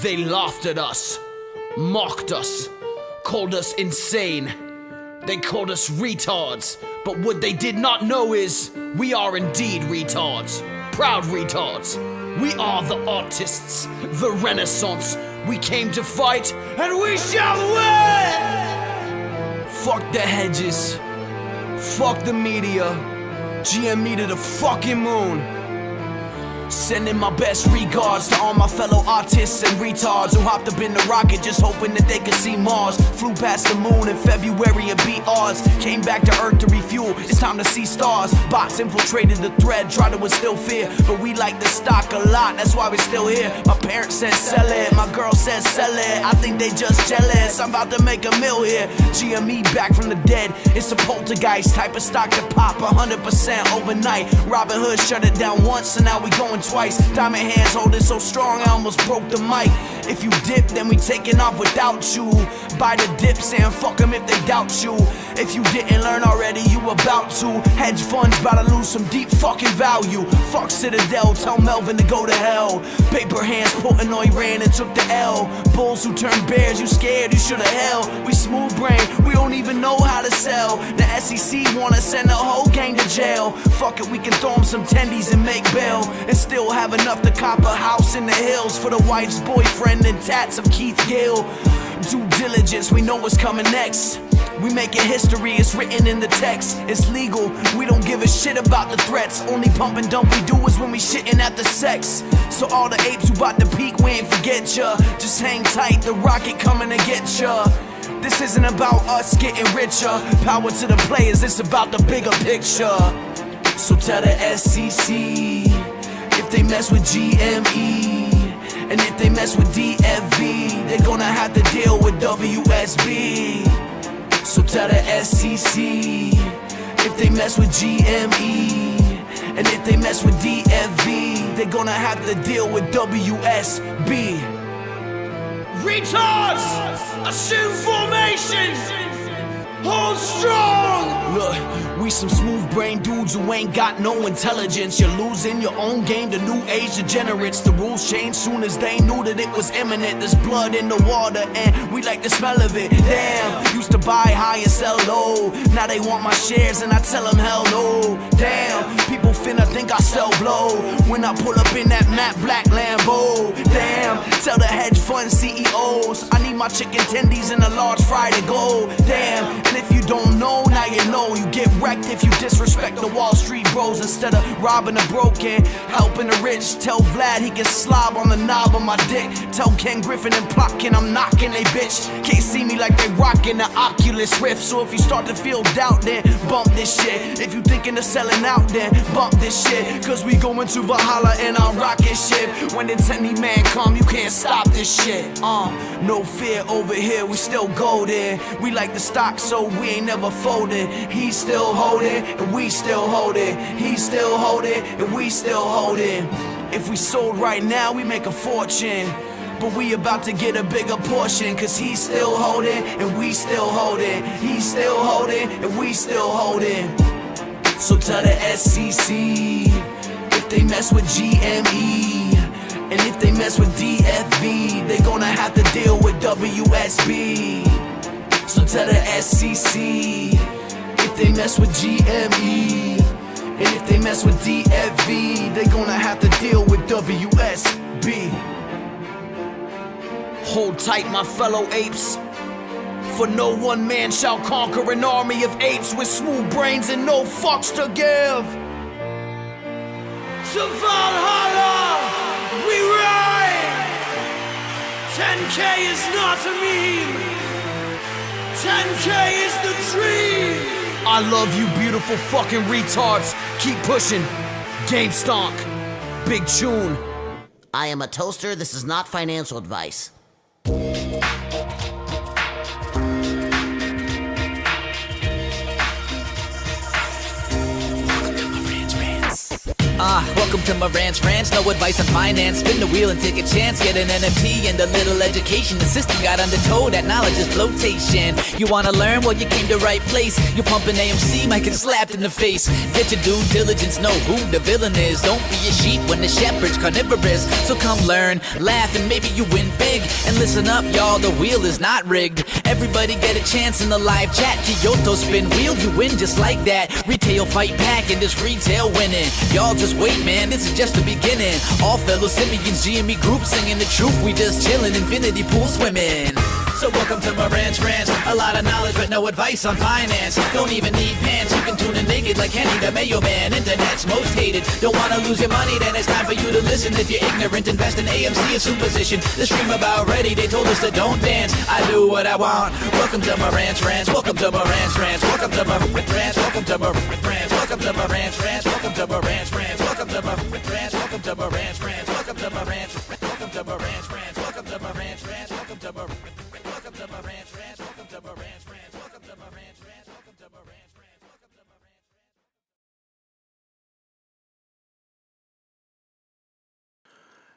They laughed at us, mocked us, called us insane. They called us retards, but what they did not know is we are indeed retards, proud retards. We are the artists, the Renaissance. We came to fight, and we shall win! Fuck the hedges, fuck the media, GME to the fucking moon. Sending my best regards to all my fellow artists and retards who hopped up in the rocket just hoping that they could see Mars. Flew past the moon in February and beat odds. Came back to Earth to refuel, it's time to see stars. Bots infiltrated the thread, try to instill fear, but we like the stock a lot, that's why we're still here. My parents said sell it, my girl said sell it. I think they just jealous, I'm about to make a mill here. GME back from the dead, it's a poltergeist type of stock that pop 100% overnight. Robin Hood shut it down once and now we going twice. Diamond hands holding so strong I almost broke the mic. If you dip then we taking off without you. Buy the dip saying fuck them if they doubt you. If you didn't learn already you about to. Hedge funds about to lose some deep fucking value. Fuck Citadel, tell Melvin to go to hell. Paper hands putting on Iran and took the L. Bulls who turn bears, you scared, you shoulda held. We smooth brain, we don't even know how to sell. The SEC wanna send the whole gang to jail. Fuck it, we can throw them some tendies and make bail. And still have enough to cop a house in the hills for the wife's boyfriend and tats of Keith Gill. Due diligence, we know what's coming next. We making history, it's written in the text. It's legal, we don't give a shit about the threats. Only pump and dump we do is when we shitting at the sex. So all the apes who bout to peak, we ain't forget ya. Just hang tight, the rocket coming to get ya. This isn't about us getting richer. Power to the players, it's about the bigger picture. So tell the SEC if they mess with GME, and if they mess with DFV, they're gonna have to deal with WSB. So tell the SEC if they mess with GME, and if they mess with DFV, they're gonna have to deal with WSB. Retards, assume formation, hold strong. Look, we some smooth brain dudes who ain't got no intelligence. You're losing your own game to new age degenerates. The rules changed soon as they knew that it was imminent. There's blood in the water and we like the smell of it. Damn, used to buy high and sell low. Now they want my shares and I tell them hell no. Damn, people finna think I sell blow when I pull up in that matte black Lambo. Damn, tell the hedge fund CEOs I need my chicken tendies and a large fry to go. Damn, and if you don't know, now you know. You get wrecked if you disrespect the Wall Street bros. Instead of robbing the broken, helping the rich. Tell Vlad he can slob on the knob of my dick. Tell Ken Griffin and Plotkin I'm knocking they bitch. Can't see me like they rocking the Oculus Rift. So if you start to feel doubt, then bump this shit. If you thinking of selling out, then bump this shit. Cause we going to Valhalla in our rocket ship. When the 10 man come, you can't stop this shit. No fear over here, we still golden. We like the stock, so we ain't never folded. He's still holding, and we still holding. He's still holding, and we still holding. If we sold right now, we make a fortune. But we about to get a bigger portion. Cause he's still holding, and we still holding. He's still holding, and we still holding. So tell the SEC if they mess with GME, and if they mess with DFV, they gonna have to deal with WSB. So tell the SEC if they mess with GME, and if they mess with DFV, they gonna have to deal with WSB. Hold tight, my fellow apes, for no one man shall conquer an army of apes with smooth brains and no fucks to give. To Valhalla we ride. 10K is not a meme, 10K is the dream. I love you beautiful fucking retards. Keep pushing. GameStop. Big tune. I am a toaster. This is not financial advice. Welcome to Marantz Rantz, no advice on finance. Spin the wheel and take a chance. Get an NFT and a little education. The system got undertow, that knowledge is flotation. You wanna learn? Well, you came to right place. You're pumping AMC, might get slapped in the face. Get your due diligence, know who the villain is. Don't be a sheep when the shepherd's carnivorous. So come learn, laugh, and maybe you win big. And listen up, y'all, the wheel is not rigged. Everybody get a chance in the live chat. Kyoto spin wheel, you win just like that. Retail fight back and this retail winning. Y'all just wait, man, this is just the beginning. All fellow simians, GME group singing the truth. We just chillin', infinity pool swimming. So welcome to Marantz Rantz. A lot of knowledge but no advice on finance. Don't even need pants, you can tune in naked like Henny the Mayo Man. Internet's most hated. Don't wanna lose your money, then it's time for you to listen. If you're ignorant, invest in AMC, a superstition. The stream about ready, they told us to don't dance. I do what I want. Welcome to Marantz Rantz. Welcome to Marantz Rantz. Welcome to Marantz Rantz. Welcome to Marantz Rantz. Welcome to Marantz Rantz. Welcome to Marantz Rantz. Welcome to Marantz Rantz. Welcome to Marantz Rantz. Welcome to Marantz Rantz. Welcome to Marantz Rantz. Welcome to Marantz Rantz. Welcome to Marantz Rantz. Welcome to Marantz Rantz. Welcome to Marantz Rantz. Welcome to Marantz Rantz. Welcome to Marantz Rantz. Welcome to Marantz Rantz.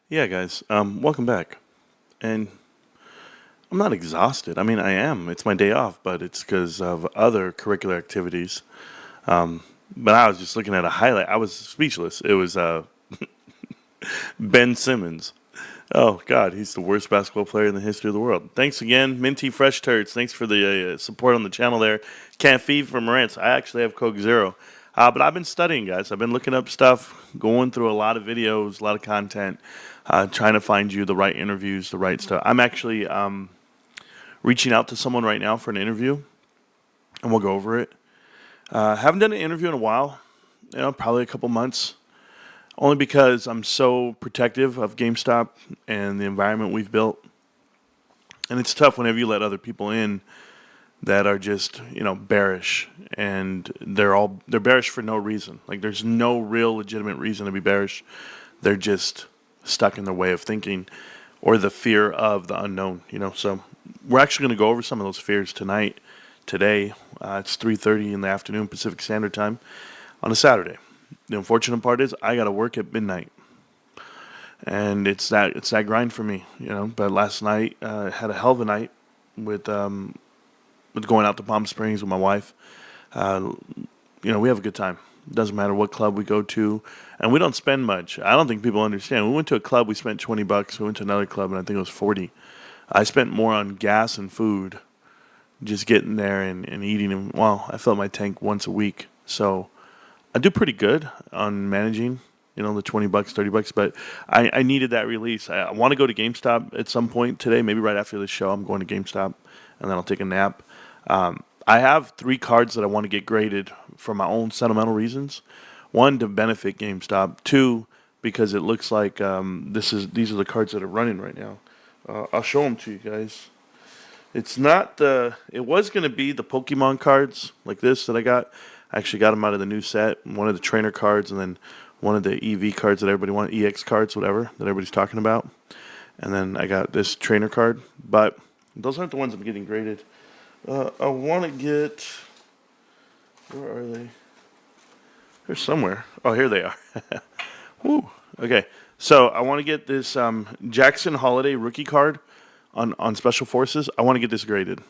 Yeah, guys, welcome back. And I'm not exhausted. I mean, I am. It's my day off, but it's because of other curricular activities. But I was just looking at a highlight. I was speechless. It was Ben Simmons. Oh, God, he's the worst basketball player in the history of the world. Thanks again, Minty Fresh Turds. Thanks for the support on the channel there. Can't feed from Marantz. I actually have Coke Zero. But I've been studying, guys. I've been looking up stuff, going through a lot of videos, a lot of content, trying to find you the right interviews, the right stuff. I'm actually reaching out to someone right now for an interview, and we'll go over it. Haven't done an interview in a while, probably a couple months, only because I'm so protective of GameStop and the environment we've built. And it's tough whenever you let other people in that are just, bearish, and they're bearish for no reason. Like, there's no real legitimate reason to be bearish. They're just stuck in their way of thinking or the fear of the unknown, So we're actually going to go over some of those fears today. It's 3:30 in the afternoon Pacific Standard Time on a Saturday. The unfortunate part is I got to work at midnight. And it's that grind for me, But last night I had a hell of a night with going out to Palm Springs with my wife. We have a good time. It doesn't matter what club we go to, and we don't spend much. I don't think people understand. We went to a club, we spent $20. We went to another club, and I think it was $40. I spent more on gas and food, just getting there and eating. And I fill my tank once a week, so I do pretty good on managing. The $20, $30, but I needed that release. I want to go to GameStop at some point today, maybe right after this show. I'm going to GameStop, and then I'll take a nap. I have 3 cards that I want to get graded for my own sentimental reasons. 1, to benefit GameStop. 2, because it looks like these are the cards that are running right now. I'll show them to you guys. It's not it was going to be the Pokemon cards like this that I got. I actually got them out of the new set. One of the trainer cards, and then one of the EV cards that everybody wants, EX cards, whatever, that everybody's talking about. And then I got this trainer card. But those aren't the ones I'm getting graded. I want to get... Where are they? They're somewhere. Oh, here they are. Woo. Okay. So I want to get this Jackson Holiday rookie card on Special Forces. I want to get this graded.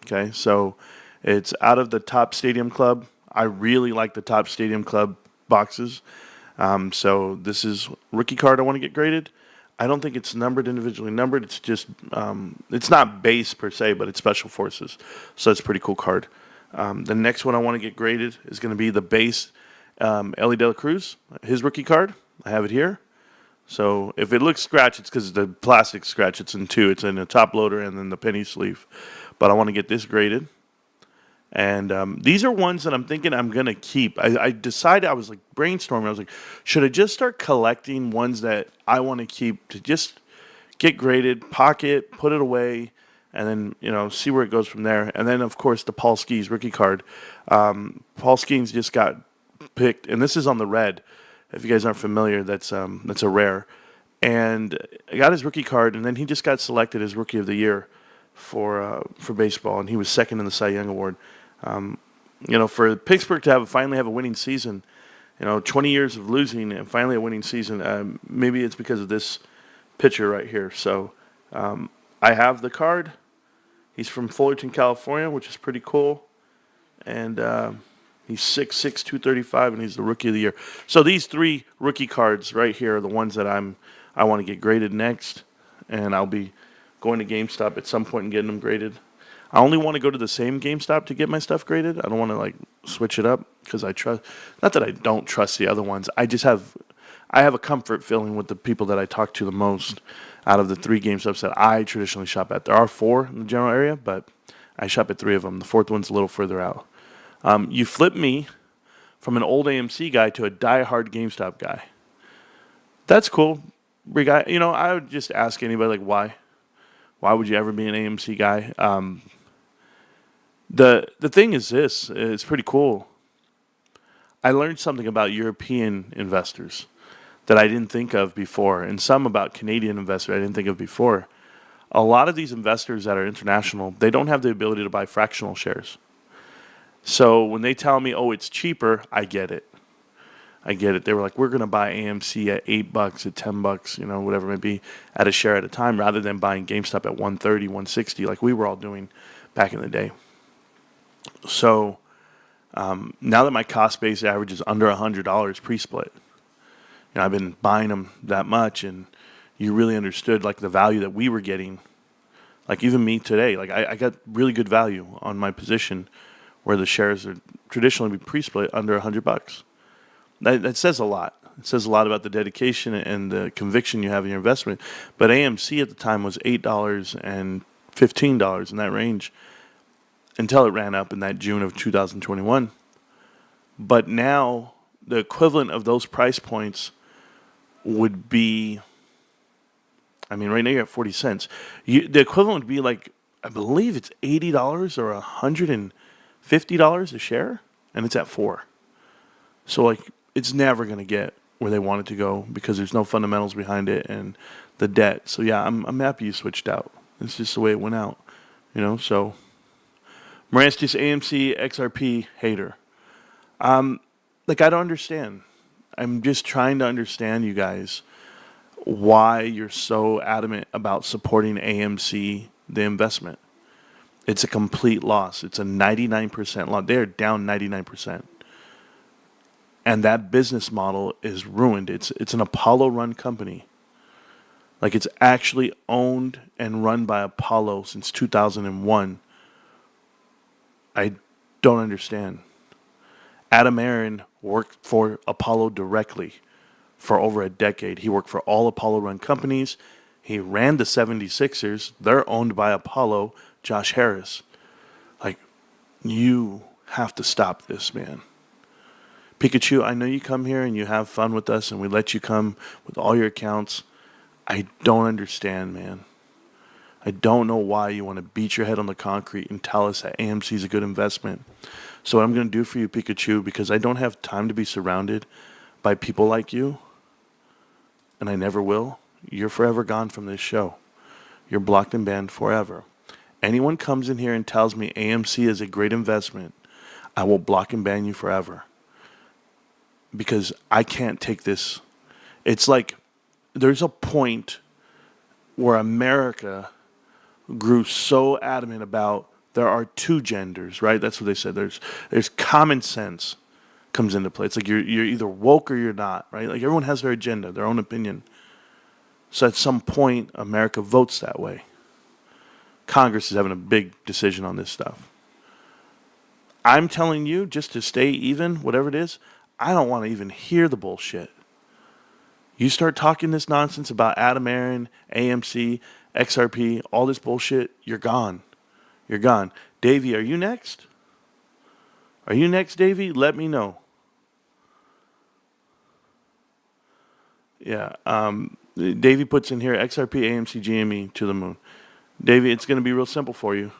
Okay. So it's out of the Top Stadium Club. I really like the Top Stadium Club boxes. So this is rookie card I want to get graded. I don't think it's individually numbered. It's just, it's not base per se, but it's Special Forces. So it's a pretty cool card. The next one I want to get graded is going to be the base Ellie De La Cruz, his rookie card. I have it here. So if it looks scratched, it's because the plastic scratch. It's in 2. It's in the top loader and then the penny sleeve. But I want to get this graded. And these are ones that I'm thinking I'm going to keep. I decided, I was like brainstorming. I was like, should I just start collecting ones that I want to keep to just get graded, pocket, put it away, and then, see where it goes from there. And then, of course, the Paul Skeens rookie card. Paul Skeens just got picked, and this is on the red. If you guys aren't familiar, that's a rare. And I got his rookie card, and then he just got selected as Rookie of the Year for baseball, and he was second in the Cy Young Award. For Pittsburgh to finally have a winning season 20 years of losing and finally a winning season. Maybe it's because of this pitcher right here. So I have the card. He's from Fullerton, California, which is pretty cool. And he's 6'6", 235, and he's the Rookie of the Year. So these 3 rookie cards right here are the ones that I want to get graded next. And I'll be going to GameStop at some point and getting them graded. I only want to go to the same GameStop to get my stuff graded. I don't want to switch it up because I trust. Not that I don't trust the other ones. I have a comfort feeling with the people that I talk to the most out of the 3 GameStops that I traditionally shop at. There are 4 in the general area, but I shop at 3 of them. The 4th one's a little further out. You flip me from an old AMC guy to a diehard GameStop guy. That's cool. I would just ask anybody why. Why would you ever be an AMC guy? The thing is this. It's pretty cool. I learned something about European investors that I didn't think of before, and some about Canadian investors I didn't think of before. A lot of these investors that are international, they don't have the ability to buy fractional shares. So when they tell me, it's cheaper, I get it. They were like, we're going to buy AMC at $8, at $10, whatever it may be, at a share at a time, rather than buying GameStop at $130, $160, like we were all doing back in the day. So now that my cost base average is under $100 pre-split, I've been buying them that much, and you really understood the value that we were getting. Even me today, I got really good value on my position where the shares are traditionally pre-split under $100. That says a lot. It says a lot about the dedication and the conviction you have in your investment. But AMC at the time was $8 and $15 in that range until it ran up in that June of 2021. But now the equivalent of those price points would be, right now you're at 40 cents. The equivalent would be I believe it's $80 or $150 a share, and it's at 4. So it's never going to get where they want it to go because there's no fundamentals behind it and the debt. So yeah, I'm happy you switched out. It's just the way it went out, so Marantz just AMC XRP hater. I don't understand. I'm just trying to understand you guys why you're so adamant about supporting AMC, the investment. It's a complete loss. It's a 99% loss. They're down 99%. And that business model is ruined. It's an Apollo-run company. It's actually owned and run by Apollo since 2001. I don't understand. Adam Aron worked for Apollo directly for over a decade. He worked for all Apollo-run companies. He ran the 76ers. They're owned by Apollo, Josh Harris. You have to stop this, man. Pikachu, I know you come here and you have fun with us and we let you come with all your accounts. I don't understand, man. I don't know why you want to beat your head on the concrete and tell us that AMC is a good investment. So what I'm going to do for you, Pikachu, because I don't have time to be surrounded by people like you, and I never will, you're forever gone from this show. You're blocked and banned forever. Anyone comes in here and tells me AMC is a great investment, I will block and ban you forever. Because I can't take this. It's there's a point where America grew so adamant about there are 2 genders, right? That's what they said. There's common sense comes into play. It's you're either woke or you're not, right? Everyone has their agenda, their own opinion. So at some point, America votes that way. Congress is having a big decision on this stuff. I'm telling you, just to stay even, whatever it is, I don't want to even hear the bullshit. You start talking this nonsense about Adam Aron, AMC, XRP, all this bullshit, you're gone. You're gone. Davey, are you next? Are you next, Davey? Let me know. Yeah. Davey puts in here XRP, AMC, GME to the moon. Davey, it's going to be real simple for you.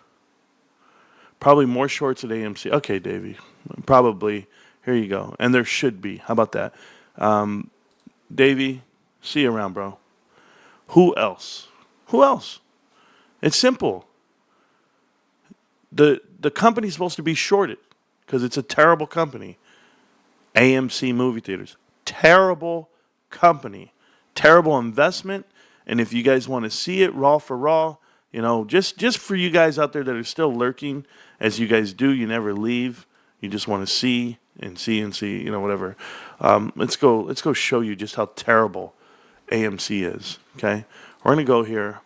Probably more shorts at AMC. Okay, Davey. Probably. Here you go. And there should be. How about that? Davey, see you around, bro. Who else? It's simple. The company's supposed to be shorted because it's a terrible company. AMC movie theaters. Terrible company. Terrible investment. And if you guys want to see it raw for raw, just for you guys out there that are still lurking, as you guys do, you never leave. You just want to see and see and see, whatever. Let's go show you just how terrible AMC is. Okay, we're gonna go here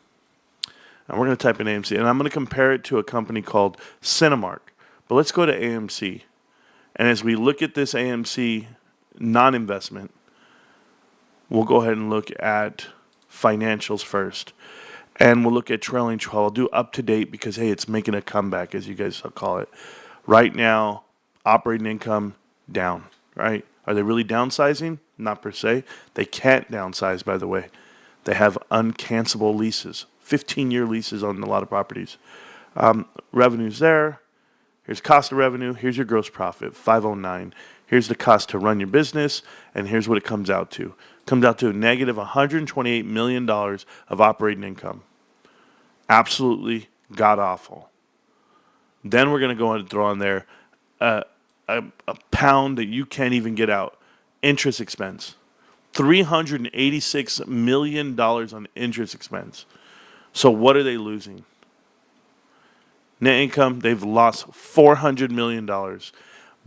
and we're gonna type in AMC, and I'm gonna compare it to a company called Cinemark. But let's go to AMC, and as we look at this AMC non-investment, we'll go ahead and look at financials first. And we'll look at trailing 12. I'll do up to date because, hey, it's making a comeback, as you guys call it. Right now, operating income down, right? Are they really downsizing? Not per se. They can't downsize, by the way. They have uncancelable leases, 15-year leases on a lot of properties. Revenue's there. Here's cost of revenue. Here's your gross profit, 509. Here's the cost to run your business, and here's what it comes out to. It comes out to a negative $128 million of operating income. Absolutely god-awful. Then we're going to go ahead and throw on there a pound that you can't even get out. Interest expense. $386 million on interest expense. So what are they losing? Net income, they've lost $400 million.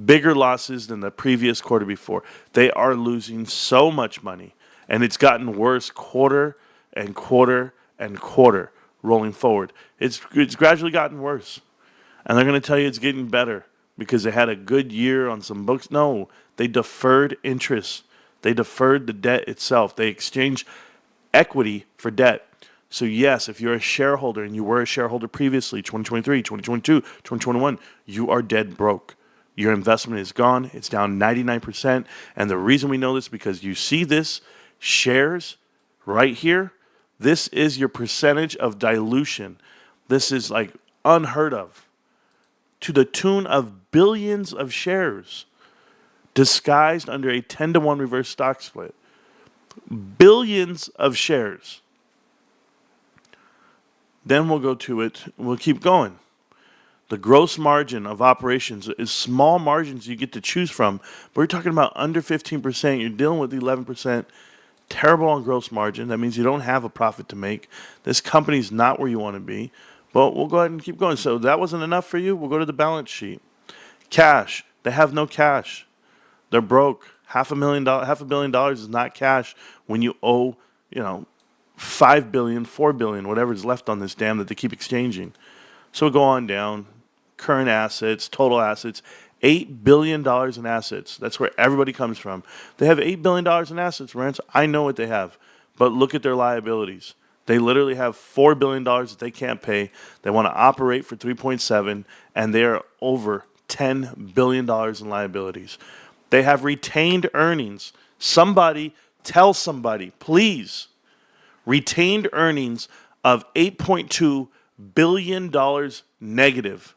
Bigger losses than the previous quarter before. They are losing so much money. And it's gotten worse quarter and quarter and quarter rolling forward. It's gradually gotten worse. And they're going to tell you it's getting better because they had a good year on some books. No, they deferred interest. They deferred the debt itself. They exchanged equity for debt. So yes, if you're a shareholder and you were a shareholder previously, 2023, 2022, 2021, you are dead broke. Your investment is gone. It's down 99%. And the reason we know this is because you see this shares right here. This is your percentage of dilution. This is like unheard of. To the tune of billions of shares disguised under a 10-to-1 reverse stock split. Billions of shares. Then we'll go to it. We'll keep going. The gross margin of operations is small margins you get to choose from. But we're talking about under 15%. You're dealing with 11%. Terrible on gross margin. That means you don't have a profit to make. This company's not where you want to be. But we'll go ahead and keep going. So that wasn't enough for you? We'll go to the balance sheet. Cash. They have no cash. They're broke. $500 million is not cash when you owe, $5 billion, $4 billion, whatever is left on this dam that they keep exchanging. So we'll go on down. Current assets, total assets, $8 billion in assets. That's where everybody comes from. They have $8 billion in assets, Marantz. I know what they have. But look at their liabilities. They literally have $4 billion that they can't pay. They want to operate for 3.7, and they are over $10 billion in liabilities. They have retained earnings. Somebody, tell somebody, please. Retained earnings of $8.2 billion negative.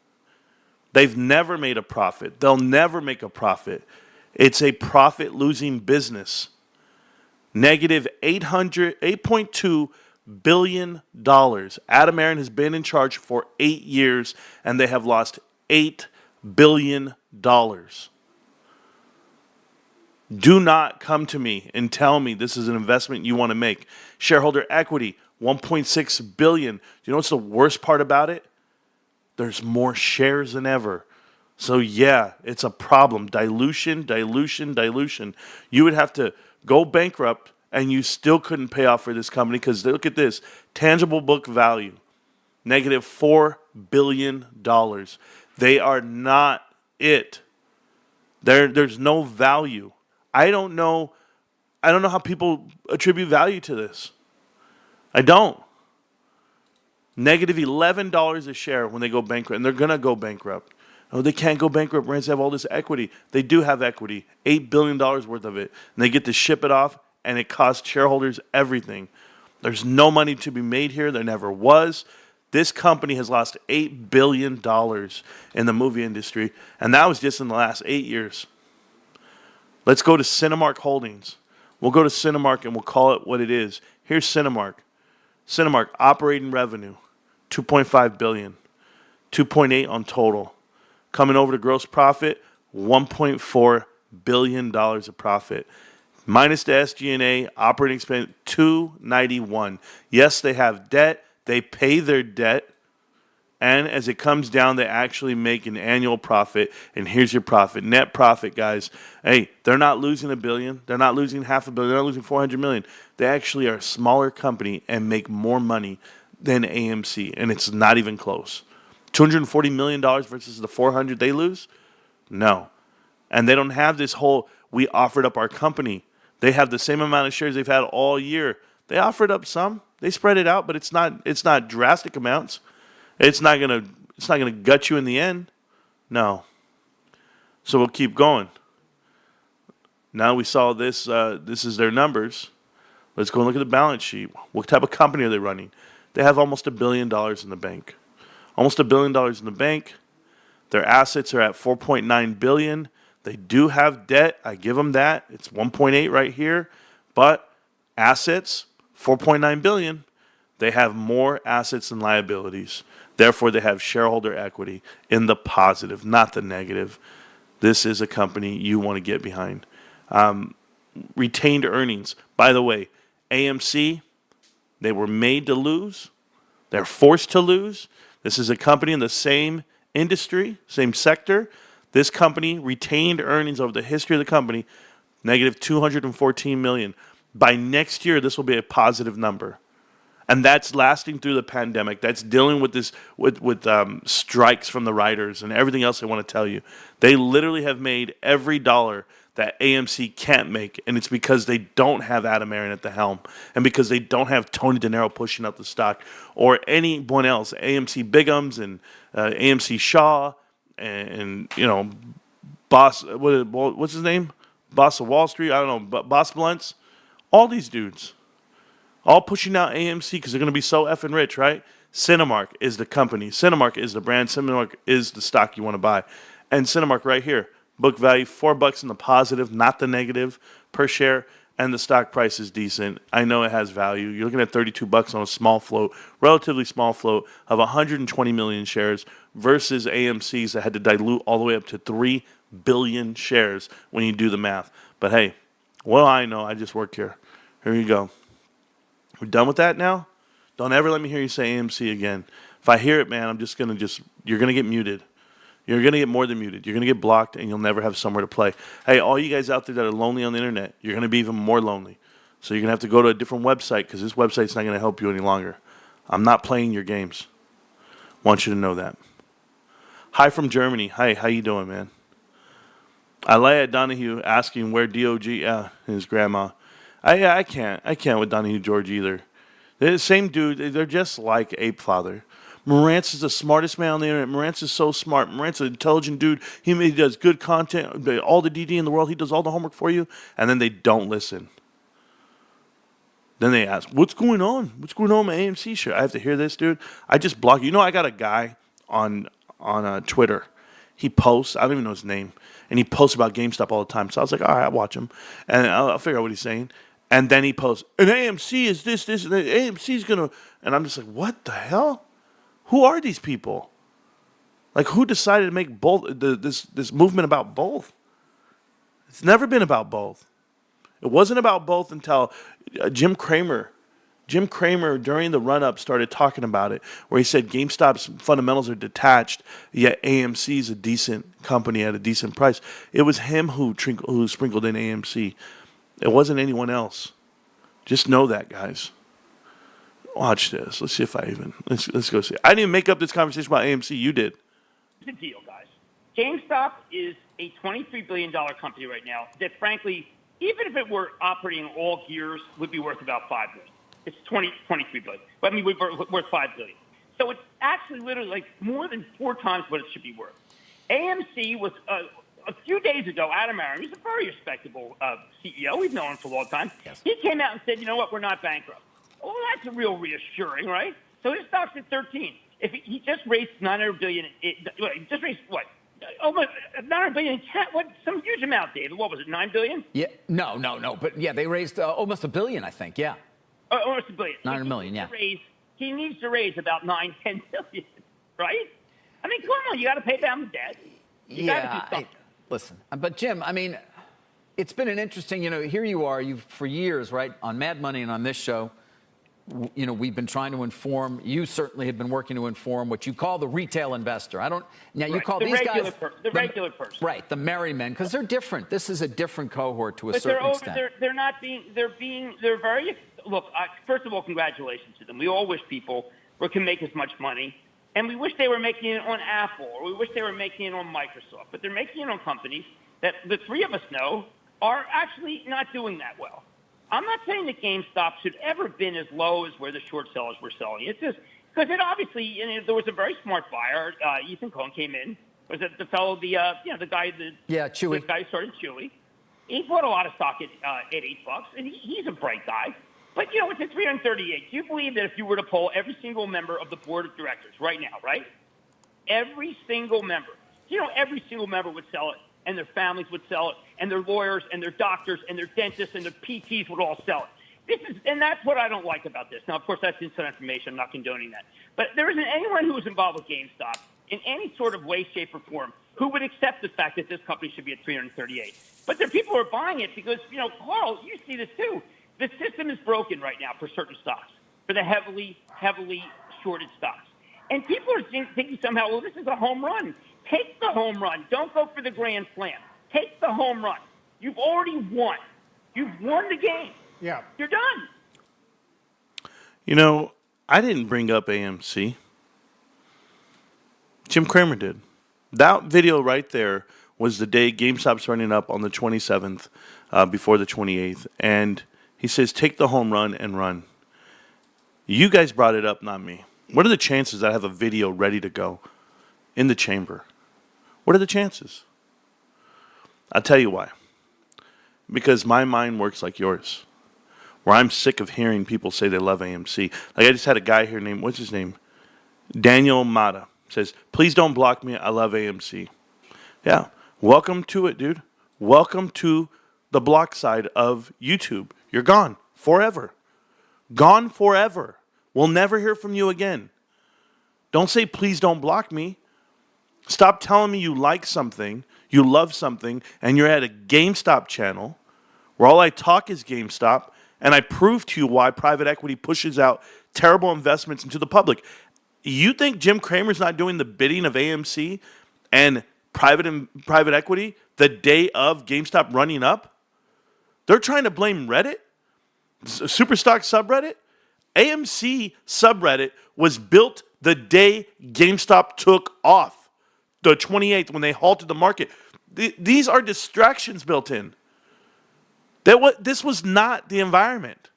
They've never made a profit. They'll never make a profit. It's a profit-losing business. Negative $8.2 billion. Adam Aron has been in charge for 8 years, and they have lost $8 billion. Do not come to me and tell me this is an investment you want to make. Shareholder equity, $1.6 billion. Do you know what's the worst part about it? There's more shares than ever. So yeah, it's a problem. Dilution. You would have to go bankrupt and you still couldn't pay off for this company because look at this. Tangible book value, negative $4 billion. They are not it. There's no value. I don't know how people attribute value to this. I don't. Negative $11 a share when they go bankrupt, and they're going to go bankrupt. Oh, they can't go bankrupt. Brands have all this equity. They do have equity, $8 billion worth of it. And they get to ship it off, and it costs shareholders everything. There's no money to be made here. There never was. This company has lost $8 billion in the movie industry, and that was just in the last 8 years. Let's go to Cinemark Holdings. We'll go to Cinemark, and we'll call it what it is. Here's Cinemark. Cinemark operating revenue, $2.5 billion, 2.8 on total. Coming over to gross profit, $1.4 billion of profit. Minus the SG&A, operating expense, $291. Yes, they have debt. They pay their debt. And as it comes down, they actually make an annual profit. And here's your profit. Net profit, guys. Hey, they're not losing $1 billion. They're not losing $500 million. They're not losing $400 million. They actually are a smaller company and make more money than AMC. And it's not even close. $240 million versus the $400 they lose? No. And they don't have this whole, we offered up our company. They have the same amount of shares they've had all year. They offered up some. They spread it out, but it's not drastic amounts. It's not gonna gut you in the end. No. So we'll keep going. Now we saw this. This is their numbers. Let's go and look at the balance sheet. What type of company are they running? They have almost $1 billion in the bank. Almost $1 billion in the bank. Their assets are at $4.9 billion. They do have debt. I give them that. It's 1.8 right here. But assets, $4.9 billion. They have more assets than liabilities. Therefore, they have shareholder equity in the positive, not the negative. This is a company you want to get behind. Retained earnings. By the way, AMC, they were made to lose. They're forced to lose. This is a company in the same industry, same sector. This company retained earnings over the history of the company, negative $214 million. By next year, this will be a positive number. And that's lasting through the pandemic. That's dealing with this, with strikes from the writers and everything else they want to tell you. They literally have made every dollar that AMC can't make, and it's because they don't have Adam Aaron at the helm, and because they don't have Tony De Niro pushing up the stock, or anyone else, AMC Bigums and AMC Shaw, and you know, Boss, what's his name? Boss of Wall Street, I don't know, but Boss Blunts, all these dudes, all pushing out AMC because they're going to be so effing rich, right? Cinemark is the company. Cinemark is the brand. Cinemark is the stock you want to buy. And Cinemark right here, book value, $4 in the positive, not the negative per share, and the stock price is decent. I know it has value. You're looking at $32 on a small float, relatively small float of 120 million shares versus AMC's that had to dilute all the way up to 3 billion shares when you do the math. But hey, well, I know. I just work here. Here you go. We're done with that now? Don't ever let me hear you say AMC again. If I hear it, man, I'm just going to you're going to get muted. You're going to get more than muted. You're going to get blocked, and you'll never have somewhere to play. Hey, all you guys out there that are lonely on the internet, you're going to be even more lonely. So you're going to have to go to a different website because this website's not going to help you any longer. I'm not playing your games. Want you to know that. Hi from Germany. Hi, how you doing, man? Alea Donahue asking where DOG, his grandma. I can't with Donahue George either. They're the same dude. They're just like Ape Father. Marantz is the smartest man on the internet. Marantz is so smart. Marantz is an intelligent dude. He does good content. All the DD in the world. He does all the homework for you. And then they don't listen. Then they ask, what's going on? What's going on with AMC show? I have to hear this, dude. I just block you. You know, I got a guy on Twitter. He posts. I don't even know his name. And he posts about GameStop all the time. So I was like, all right, I'll watch him. And I'll figure out what he's saying. And then he posts, and AMC is this, and AMC's going to... And I'm just like, what the hell? Who are these people? Like, who decided to make both this movement about both? It's never been about both. It wasn't about both until Jim Cramer, during the run-up, started talking about it, where he said GameStop's fundamentals are detached, yet AMC is a decent company at a decent price. It was him who sprinkled in AMC. It wasn't anyone else. Just know that, guys. Watch this. Let's see if let's go see. I didn't even make up this conversation about AMC. You did. Here's the deal, guys. GameStop is a $23 billion company right now that, frankly, even if it were operating in all gears, would be worth about $5 billion. It's $23 billion. I mean, worth $5 billion. So it's actually literally like more than 4 times what it should be worth. AMC was a few days ago. Adam Aaron, who's a very respectable CEO, we've known him for a long time. Yes. He came out and said, "You know what? We're not bankrupt." Well, that's a real reassuring, right? So his stock's at 13. If he just raised $900 billion, he just raised what? Almost $900 billion. What? Some huge amount, David. What was it? $9 billion? Yeah. No. But yeah, they raised almost $1 billion, I think. Yeah. Almost $1 billion. 900 million. Yeah. He needs to raise about $9-10 billion, right? I mean, come on. You got to pay down the debt. You got to do something. Listen, but Jim, I mean, it's been an interesting, here you are, you've for years, right, on Mad Money and on this show, we've been trying to inform. You certainly have been working to inform what you call the retail investor. You call the these guys the regular person, right? The merry men, because they're different. This is a different cohort to a but certain extent. They're very. Look, first of all, congratulations to them. We all wish people can make as much money, and we wish they were making it on Apple, or we wish they were making it on Microsoft. But they're making it on companies that the three of us know are actually not doing that well. I'm not saying that GameStop should ever have been as low as where the short sellers were selling. It's just because it obviously, there was a very smart buyer. Ethan Cohen came in. Was it the fellow, the guy, Chewy. The guy who started Chewy. He bought a lot of stock at $8, and he's a bright guy. But it's at 338. Do you believe that if you were to poll every single member of the board of directors right now, right? Every single member, every single member would sell it. And their families would sell it, and their lawyers, and their doctors, and their dentists, and their PTs would all sell it. And that's what I don't like about this. Now, of course, that's inside information. I'm not condoning that. But there isn't anyone who is involved with GameStop in any sort of way, shape, or form who would accept the fact that this company should be at 338. But there are people who are buying it because, Carl, you see this too. The system is broken right now for certain stocks, for the heavily, heavily shorted stocks. And people are thinking somehow, well, this is a home run. Take the home run. Don't go for the grand slam. Take the home run. You've already won. You've won the game. Yeah. You're done. I didn't bring up AMC. Jim Cramer did. That video right there was the day GameStop's running up on the 27th before the 28th. And he says, take the home run and run. You guys brought it up, not me. What are the chances that I have a video ready to go in the chamber? What are the chances? I'll tell you why. Because my mind works like yours. Where I'm sick of hearing people say they love AMC. Like I just had a guy here named, what's his name? Daniel Mata. Says, please don't block me. I love AMC. Yeah. Welcome to it, dude. Welcome to the block side of YouTube. You're gone forever. Gone forever. We'll never hear from you again. Don't say, please don't block me. Stop telling me you like something, you love something, and you're at a GameStop channel where all I talk is GameStop, and I prove to you why private equity pushes out terrible investments into the public. You think Jim Cramer's not doing the bidding of AMC and private equity the day of GameStop running up? They're trying to blame Reddit, Superstock subreddit. AMC subreddit was built the day GameStop took off. The 28th, when they halted the market. These are distractions built in. This was not the environment.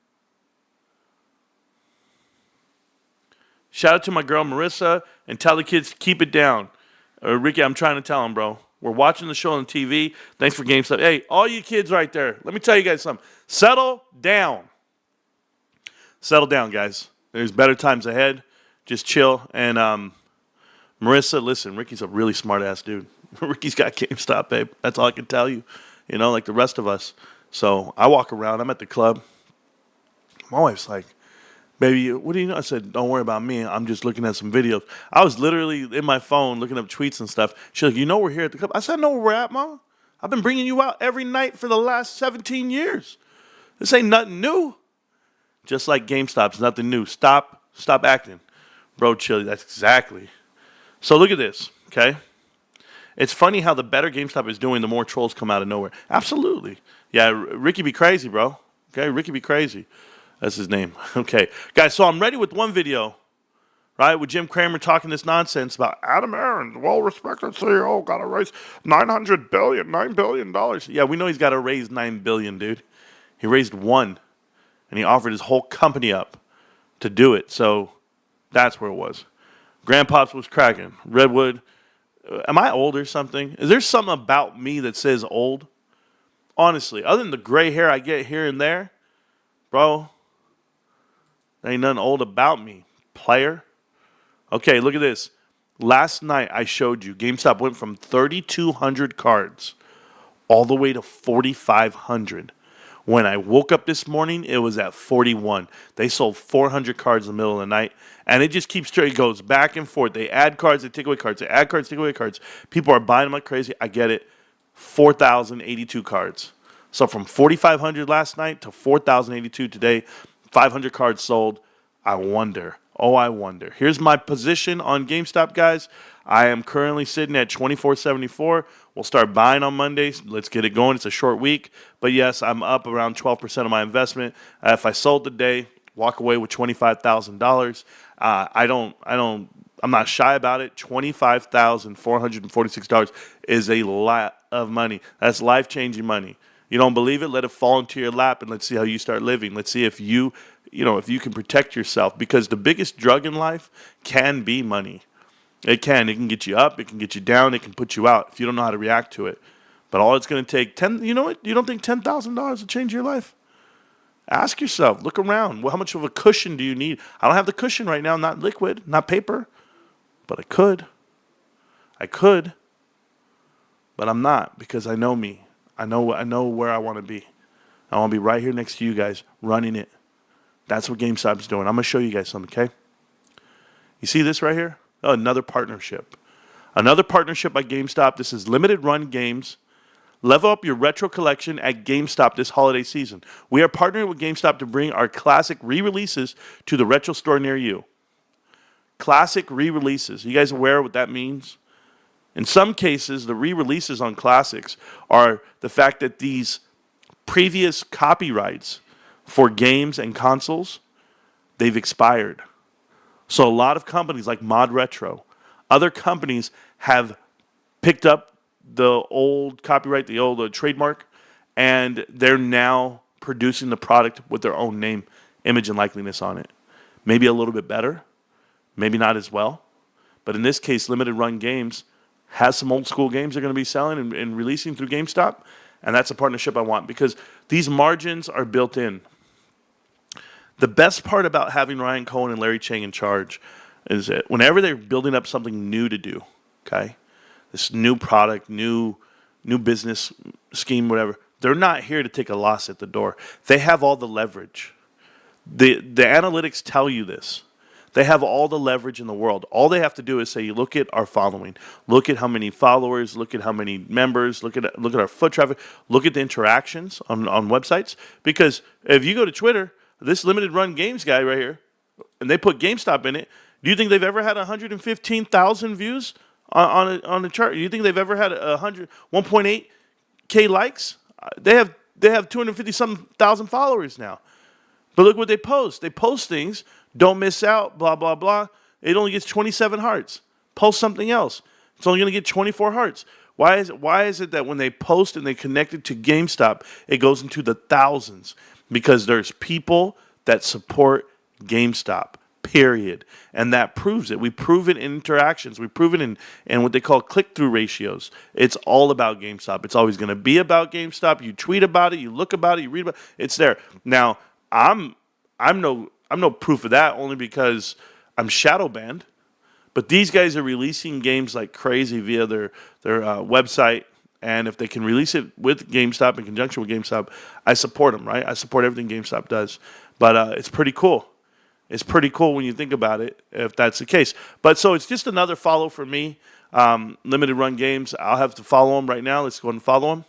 Shout out to my girl Marissa, and tell the kids, keep it down. Ricky, I'm trying to tell them, bro. We're watching the show on TV. Thanks for GameStop. Hey, all you kids right there, let me tell you guys something. Settle down. Settle down, guys. There's better times ahead. Just chill. And Marissa, listen, Ricky's a really smart-ass dude. Ricky's got GameStop, babe. That's all I can tell you, like the rest of us. So I walk around. I'm at the club. My wife's like, baby, what do you know? I said, don't worry about me. I'm just looking at some videos. I was literally in my phone looking up tweets and stuff. She's like, we're here at the club. I said, I know where we're at, Mom. I've been bringing you out every night for the last 17 years. This ain't nothing new. Just like GameStop's nothing new. Stop acting. Bro, chill. That's exactly. So look at this, okay? It's funny how the better GameStop is doing, the more trolls come out of nowhere. Absolutely. Yeah, Ricky be crazy, bro. Okay, Ricky be crazy. That's his name. Okay. Guys, so I'm ready with one video, right, with Jim Cramer talking this nonsense about Adam Aron, well-respected CEO, got to raise $900 billion, $9 billion. Yeah, we know he's got to raise $9 billion, dude. He raised one, and he offered his whole company up to do it. So that's where it was. Grandpops was cracking. Redwood. Am I old or something? Is there something about me that says old? Honestly, other than the gray hair I get here and there, bro, there ain't nothing old about me, player. Okay, look at this. Last night I showed you GameStop went from 3,200 cards all the way to 4,500. When I woke up this morning, it was at 41. They sold 400 cards in the middle of the night, and it just keeps straight. It goes back and forth. They add cards, they take away cards. They add cards, take away cards. People are buying them like crazy. I get it. 4,082 cards. So from 4,500 last night to 4,082 today, 500 cards sold. I wonder. Oh, I wonder. Here's my position on GameStop, guys. I am currently sitting at 24.74. We'll start buying on Mondays. Let's get it going. It's a short week. But yes, I'm up around 12% of my investment. If I sold today, walk away with $25,000. I'm not shy about it. $25,446 is a lot of money. That's life-changing money. You don't believe it? Let it fall into your lap, and let's see how you start living. Let's see if you can protect yourself, because the biggest drug in life can be money. It can get you up, it can get you down, it can put you out if you don't know how to react to it. But all it's going to take, you know what? You don't think $10,000 will change your life? Ask yourself, look around. Well, how much of a cushion do you need? I don't have the cushion right now, not liquid, not paper, but I could. But I'm not, because I know me. I know where I want to be. I want to be right here next to you guys, running it. That's what GameStop's doing. I'm going to show you guys something, okay? You see this right here? Oh, another partnership. Another partnership by GameStop. This is limited run games. Level up your retro collection at GameStop this holiday season. We are partnering with GameStop to bring our classic re-releases to the retro store near you. Classic re-releases. You guys aware of what that means? In some cases, the re-releases on classics are the fact that these previous copyrights for games and consoles, they've expired. So a lot of companies like Mod Retro, other companies have picked up the old copyright, the old trademark, and they're now producing the product with their own name, image, and likeliness on it. Maybe a little bit better, maybe not as well. But in this case, Limited Run Games has some old school games they're going to be selling and releasing through GameStop, and that's a partnership I want, because these margins are built in. The best part about having Ryan Cohen and Larry Chang in charge is that whenever they're building up something new to do, okay, this new product, new business scheme, whatever, they're not here to take a loss at the door. They have all the leverage. The analytics tell you this. They have all the leverage in the world. All they have to do is say, look at our following. Look at how many followers. Look at how many members. Look at our foot traffic. Look at the interactions on websites. Because if you go to Twitter, this Limited Run Games guy right here, and they put GameStop in it, do you think they've ever had 115,000 views on the chart? Do you think they've ever had 1.8K likes? They have 250-something thousand followers now. But look what they post. They post things. Don't miss out, blah, blah, blah. It only gets 27 hearts. Post something else. It's only going to get 24 hearts. Why is it that when they post and they connect it to GameStop, it goes into the thousands? Because there's people that support GameStop, period. And that proves it. We prove it in interactions. We prove it in what they call click-through ratios. It's all about GameStop. It's always going to be about GameStop. You tweet about it. You look about it. You read about it. It's there. Now, I'm no proof of that, only because I'm shadow banned. But these guys are releasing games like crazy via their website. And if they can release it with GameStop, in conjunction with GameStop, I support them, right? I support everything GameStop does. But it's pretty cool. It's pretty cool when you think about it, if that's the case. But so it's just another follow for me. Limited Run Games, I'll have to follow them right now. Let's go ahead and follow them.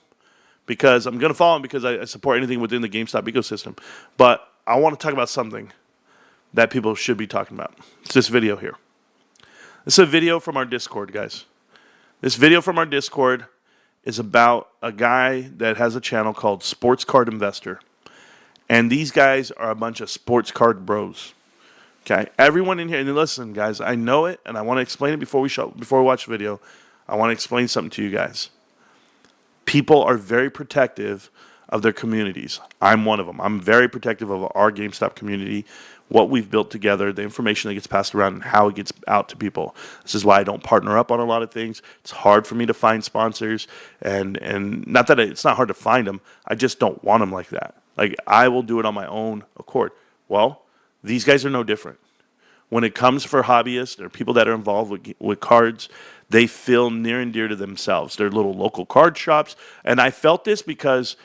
Because I'm going to follow them because I support anything within the GameStop ecosystem. But I want to talk about something that people should be talking about. It's this video here. This is a video from our Discord, guys. This video from our Discord is about a guy that has a channel called Sports Card Investor. And these guys are a bunch of sports card bros. Okay? Everyone in here, and listen, guys, I know it, and I want to explain it before we watch the video. I want to explain something to you guys. People are very protective of their communities. I'm one of them. I'm very protective of our GameStop community, what we've built together, the information that gets passed around, and how it gets out to people. This is why I don't partner up on a lot of things. It's hard for me to find sponsors, and not that it's not hard to find them. I just don't want them like that. Like, I will do it on my own accord. Well, these guys are no different. When it comes for hobbyists or people that are involved with cards, they feel near and dear to themselves. They're little local card shops. And I felt this because,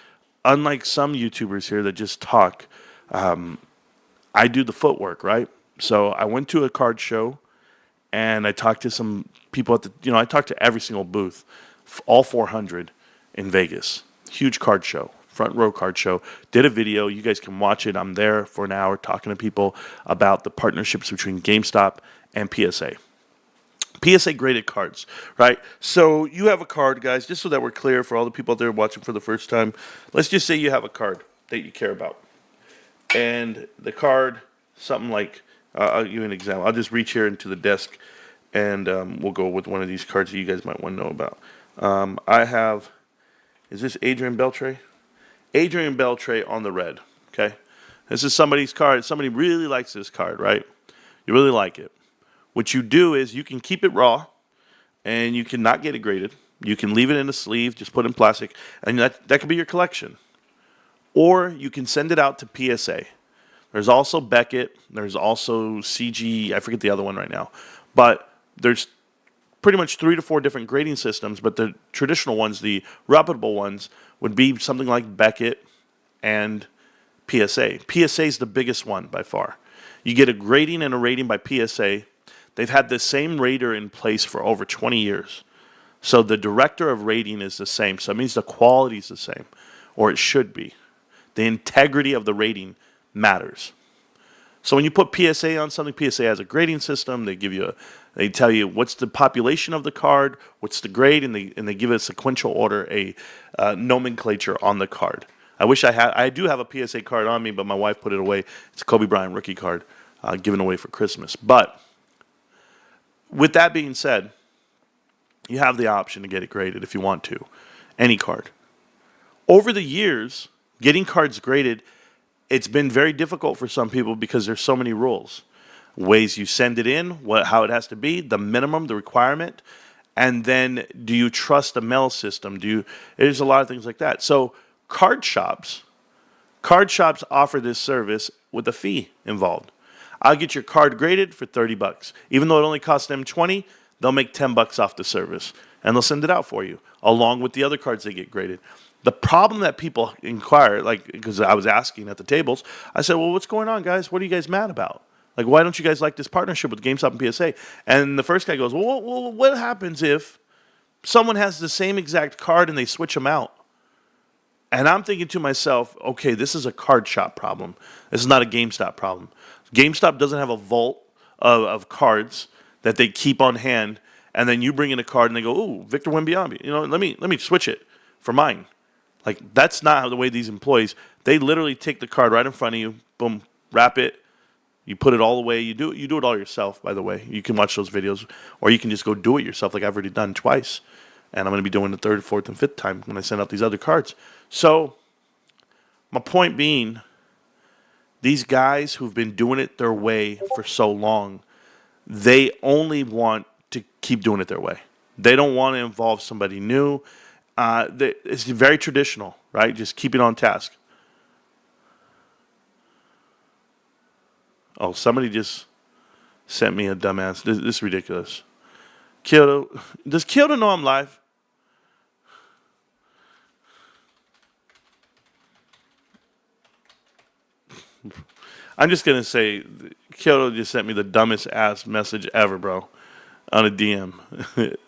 unlike some YouTubers here that just talk, I do the footwork, right? So I went to a card show, and I talked to some people at I talked to every single booth, all 400 in Vegas. Huge card show Front Row Card Show, did a video. You guys can watch it. I'm there for an hour talking to people about the partnerships between GameStop and PSA. PSA graded cards, right? So you have a card, guys, just so that we're clear for all the people out there watching for the first time. Let's just say you have a card that you care about. And the card, something like, I'll give you an example. I'll just reach here into the desk, and we'll go with one of these cards that you guys might want to know about. I have, is this Adrian Beltre? Adrian Beltre on the red, okay? This is somebody's card. Somebody really likes this card, right? You really like it. What you do is you can keep it raw, and you can not get it graded. You can leave it in a sleeve, just put it in plastic, and that could be your collection. Or you can send it out to PSA. There's also Beckett. There's also CG. I forget the other one right now. But there's pretty much 3 to 4 different grading systems, but the traditional ones, the reputable ones, would be something like Beckett and PSA. PSA is the biggest one by far. You get a grading and a rating by PSA. They've had the same rater in place for over 20 years. So the director of rating is the same. So it means the quality is the same, or it should be. The integrity of the rating matters. So when you put PSA on something, PSA has a grading system. They tell you what's the population of the card, what's the grade, and they give it a sequential order, a nomenclature on the card. I do have a PSA card on me, but my wife put it away. It's a Kobe Bryant rookie card given away for Christmas. But with that being said, you have the option to get it graded if you want to. Any card. Over the years, getting cards graded, it's been very difficult for some people because there's so many rules. Ways you send it in, how it has to be, the minimum, the requirement, and then do you trust the mail system? There's a lot of things like that. So card shops offer this service with a fee involved. I'll get your card graded for $30. Even though it only costs them $20, they'll make $10 off the service, and they'll send it out for you, along with the other cards they get graded. The problem that people inquire, because I was asking at the tables, I said, well, what's going on, guys? What are you guys mad about? Why don't you guys like this partnership with GameStop and PSA? And the first guy goes, well, what happens if someone has the same exact card and they switch them out? And I'm thinking to myself, okay, this is a card shop problem. This is not a GameStop problem. GameStop doesn't have a vault of cards that they keep on hand, and then you bring in a card and they go, ooh, Victor Wembanyama, let me switch it for mine. That's not how the way these employees, they literally take the card right in front of you, boom, wrap it, you put it all away. You do it all yourself, by the way. You can watch those videos, or you can just go do it yourself, like I've already done twice. And I'm going to be doing the 3rd, 4th, and 5th time when I send out these other cards. So my point being, these guys who've been doing it their way for so long, they only want to keep doing it their way. They don't want to involve somebody new. It's very traditional, right? Just keep it on task. Oh, somebody just sent me a dumbass. This is ridiculous. Kyoto, does Kyoto know I'm live? I'm just going to say, Kyoto just sent me the dumbest ass message ever, bro, on a DM.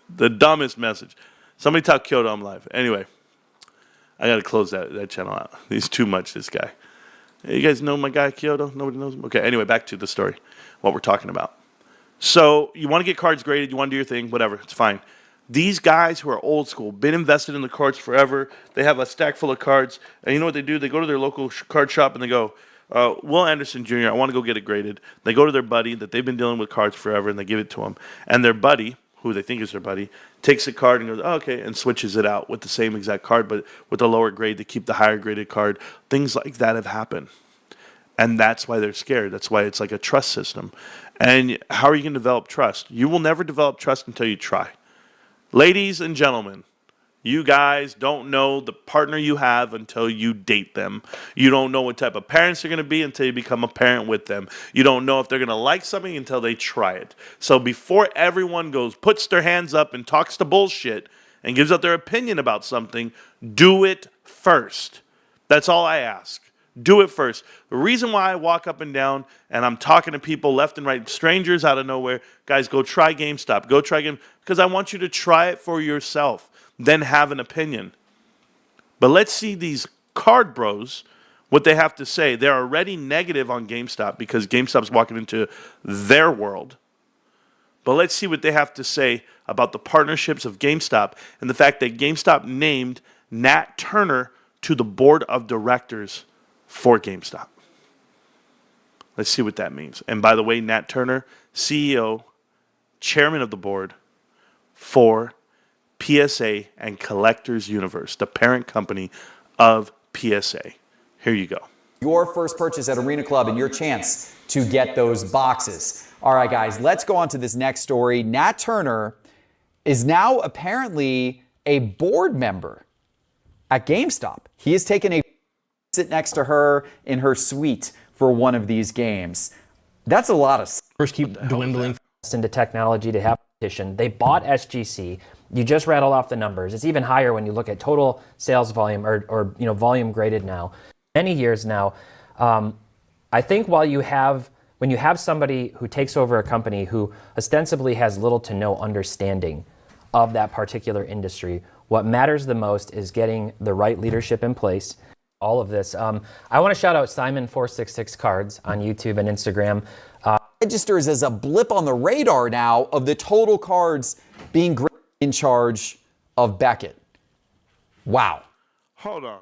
The dumbest message. Somebody tell Kyoto I'm live. Anyway, I got to close that channel out. He's too much, this guy. Hey, you guys know my guy, Kyoto? Nobody knows him? Okay, anyway, back to the story, what we're talking about. So you want to get cards graded, you want to do your thing, whatever, it's fine. These guys who are old school, been invested in the cards forever, they have a stack full of cards, and you know what they do? They go to their local card shop and they go, Will Anderson Jr., I want to go get it graded. They go to their buddy that they've been dealing with cards forever, and they give it to him. And their buddy, who they think is their buddy, takes the card and goes, oh, okay, and switches it out with the same exact card, but with a lower grade to keep the higher graded card. Things like that have happened. And that's why they're scared. That's why it's like a trust system. And how are you going to develop trust? You will never develop trust until you try. Ladies and gentlemen, you guys don't know the partner you have until you date them. You don't know what type of parents you're going to be until you become a parent with them. You don't know if they're going to like something until they try it. So before everyone puts their hands up and talks to bullshit and gives out their opinion about something, do it first. That's all I ask. Do it first. The reason why I walk up and down and I'm talking to people left and right, strangers out of nowhere, guys, go try GameStop. Go try GameStop. Because I want you to try it for yourself. Then have an opinion. But let's see these Card Bros, what they have to say. They're already negative on GameStop because GameStop's walking into their world. But let's see what they have to say about the partnerships of GameStop and the fact that GameStop named Nat Turner to the board of directors for GameStop. Let's see what that means. And by the way, Nat Turner, CEO, chairman of the board for PSA and Collectors Universe, the parent company of PSA. Here you go. Your first purchase at Arena Club and your chance to get those boxes. All right, guys, let's go on to this next story. Nat Turner is now apparently a board member at GameStop. He has taken a sit next to her in her suite for one of these games. That's a lot of First keep dwindling into technology to have competition. They bought SGC. You just rattled off the numbers. It's even higher when you look at total sales volume or volume graded now. Many years now. I think when you have somebody who takes over a company who ostensibly has little to no understanding of that particular industry, what matters the most is getting the right leadership in place. All of this. I want to shout out Simon466 Cards on YouTube and Instagram. registers as a blip on the radar now of the total cards being in charge of Beckett. Wow. Hold on.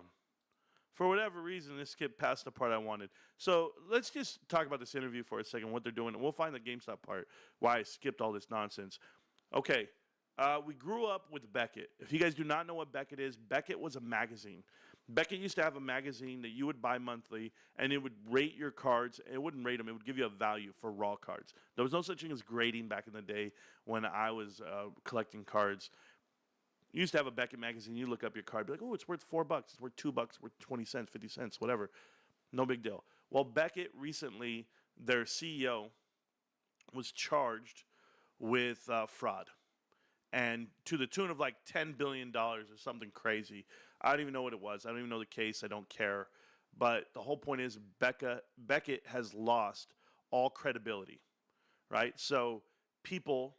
For whatever reason, this skipped past the part I wanted. So let's just talk about this interview for a second, what they're doing. And we'll find the GameStop part, why I skipped all this nonsense. Okay, we grew up with Beckett. If you guys do not know what Beckett is, Beckett was a magazine. Beckett used to have a magazine that you would buy monthly, and it would rate your cards. It wouldn't rate them. It would give you a value for raw cards. There was no such thing as grading back in the day when I was collecting cards. You used to have a Beckett magazine. You look up your card, be like, oh, it's worth $4. It's worth $2. It's worth 20 cents, 50 cents, whatever. No big deal. Well, Beckett recently, their CEO, was charged with fraud. And to the tune of like $10 billion or something crazy. I don't even know what it was. I don't even know the case. I don't care. But the whole point is Beckett has lost all credibility, right? So people...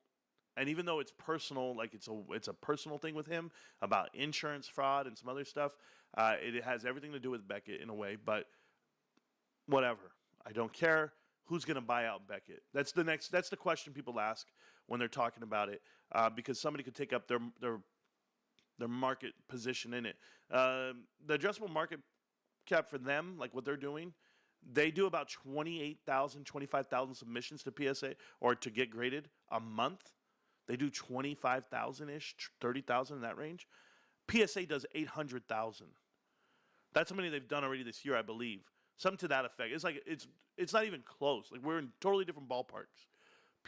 And even though it's personal, like it's a personal thing with him about insurance fraud and some other stuff, it has everything to do with Beckett in a way. But whatever, I don't care. Who's going to buy out Beckett? That's the question people ask when they're talking about it, because somebody could take up their market position in it. The addressable market cap for them, like what they're doing, they do about 28,000, 25,000 submissions to PSA or to get graded a month. They do 25,000-ish, 30,000 in that range. PSA does 800,000. That's how many they've done already this year, I believe. Something to that effect. It's like it's not even close. Like we're in totally different ballparks.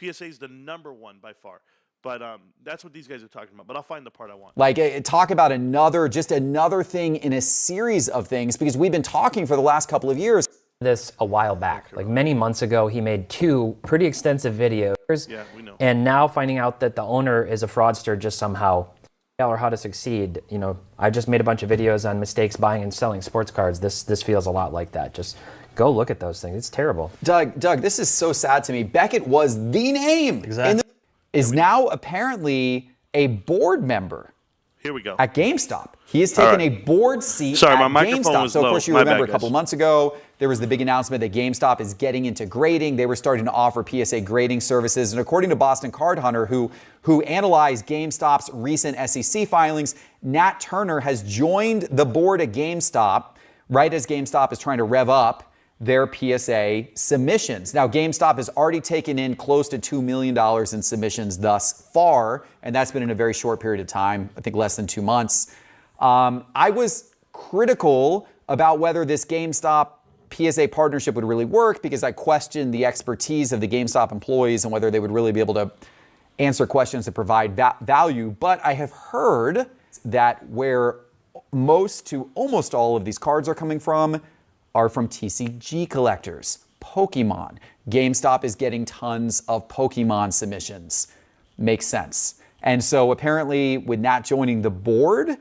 PSA is the number one by far. But that's what these guys are talking about. But I'll find the part I want. Like talk about another thing in a series of things, because we've been talking for the last couple of years. This a while back, like many months ago, he made 2 pretty extensive videos. Yeah, we know. And now finding out that the owner is a fraudster just somehow, or how to succeed. You know, I just made a bunch of videos on mistakes buying and selling sports cards. This feels a lot like that. Just go look at those things. It's terrible. Doug, this is so sad to me. Beckett was the name. Exactly. Is now apparently a board member. Here we go. At GameStop. He has taken a board seat Sorry, at my microphone GameStop. was So, of low. course, you My remember bad, a couple guys. months ago, there was the big announcement that GameStop is getting into grading. They were starting to offer PSA grading services. And according to Boston Card Hunter, who analyzed GameStop's recent SEC filings, Nat Turner has joined the board at GameStop right as GameStop is trying to rev up their PSA submissions. Now, GameStop has already taken in close to $2 million in submissions thus far, and that's been in a very short period of time, I think less than 2 months. I was critical about whether this GameStop PSA partnership would really work because I questioned the expertise of the GameStop employees and whether they would really be able to answer questions that provide value. But I have heard that where most to almost all of these cards are coming from are from TCG collectors, Pokemon. GameStop is getting tons of Pokemon submissions. Makes sense. And so apparently with Nat joining the board,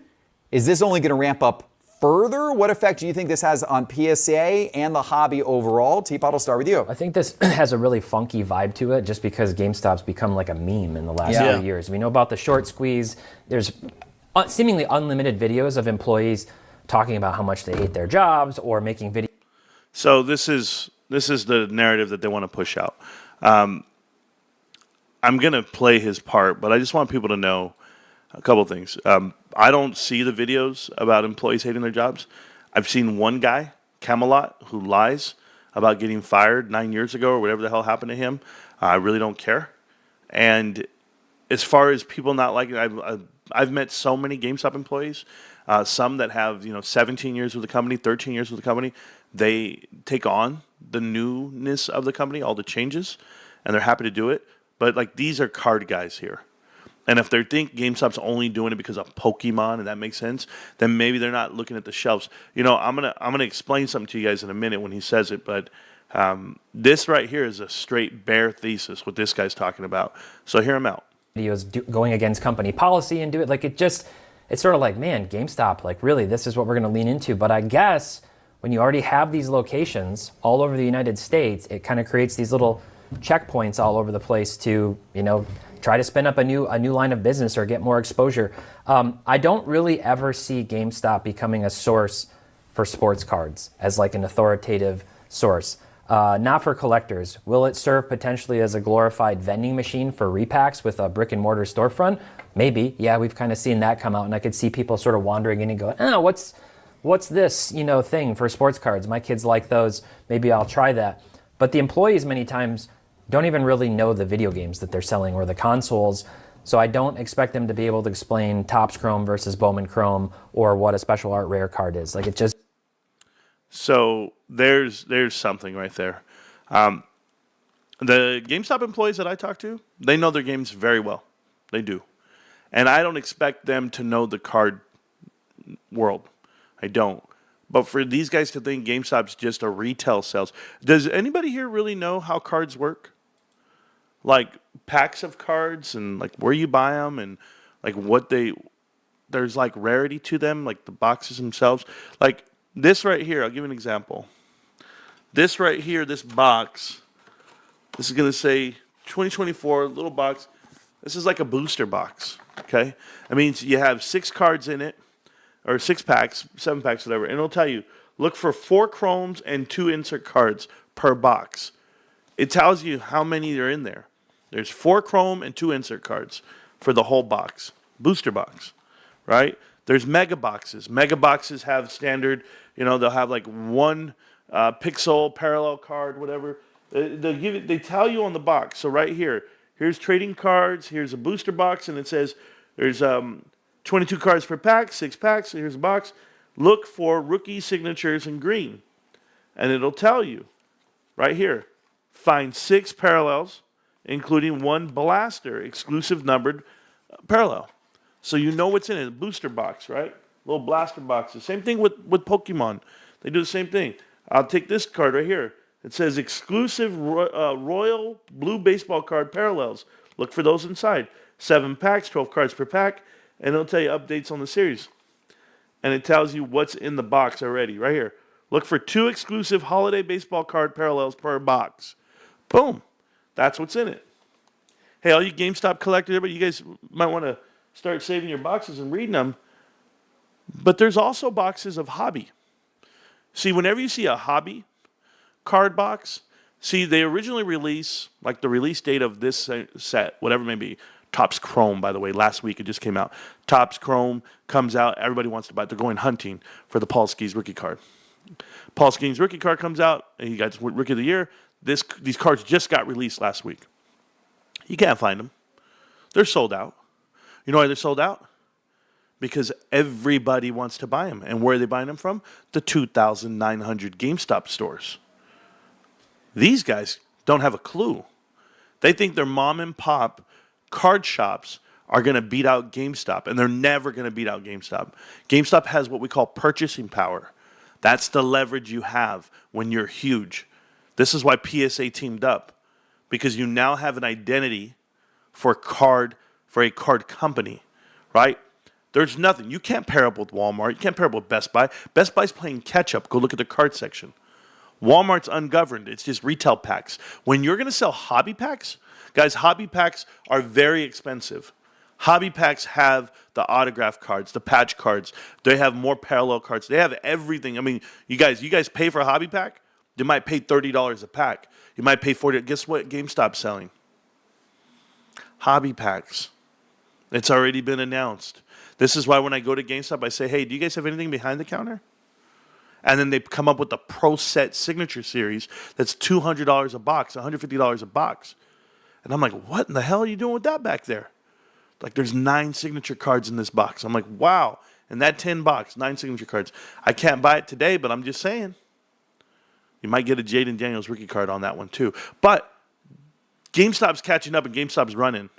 is this only going to ramp up further? What effect do you think this has on PSA and the hobby overall? Teapot, I'll start with you. I think this has a really funky vibe to it just because GameStop's become like a meme in the last Yeah. few years. We know about the short squeeze. There's seemingly unlimited videos of employees talking about how much they hate their jobs or making videos. So this is the narrative that they want to push out. I'm going to play his part, but I just want people to know a couple of things. I don't see the videos about employees hating their jobs. I've seen one guy, Camelot, who lies about getting fired 9 years ago or whatever the hell happened to him. I really don't care. And as far as people not liking it, I've met so many GameStop employees, some that have 17 years with the company, 13 years with the company. They take on the newness of the company, all the changes, and they're happy to do it. But like these are card guys here. And if they think GameStop's only doing it because of Pokemon and that makes sense, then maybe they're not looking at the shelves. I'm gonna explain something to you guys in a minute when he says it, but this right here is a straight bare thesis what this guy's talking about. So hear him out. Videos going against company policy and do it like it's sort of like, man, GameStop, like really this is what we're going to lean into. But I guess when you already have these locations all over the United States, it kind of creates these little checkpoints all over the place to try to spin up a new line of business or get more exposure. I don't really ever see GameStop becoming a source for sports cards as like an authoritative source. Not for collectors. Will it serve potentially as a glorified vending machine for repacks with a brick and mortar storefront? Maybe. Yeah, we've kind of seen that come out, and I could see people sort of wandering in and going, oh, what's this thing for sports cards? My kids like those. Maybe I'll try that. But the employees many times don't even really know the video games that they're selling or the consoles. So I don't expect them to be able to explain Topps Chrome versus Bowman Chrome or what a special art rare card is. Like it just. So there's something right there. The GameStop employees that I talk to, they know their games very well. They do. And I don't expect them to know the card world. I don't. But for these guys to think GameStop's just a retail sales, does anybody here really know how cards work? Like packs of cards and like where you buy them and like there's like rarity to them, like the boxes themselves. Like this right here, I'll give you an example. This right here, this box, this is going to say 2024, little box. This is like a booster box, okay? I mean, you have 6 cards in it, or 6 packs, 7 packs, whatever, and it'll tell you, look for 4 chromes and 2 insert cards per box. It tells you how many are in there. There's 4 chrome and 2 insert cards for the whole box, booster box, right? There's mega boxes. Mega boxes have standard, they'll have like 1 pixel parallel card, whatever. They tell you on the box. So right here, here's trading cards, here's a booster box, and it says there's 22 cards per pack, 6 packs, here's a box. Look for rookie signatures in green. And it'll tell you right here, find 6 parallels, including 1 blaster, exclusive numbered parallel. So you know what's in it, a booster box, right? Little blaster boxes. Same thing with Pokemon. They do the same thing. I'll take this card right here. It says exclusive royal blue baseball card parallels. Look for those inside. 7 packs, 12 cards per pack, and it'll tell you updates on the series. And it tells you what's in the box already, right here. Look for 2 exclusive holiday baseball card parallels per box. Boom. That's what's in it. Hey, all you GameStop collectors, everybody, you guys might want to start saving your boxes and reading them. But there's also boxes of hobby. See, whenever you see a hobby card box, see, they originally release, like the release date of this set, whatever it may be, Topps Chrome, by the way, last week it just came out. Topps Chrome comes out, everybody wants to buy it. They're going hunting for the Paul Skeens rookie card. Paul Skeens rookie card comes out, and he got Rookie of the Year. These cards just got released last week. You can't find them. They're sold out. You know why they're sold out? Because everybody wants to buy them. And where are they buying them from? The 2,900 GameStop stores. These guys don't have a clue. They think their mom and pop card shops are going to beat out GameStop, and they're never going to beat out GameStop. GameStop has what we call purchasing power. That's the leverage you have when you're huge. This is why PSA teamed up, because you now have an identity for a card company, right? There's nothing. You can't pair up with Walmart. You can't pair up with Best Buy. Best Buy's playing catch up. Go look at the card section. Walmart's ungoverned. It's just retail packs. When you're going to sell hobby packs, guys, hobby packs are very expensive. Hobby packs have the autograph cards, the patch cards. They have more parallel cards. They have everything. I mean, you guys pay for a hobby pack? You might pay $30 a pack. You might pay $40. Guess what GameStop's selling? Hobby packs. It's already been announced. This is why when I go to GameStop, I say, hey, do you guys have anything behind the counter? And then they come up with the Pro Set Signature Series that's $200 a box, $150 a box. And I'm like, what in the hell are you doing with that back there? Like, there's 9 signature cards in this box. I'm like, wow. And that 10 box, 9 signature cards. I can't buy it today, but I'm just saying. You might get a Jaden Daniels rookie card on that one too. But GameStop's catching up and GameStop's running.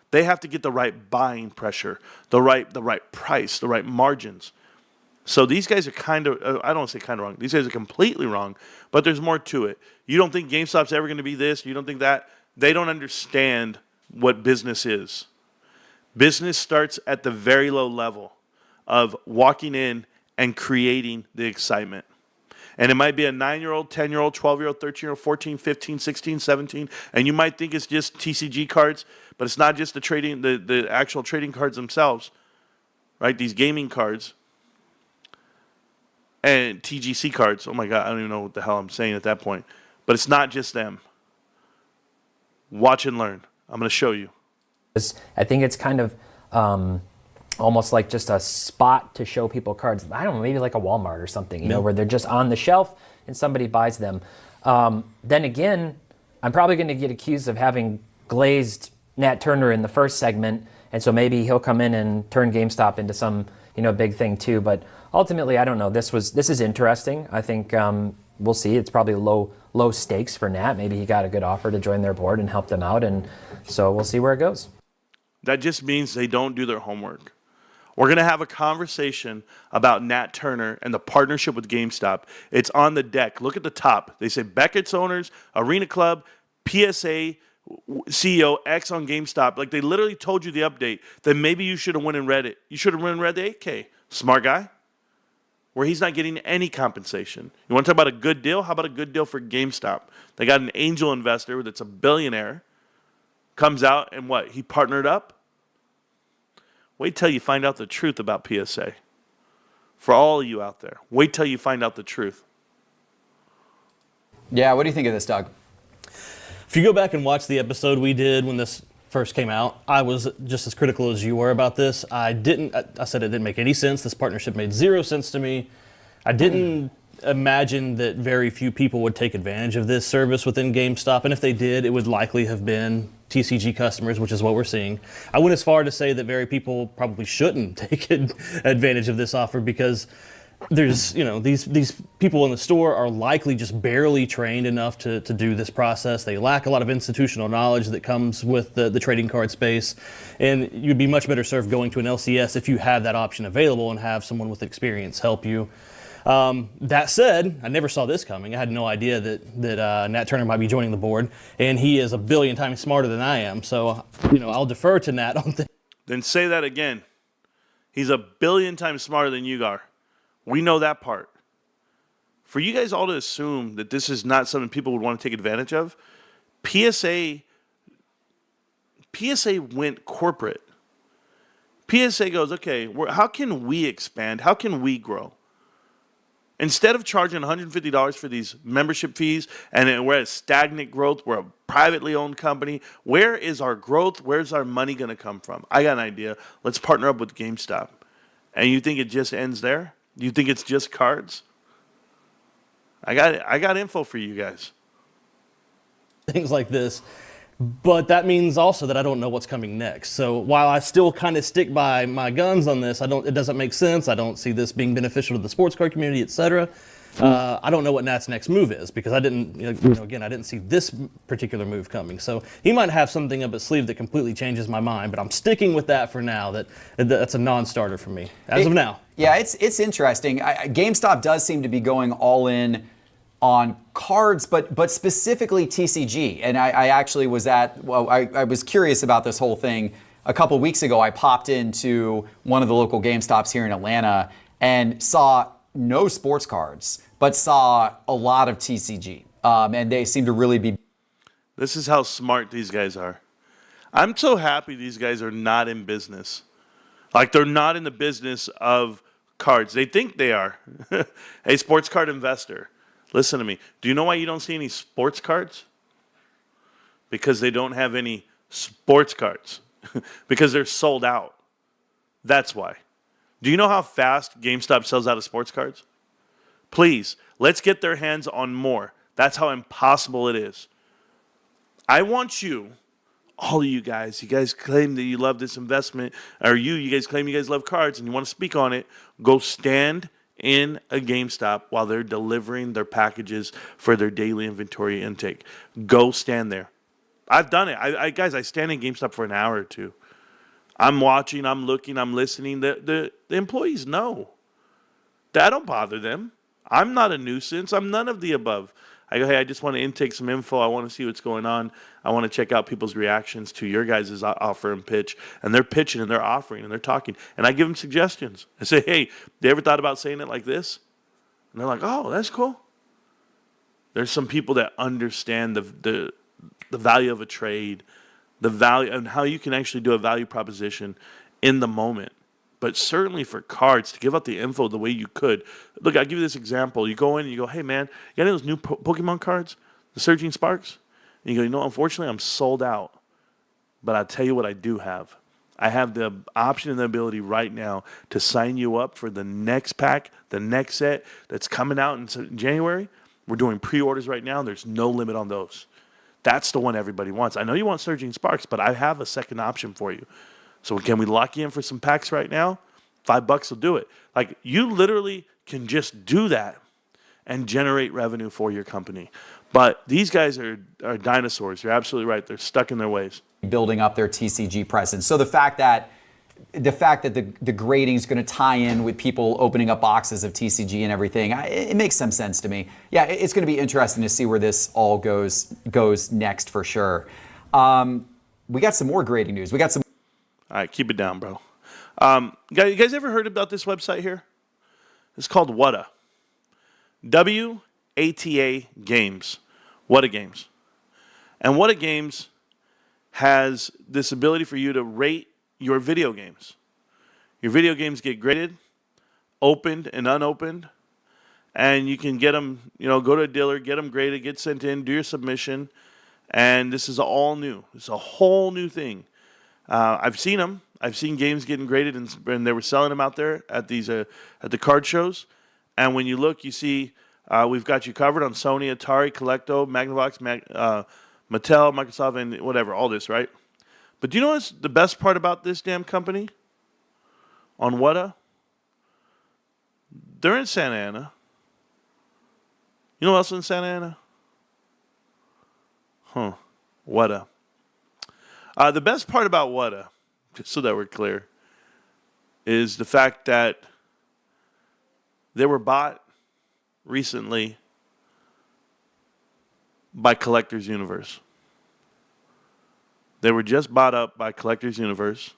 They have to get the right buying pressure, the right price, the right margins. So these guys are kind of, I don't want to say kind of wrong. These guys are completely wrong, but there's more to it. You don't think GameStop's ever going to be this. You don't think that. They don't understand what business is. Business starts at the very low level of walking in and creating the excitement. And it might be a 9-year-old, 10-year-old, 12-year-old, 13-year-old, 14, 15, 16, 17. And you might think it's just TCG cards, but it's not just the actual trading cards themselves, right? These gaming cards and TGC cards. Oh, my God, I don't even know what the hell I'm saying at that point. But it's not just them. Watch and learn. I'm going to show you. I think it's kind of almost like just a spot to show people cards. I don't know, maybe like a Walmart or something, you know, where they're just on the shelf and somebody buys them. Then again, I'm probably going to get accused of having glazed Nat Turner in the first segment, and so maybe he'll come in and turn GameStop into some, you know, big thing too. But ultimately, I don't know. This is interesting. I think we'll see. It's probably low stakes for Nat. Maybe he got a good offer to join their board and help them out, and so we'll see where it goes. That just means they don't do their homework. We're going to have a conversation about Nat Turner and the partnership with GameStop. It's on the deck. Look at the top. They say Beckett's owners, Arena Club, PSA, CEO, X on GameStop. Like, they literally told you the update. Then maybe you should have went and read it. You should have went and read the 8K. Smart guy. Where he's not getting any compensation. You want to talk about a good deal? How about a good deal for GameStop? They got an angel investor that's a billionaire. Comes out and what? He partnered up? Wait till you find out the truth about PSA. For all of you out there, wait till you find out the truth. Yeah, what do you think of this, Doug? If you go back and watch the episode we did when this first came out, I was just as critical as you were about this. I said it didn't make any sense. This partnership made 0 sense to me. I didn't imagine that very few people would take advantage of this service within GameStop, and if they did, it would likely have been TCG customers, which is what we're seeing. I went as far to say that very people probably shouldn't take advantage of this offer because there's, you know, these people in the store are likely just barely trained enough to do this process. They lack a lot of institutional knowledge that comes with the trading card space, and you'd be much better served going to an LCS if you have that option available and have someone with experience help you. That said, I never saw this coming. I had no idea that Nat Turner might be joining the board, and he is a billion times smarter than I am. So, you know, I'll defer to Nat on things. Then say that again. He's a billion times smarter than you are. We know that part. For you guys all to assume that this is not something people would want to take advantage of, PSA went corporate. PSA goes, okay, how can we expand? How can we grow? Instead of charging $150 for these membership fees, and we're at stagnant growth, we're a privately owned company, where is our growth? Where's our money going to come from? I got an idea. Let's partner up with GameStop. And you think it just ends there? You think it's just cards? I got info for you guys. Things like this. But that means also that I don't know what's coming next. So while I still kind of stick by my guns on this, it doesn't make sense. I don't see this being beneficial to the sports card community, etc. I don't know what Nat's next move is because I didn't see this particular move coming. So he might have something up his sleeve that completely changes my mind, but I'm sticking with that for now. That's a non-starter for me as of now. Yeah, it's interesting. GameStop does seem to be going all in on cards, but specifically TCG. And I actually was I was curious about this whole thing. A couple weeks ago, I popped into one of the local GameStops here in Atlanta and saw no sports cards, but saw a lot of TCG. And they seem to really be... This is how smart these guys are. I'm so happy these guys are not in business. Like, they're not in the business of cards. They think they are. Hey, sports card investor, listen to me. Do you know why you don't see any sports cards? Because they don't have any sports cards. Because they're sold out. That's why. Do you know how fast GameStop sells out of sports cards? Please, let's get their hands on more. That's how impossible it is. I want you, all of you guys claim that you love this investment, or you guys claim you guys love cards and you want to speak on it, go stand in a GameStop while they're delivering their packages for their daily inventory intake. Go stand there. I've done it. I stand in GameStop for an hour or two. I'm watching, I'm looking, I'm listening. The employees know. That don't bother them. I'm not a nuisance. I'm none of the above. I go, hey, I just want to intake some info. I want to see what's going on. I want to check out people's reactions to your guys' offer and pitch. And they're pitching and they're offering and they're talking. And I give them suggestions. I say, hey, they ever thought about saying it like this? And they're like, oh, that's cool. There's some people that understand the value of a trade, the value and how you can actually do a value proposition in the moment. But certainly for cards, to give out the info the way you could. Look, I'll give you this example. You go in and you go, hey, man, you got any of those new Pokemon cards? The Surging Sparks? And you go, unfortunately, I'm sold out. But I'll tell you what I do have. I have the option and the ability right now to sign you up for the next pack, the next set that's coming out in January. We're doing pre-orders right now. There's no limit on those. That's the one everybody wants. I know you want Surging Sparks, but I have a second option for you. So can we lock you in for some packs right now? $5 will do it. Like, you literally can just do that and generate revenue for your company. But these guys are dinosaurs. You're absolutely right. They're stuck in their ways. Building up their TCG presence. So the fact that the grading is going to tie in with people opening up boxes of TCG and everything, it makes some sense to me. Yeah, it's going to be interesting to see where this all goes next for sure. We got some more grading news. All right, keep it down, bro. You guys ever heard about this website here? It's called Whata. W-A-T-A Games. Whata Games. And Whata Games has this ability for you to rate your video games. Your video games get graded, opened and unopened, and you can get them, go to a dealer, get them graded, get sent in, do your submission, and this is all new. It's a whole new thing. I've seen them. I've seen games getting graded, and they were selling them out there at these at the card shows. And when you look, you see we've got you covered on Sony, Atari, Colecto, Magnavox, Mattel, Microsoft, and whatever, all this, right? But do you know what's the best part about this damn company? On Whata? They're in Santa Ana. You know what else in Santa Ana? Whata. The best part about Whata, just so that we're clear, is the fact that they were bought recently by Collectors Universe. They were just bought up by Collectors Universe,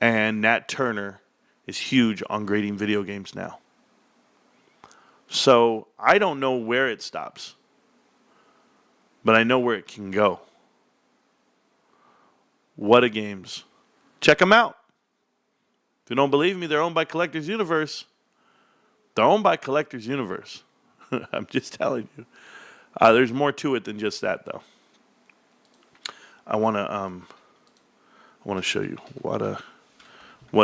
and Nat Turner is huge on grading video games now. So I don't know where it stops, but I know where it can go. Whata Games. Check them out. If you don't believe me, they're owned by Collectors Universe. They're owned by Collectors Universe. I'm just telling you. There's more to it than just that, though. I want to show you Whata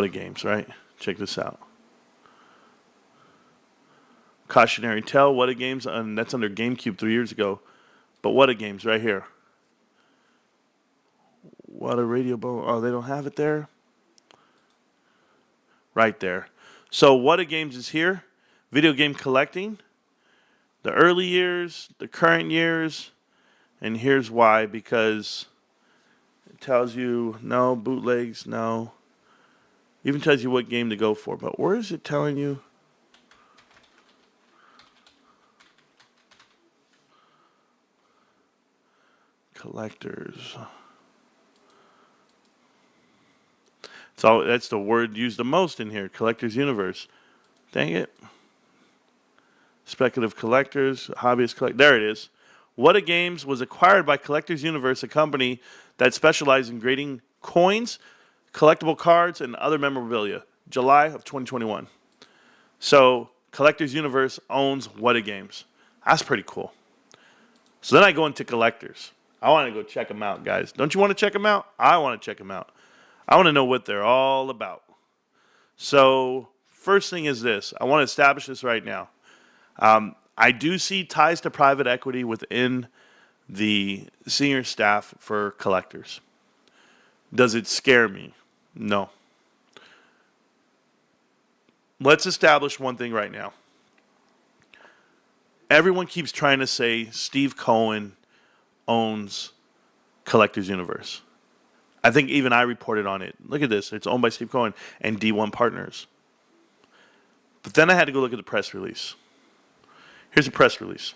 Games, right? Check this out. Cautionary tale, Whata Games, and that's under GameCube 3 years ago. But Whata Games right here. Whata Radio Bone. Oh, they don't have it there? Right there. So Whata Games is here. Video game collecting. The early years, the current years, and here's why. Because it tells you, no, bootlegs, no. Even tells you what game to go for. But where is it telling you? Collectors. That's the word used the most in here. Collectors Universe. Dang it. Speculative collectors, hobbyist collect. There it is. What A Games was acquired by Collectors Universe, a company that specializes in grading coins, collectible cards, and other memorabilia. July of 2021. So Collectors Universe owns What A Games. That's pretty cool. So then I go into Collectors. I want to go check them out, guys. Don't you want to check them out? I want to check them out. I want to know what they're all about. So first thing is this. I want to establish this right now. I do see ties to private equity within the senior staff for Collectors. Does it scare me? No. Let's establish one thing right now. Everyone keeps trying to say Steve Cohen owns Collectors Universe. I think even I reported on it. Look at this. It's owned by Steve Cohen and D1 Partners. But then I had to go look at the press release. Here's the press release.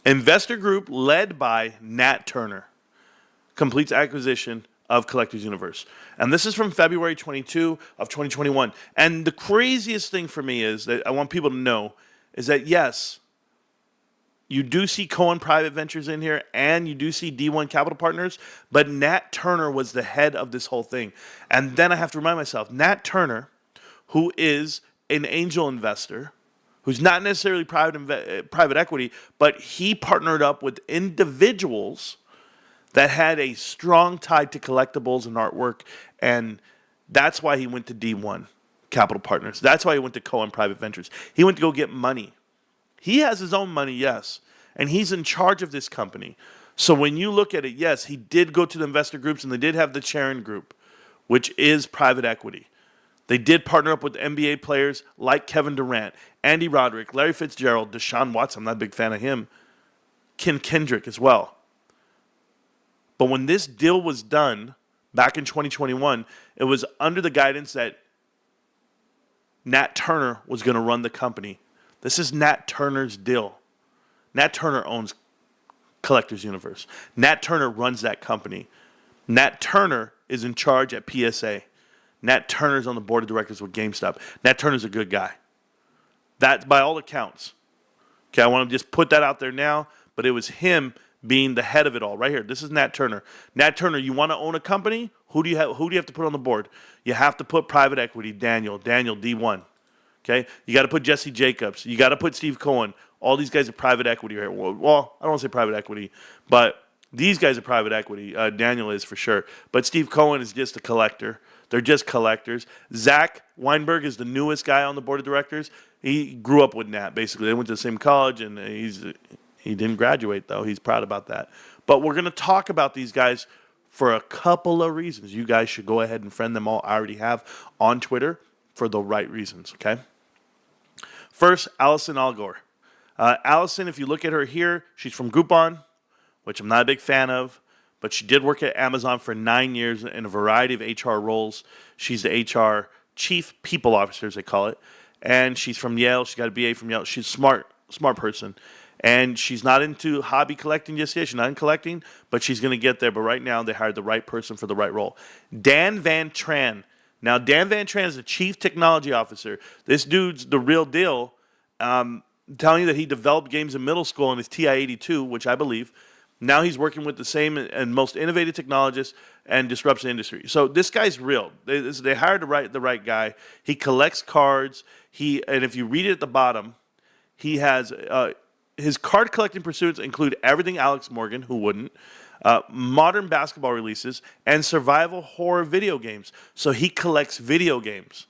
Investor group led by Nat Turner completes acquisition of Collectors Universe. And this is from February 22 of 2021. And the craziest thing for me is that I want people to know is that, yes, you do see Cohen Private Ventures in here, and you do see D1 Capital Partners, but Nat Turner was the head of this whole thing. And then I have to remind myself, Nat Turner, who is an angel investor, who's not necessarily private equity, but he partnered up with individuals that had a strong tie to collectibles and artwork, and that's why he went to D1 Capital Partners. That's why he went to Cohen Private Ventures. He went to go get money. He has his own money, yes, and he's in charge of this company. So when you look at it, yes, he did go to the investor groups, and they did have the Charon Group, which is private equity. They did partner up with NBA players like Kevin Durant, Andy Roddick, Larry Fitzgerald, Deshaun Watson. I'm not a big fan of him. Ken Kendrick as well. But when this deal was done back in 2021, it was under the guidance that Nat Turner was going to run the company. This is Nat Turner's deal. Nat Turner owns Collectors Universe. Nat Turner runs that company. Nat Turner is in charge at PSA. Nat Turner's on the board of directors with GameStop. Nat Turner's a good guy. That's by all accounts. Okay, I want to just put that out there now, but it was him being the head of it all right here. This is Nat Turner. Nat Turner, you want to own a company? Who do you have to put on the board? You have to put private equity, Daniel D1. Okay? You got to put Jesse Jacobs. You got to put Steve Cohen. All these guys are private equity right? Well, I don't want to say private equity, but these guys are private equity. Daniel is for sure. But Steve Cohen is just a collector. They're just collectors. Zach Weinberg is the newest guy on the board of directors. He grew up with Nat, basically. They went to the same college, and he didn't graduate, though. He's proud about that. But we're going to talk about these guys for a couple of reasons. You guys should go ahead and friend them all. I already have on Twitter for the right reasons, okay? First, Allison Algor. Allison, if you look at her here, she's from Groupon, which I'm not a big fan of, but she did work at Amazon for 9 years in a variety of HR roles. She's the HR Chief People Officer, as they call it, and she's from Yale. She's got a BA from Yale. She's a smart person, and she's not into hobby collecting just yet. She's not in collecting, but she's going to get there. But right now, they hired the right person for the right role. Dan Van Tran. Now, Dan Van Tran is the Chief Technology Officer. This dude's the real deal. Telling you that he developed games in middle school in his TI-82, which I believe. Now he's working with the same and most innovative technologists and disrupts the industry. So this guy's real. They hired the right guy. He collects cards. And if you read it at the bottom, he has his card collecting pursuits include everything Alex Morgan, who wouldn't, modern basketball releases, and survival horror video games. So he collects video games.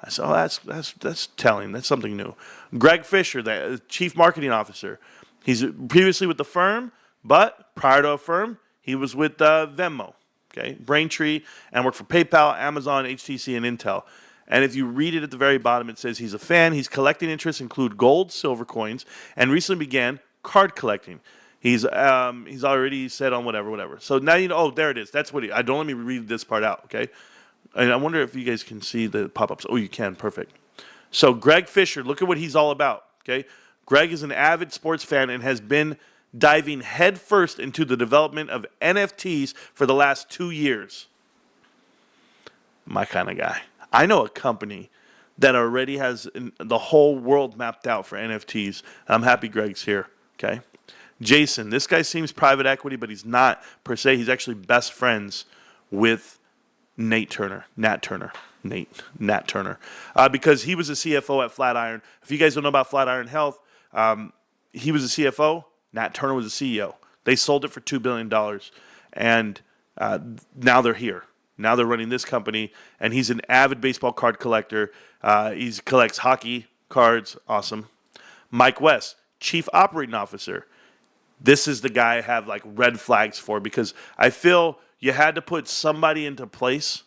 I said, oh, that's telling. That's something new. Greg Fisher, the Chief Marketing Officer. He's previously with the firm, but prior to a firm, he was with Venmo, okay, Braintree, and worked for PayPal, Amazon, HTC, and Intel. And if you read it at the very bottom, it says he's a fan. He's collecting interests include gold, silver coins, and recently began card collecting. He's already said on whatever. So now you know. Oh, there it is. That's what don't let me read this part out, okay? And I wonder if you guys can see the pop-ups. Oh, you can. Perfect. So Greg Fisher, look at what he's all about, okay? Greg is an avid sports fan and has been diving headfirst into the development of NFTs for the last 2 years. My kind of guy. I know a company that already has the whole world mapped out for NFTs. I'm happy Greg's here, okay? Jason, this guy seems private equity, but he's not per se. He's actually best friends with Nat Turner, because he was a CFO at Flatiron. If you guys don't know about Flatiron Health, he was a CFO. Nat Turner was a CEO. They sold it for $2 billion, and now they're here. Now they're running this company, and he's an avid baseball card collector. He collects hockey cards. Awesome. Mike West, Chief Operating Officer. This is the guy I have like red flags for, because I feel you had to put somebody into place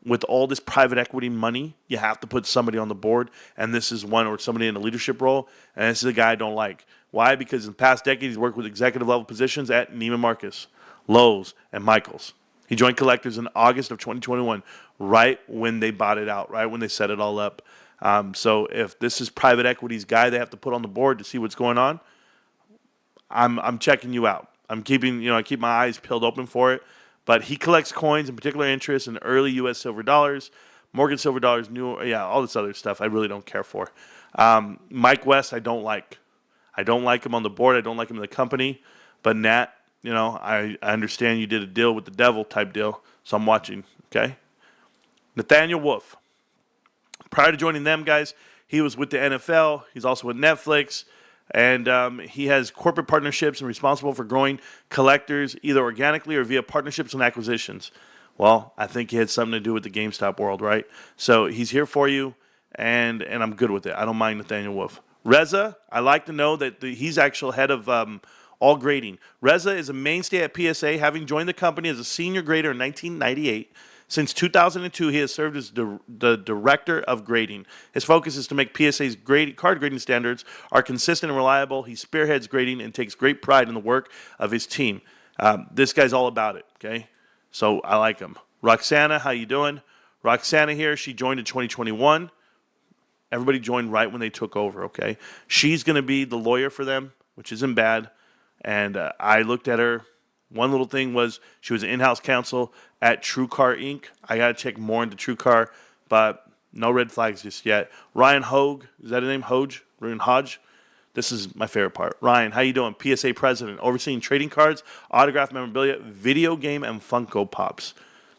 with all this private equity money. You have to put somebody on the board, and this is one, or somebody in a leadership role, and this is a guy I don't like. Why? Because in the past decade, he's worked with executive level positions at Neiman Marcus, Lowe's, and Michaels. He joined Collectors in August of 2021, right when they bought it out, right when they set it all up. So if this is private equity's guy they have to put on the board to see what's going on, I'm checking you out. I keep my eyes peeled open for it. But he collects coins and particular interest in early U.S. silver dollars, Morgan silver dollars, all this other stuff I really don't care for. Mike West, I don't like. I don't like him on the board. I don't like him in the company. But Nat, I understand you did a deal with the devil type deal, so I'm watching, okay? Nathaniel Wolf. Prior to joining them, guys, he was with the NFL. He's also with Netflix. And he has corporate partnerships and responsible for growing Collectors either organically or via partnerships and acquisitions. Well, I think he had something to do with the GameStop world, right? So he's here for you, and I'm good with it. I don't mind Nathaniel Wolf. Reza, I like to know that he's actual head of all grading. Reza is a mainstay at PSA, having joined the company as a senior grader in 1998. Since 2002, he has served as the director of grading. His focus is to make PSA's card grading standards are consistent and reliable. He spearheads grading and takes great pride in the work of his team. This guy's all about it, okay? So I like him. Roxana, how you doing? Roxana here, she joined in 2021. Everybody joined right when they took over, okay? She's going to be the lawyer for them, which isn't bad. And I looked at her. One little thing was she was an in-house counsel at TrueCar Inc. I got to check more into TrueCar, but no red flags just yet. Ryan Hogue, is that his name? Ryan Hodge? This is my favorite part. Ryan, how you doing? PSA president, overseeing trading cards, autographed memorabilia, video game, and Funko Pops.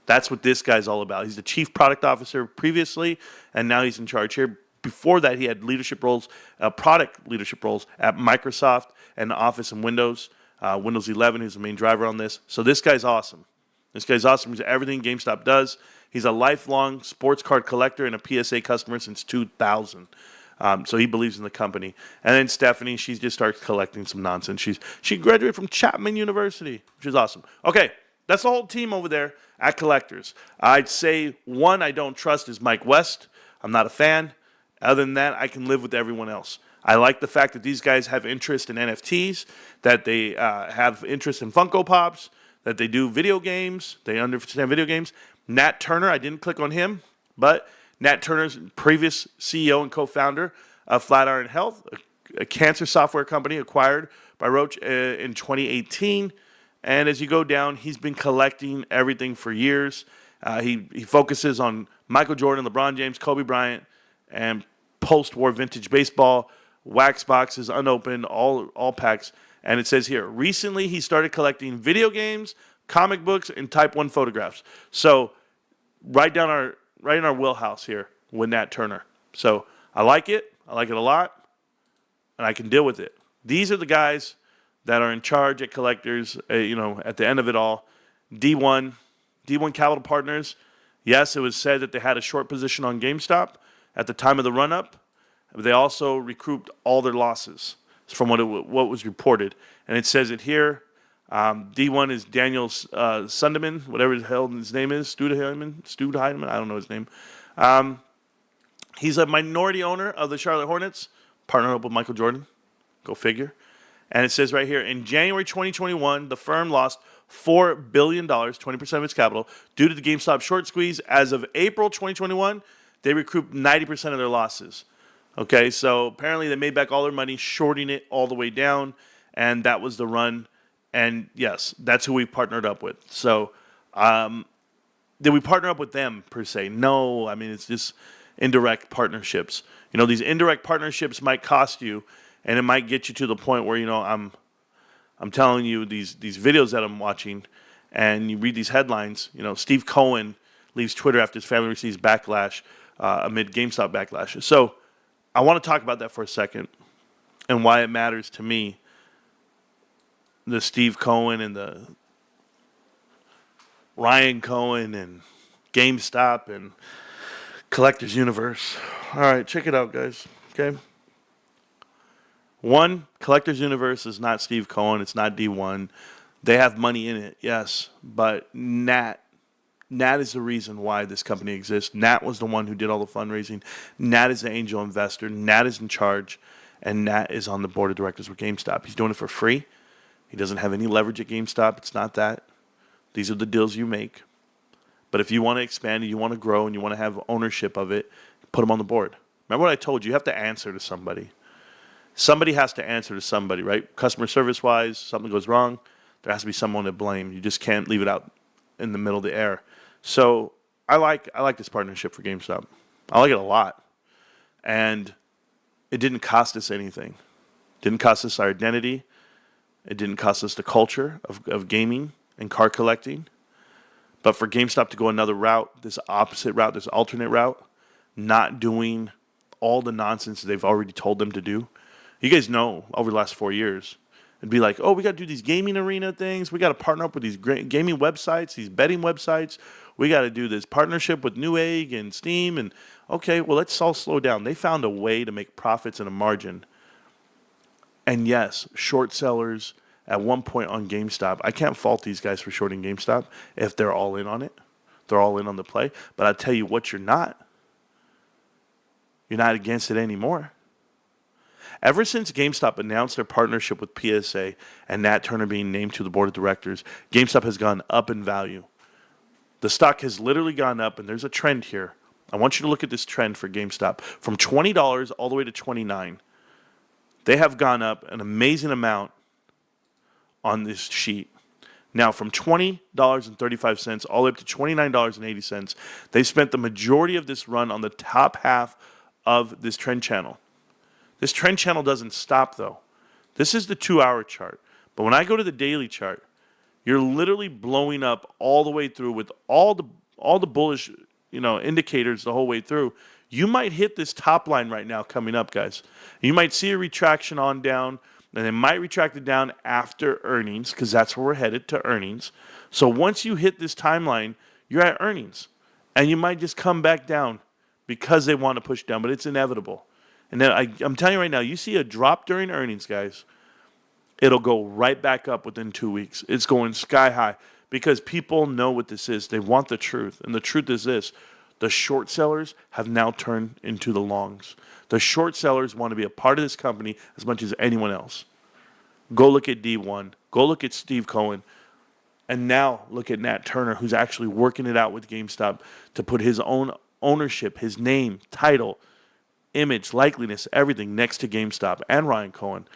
That's what this guy's all about. He's the chief product officer previously, and now he's in charge here. Before that, he had leadership roles, product leadership roles at Microsoft and Office and Windows. Windows 11, who's the main driver on this. So this guy's awesome. He's everything GameStop does. He's a lifelong sports card collector and a PSA customer since 2000. So he believes in the company. And then Stephanie, she just starts collecting some nonsense. She graduated from Chapman University, which is awesome. Okay, that's the whole team over there at Collectors. I'd say one I don't trust is Mike West. I'm not a fan. Other than that, I can live with everyone else. I like the fact that these guys have interest in NFTs, that they have interest in Funko Pops, that they do video games. They understand video games. Nat Turner, I didn't click on him, but Nat Turner's previous CEO and co-founder of Flatiron Health, a cancer software company acquired by Roche in 2018. And as you go down, he's been collecting everything for years. He focuses on Michael Jordan, LeBron James, Kobe Bryant, and post-war vintage baseball, wax boxes, unopened, all packs. And it says here, recently he started collecting video games, comic books, and Type 1 photographs. So right in our wheelhouse here with Nat Turner. So I like it. I like it a lot. And I can deal with it. These are the guys that are in charge at Collectors, at the end of it all. D1 Capital Partners. Yes, it was said that they had a short position on GameStop at the time of the run-up. They also recouped all their losses from what was reported. And it says it here. D1 is Daniel Sunderman, whatever the hell his name is, Studheiman, I don't know his name. He's a minority owner of the Charlotte Hornets, partnered up with Michael Jordan. Go figure. And it says right here, in January 2021, the firm lost $4 billion, 20% of its capital, due to the GameStop short squeeze. As of April 2021, they recouped 90% of their losses. Okay, so apparently they made back all their money, shorting it all the way down, and that was the run. And yes, that's who we partnered up with. So did we partner up with them per se? No, I mean, it's just indirect partnerships. These indirect partnerships might cost you, and it might get you to the point where, I'm telling you, these videos that I'm watching, and you read these headlines, Steve Cohen leaves Twitter after his family receives backlash amid GameStop backlash. So I want to talk about that for a second and why it matters to me, the Steve Cohen and the Ryan Cohen and GameStop and Collector's Universe. All right, check it out, guys. Okay. One, Collector's Universe is not Steve Cohen. It's not D1. They have money in it, yes. But Nat is the reason why this company exists. Nat was the one who did all the fundraising. Nat is the angel investor. Nat is in charge. And Nat is on the board of directors with GameStop. He's doing it for free. He doesn't have any leverage at GameStop. It's not that. These are the deals you make. But if you want to expand and you want to grow and you want to have ownership of it, put them on the board. Remember what I told you? You have to answer to somebody. Somebody has to answer to somebody, right? Customer service-wise, something goes wrong, there has to be someone to blame. You just can't leave it out in the middle of the air. So I like this partnership for GameStop. I like it a lot. And it didn't cost us anything. It didn't cost us our identity. It didn't cost us the culture of gaming and car collecting. But for GameStop to go another route, this opposite route, this alternate route, not doing all the nonsense they've already told them to do. You guys know over the last 4 years, it'd be like, oh, we got to do these gaming arena things. We got to partner up with these great gaming websites, these betting websites. We got to do this partnership with Newegg and Steam. And okay, well, let's all slow down. They found a way to make profits and a margin. And yes, short sellers at one point on GameStop. I can't fault these guys for shorting GameStop if they're all in on it. They're all in on the play. But I'll tell you what you're not. You're not against it anymore. Ever since GameStop announced their partnership with PSA and Nat Turner being named to the board of directors, GameStop has gone up in value. The stock has literally gone up, and there's a trend here. I want you to look at this trend for GameStop. From $20 all the way to $29. They have gone up an amazing amount on this sheet. Now, from $20.35 all the way up to $29.80, they've spent the majority of this run on the top half of this trend channel. This trend channel doesn't stop, though. This is the 2-hour chart. But when I go to the daily chart, you're literally blowing up all the way through with all the bullish, indicators the whole way through. You might hit this top line right now coming up, guys. You might see a retraction on down, and it might retract it down after earnings, because that's where we're headed, to earnings. So once you hit this timeline, you're at earnings. And you might just come back down because they want to push down, but it's inevitable. And then I'm telling you right now, you see a drop during earnings, guys, it'll go right back up within 2 weeks. It's going sky high because people know what this is. They want the truth. And the truth is this. The short sellers have now turned into the longs. The short sellers want to be a part of this company as much as anyone else. Go look at D1. Go look at Steve Cohen. And now look at Nat Turner, who's actually working it out with GameStop to put his own ownership, his name, title, image, likeliness, everything next to GameStop and Ryan Cohen.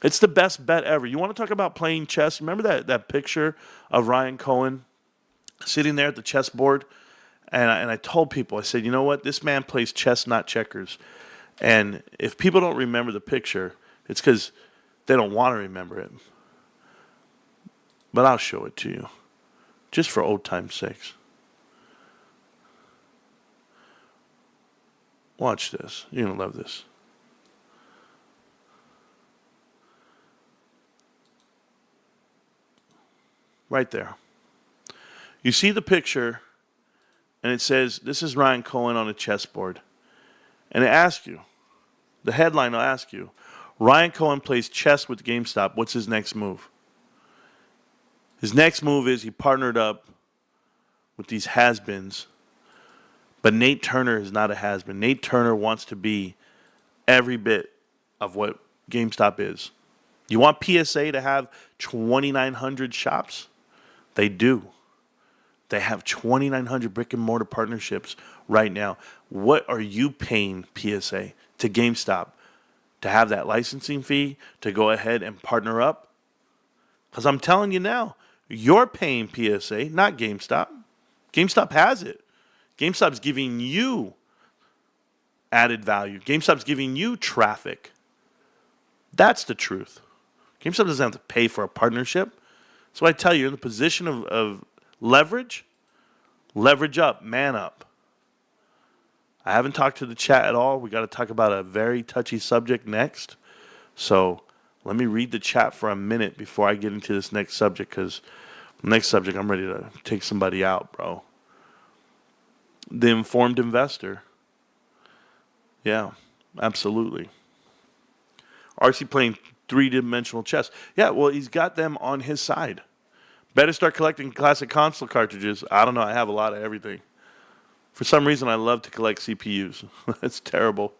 It's the best bet ever. You want to talk about playing chess? Remember that picture of Ryan Cohen sitting there at the chessboard? And I told people, I said, you know what? This man plays chess, not checkers. And if people don't remember the picture, it's because they don't want to remember it. But I'll show it to you, just for old time's sakes. Watch this. You're going to love this. Right there. You see the picture, and it says, this is Ryan Cohen on a chessboard. And it asks you, the headline will ask you, Ryan Cohen plays chess with GameStop. What's his next move? His next move is he partnered up with these has-beens. But Nat Turner is not a has-been. Nat Turner wants to be every bit of what GameStop is. You want PSA to have 2,900 shops? They do. They have 2,900 brick-and-mortar partnerships right now. What are you paying PSA to GameStop to have that licensing fee to go ahead and partner up? Because I'm telling you now, you're paying PSA, not GameStop. GameStop has it. GameStop's giving you added value. GameStop's giving you traffic. That's the truth. GameStop doesn't have to pay for a partnership. So I tell you, in the position of leverage up, man up. I haven't talked to the chat at all. We got to talk about a very touchy subject next. So let me read the chat for a minute before I get into this next subject, because the next subject, I'm ready to take somebody out, bro. The informed investor. Yeah, absolutely. RC playing three-dimensional chess. Yeah, well, he's got them on his side. Better start collecting classic console cartridges. I don't know. I have a lot of everything. For some reason, I love to collect CPUs. That's terrible.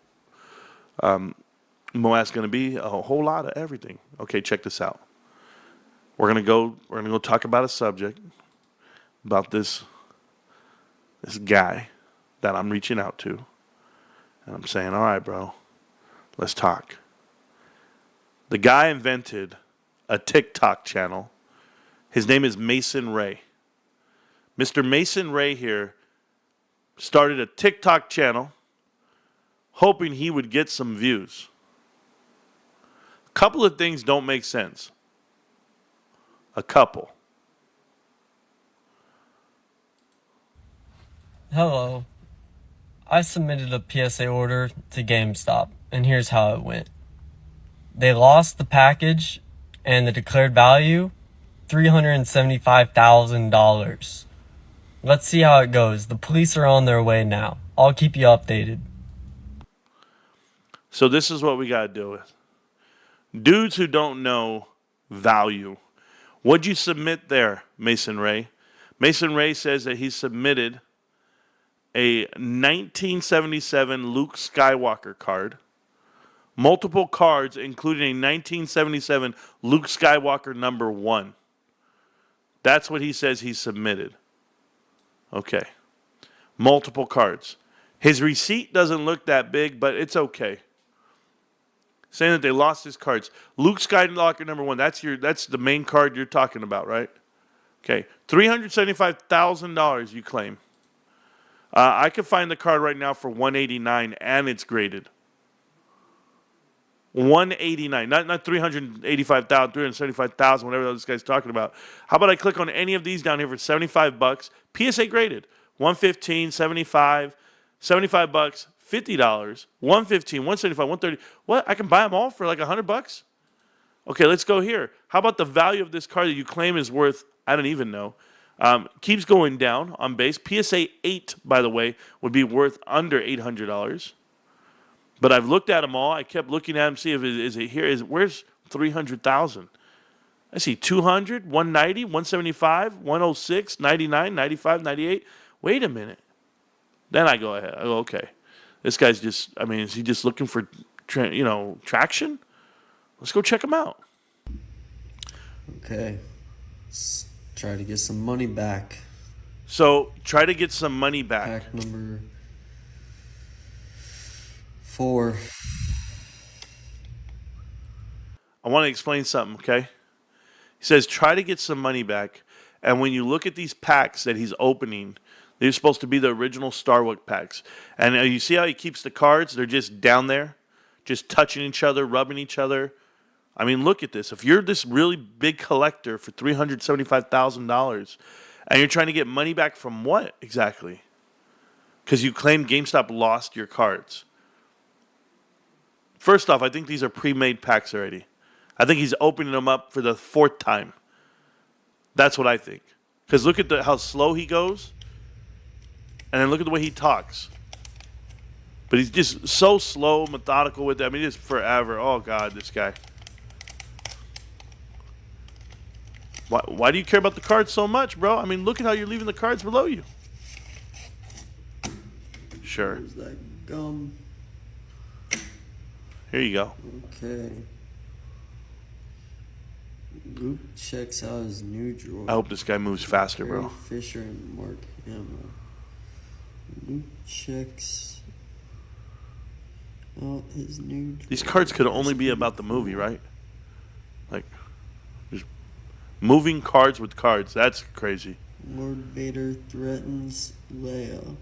Moat's going to be a whole lot of everything. Okay, check this out. We're gonna go talk about a subject, about this guy that I'm reaching out to. And I'm saying, all right, bro, let's talk. The guy invented a TikTok channel. His name is Mason Ray. Mr. Mason Ray here started a TikTok channel hoping he would get some views. A couple of things don't make sense. A couple. Hello. I submitted a PSA order to GameStop, and here's how it went. They lost the package and the declared value, $375,000. Let's see how it goes. The police are on their way now. I'll keep you updated. So this is what we got to deal with. Dudes who don't know value. What'd you submit there, Mason Ray? Mason Ray says that he submitted a 1977 Luke Skywalker card, multiple cards, including a 1977 Luke Skywalker #1. That's what he says he submitted. Okay. Multiple cards. His receipt doesn't look that big, but it's okay. Saying that they lost his cards. Luke Skywalker #1. That's the main card you're talking about, right? Okay. $375,000 you claim. I could find the card right now for $189 and it's graded. $189, not $385,000, $375,000, whatever this guy's talking about. How about I click on any of these down here for $75? PSA graded. $115, $75, $75, $50, $115, $175, $130. What? I can buy them all for like $100? Okay, let's go here. How about the value of this card that you claim is worth, I don't even know. Keeps going down on base. PSA 8, by the way, would be worth under $800. But I've looked at them all. I kept looking at them, see if is it here. Where's 300,000? I see 200, 190, 175, 106, 99, 95, 98. Wait a minute. Then I go ahead. I go, okay. This guy's just, is he just looking for, traction? Let's go check him out. Okay. Let's try to get some money back. So, try to get some money back. Pack number 4. I want to explain something, okay? He says, try to get some money back. And when you look at these packs that he's opening, they're supposed to be the original Star Wars packs. And you see how he keeps the cards? They're just down there, just touching each other, rubbing each other. Look at this. If you're this really big collector for $375,000 and you're trying to get money back from what exactly? Because you claim GameStop lost your cards. First off, I think these are pre-made packs already. I think he's opening them up for the 4th time. That's what I think. Because look at how slow he goes. And then look at the way he talks. But he's just so slow, methodical with it. Just forever. Oh, God, this guy. Why do you care about the cards so much, bro? Look at how you're leaving the cards below you. Sure. Where's that gum? Here you go. Okay. Luke checks out his new drawer. I hope this guy moves faster, bro. Barry Fisher and Mark Hamill. Luke checks out his new drawer. These cards could only be about the movie, right? Like, just moving cards with cards. That's crazy. Lord Vader threatens Leia.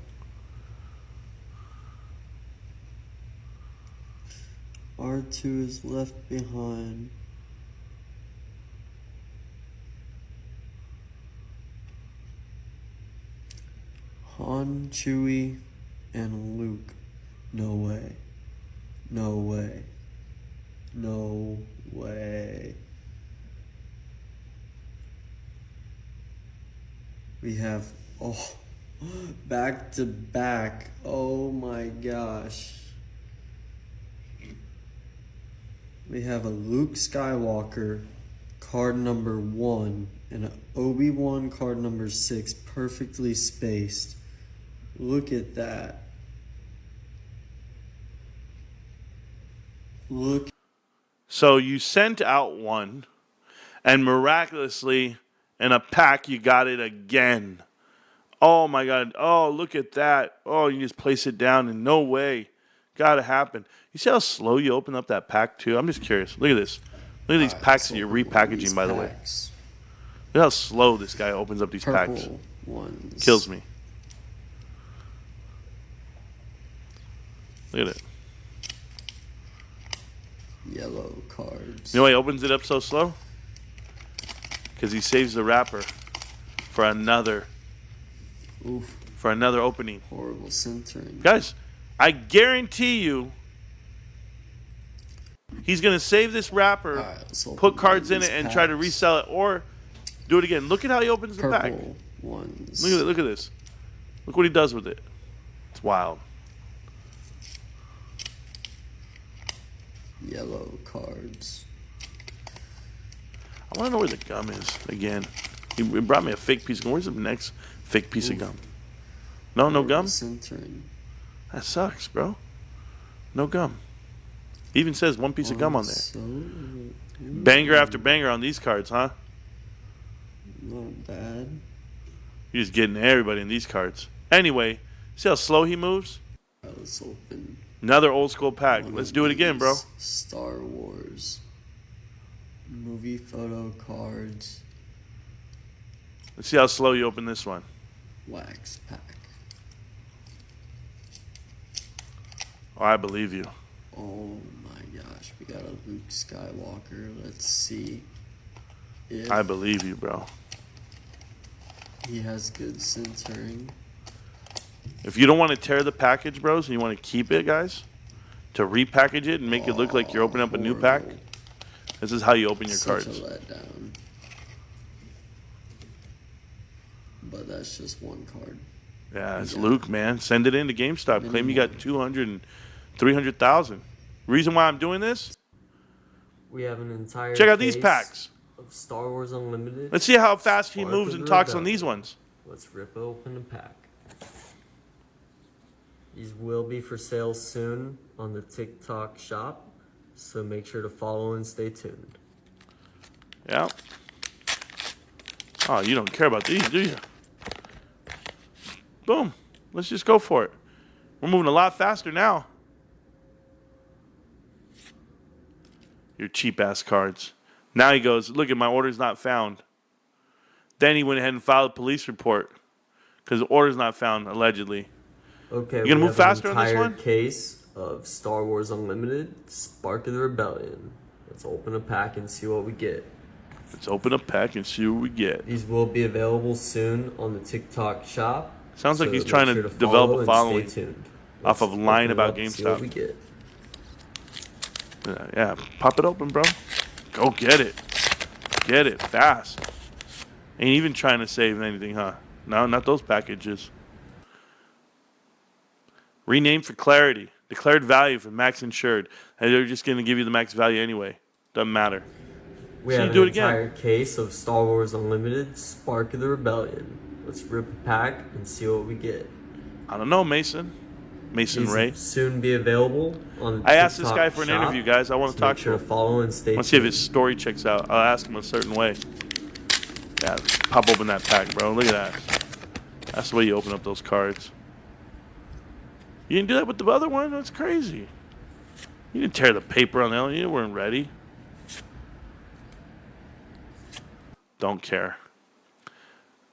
R2 is left behind. Han, Chewie, and Luke. No way. No way. No way. We have, back to back. Oh my gosh. We have a Luke Skywalker card number 1 and an Obi-Wan card number 6, perfectly spaced. Look at that. Look. So you sent out one, and miraculously, in a pack, you got it again. Oh my God. Oh, look at that. Oh, you just place it down, and no way. Gotta happen. You see how slow you open up that pack, too? I'm just curious. Look at this. Look at these packs that you're repackaging, by the way. Look how slow this guy opens up these packs. Ones. Kills me. Look at it. Yellow cards. You know why he opens it up so slow? Because he saves the wrapper for another opening. Horrible centering. Guys, I guarantee you he's going to save this wrapper, put cards in it, and try to resell it, or do it again. Look at how he opens the pack. Ones. Look at it. Look at this. Look what he does with it. It's wild. Yellow cards. I want to know where the gum is again. He brought me a fake piece of gum. Where's the next fake piece of gum? No gum? Centering. That sucks, bro. No gum. He even says one piece of gum on there. Banger after banger on these cards, huh? Not bad. You're just getting everybody in these cards. Anyway, see how slow he moves? Let's open. Another old school pack. Let's do it again, bro. Star Wars. Movie photo cards. Let's see how slow you open this one. Wax pack. Oh, I believe you. Oh my gosh, we got a Luke Skywalker. Let's see if I believe you, bro. he has good centering. If you don't want to tear the package, bros, and you want to keep it, guys, to repackage it and make it look like you're opening up a new pack, this is how you open your Such cards. a letdown. But that's just one card. Yeah, it's Luke, man. Send it in to GameStop. Claim you got 200 and 300,000. Reason why I'm doing this? We have an entire Check out these case packs. of Star Wars Unlimited. Let's see how fast he Spark moves of and the talks on Rebellion. these ones. Let's rip open a pack. These will be for sale soon on the TikTok shop, so make sure to follow and stay tuned. Yeah. Oh, you don't care about these, do you? Boom. Let's just go for it. We're moving a lot faster now. Your cheap-ass cards. Now he goes, look at my order's not found. Then he went ahead and filed a police report because the order's not found, allegedly. Okay, You gonna move faster on this entire one? case of Star Wars Unlimited, Spark of the Rebellion. Let's open a pack and see what we get. Let's open a pack and see what we get. These will be available soon on the TikTok shop. Sounds like so he's make trying sure to follow develop a and following stay tuned. off of Let's lying open it about up and see what GameStop. we get. Yeah, pop it open, bro. Go get it. Get it fast. Ain't even trying to save anything, huh? No, not those packages. Rename for clarity. Declared value for max insured. And they're just going to give you the max value anyway. Doesn't matter. We So have you do an it again. entire case of Star Wars Unlimited, Spark of the Rebellion. Let's rip a pack and see what we get. I don't know, Mason. Mason These Ray. will soon be available on the I asked this TikTok guy for an shop, interview, guys. I want so to talk make sure to to him. follow and stay Let's see if tuned. his story checks out. I'll ask him a certain way. Yeah, pop open that pack, bro. Look at that. That's the way you open up those cards. You didn't do that with the other one? That's crazy. You didn't tear the paper on the other one. You weren't ready. Don't care.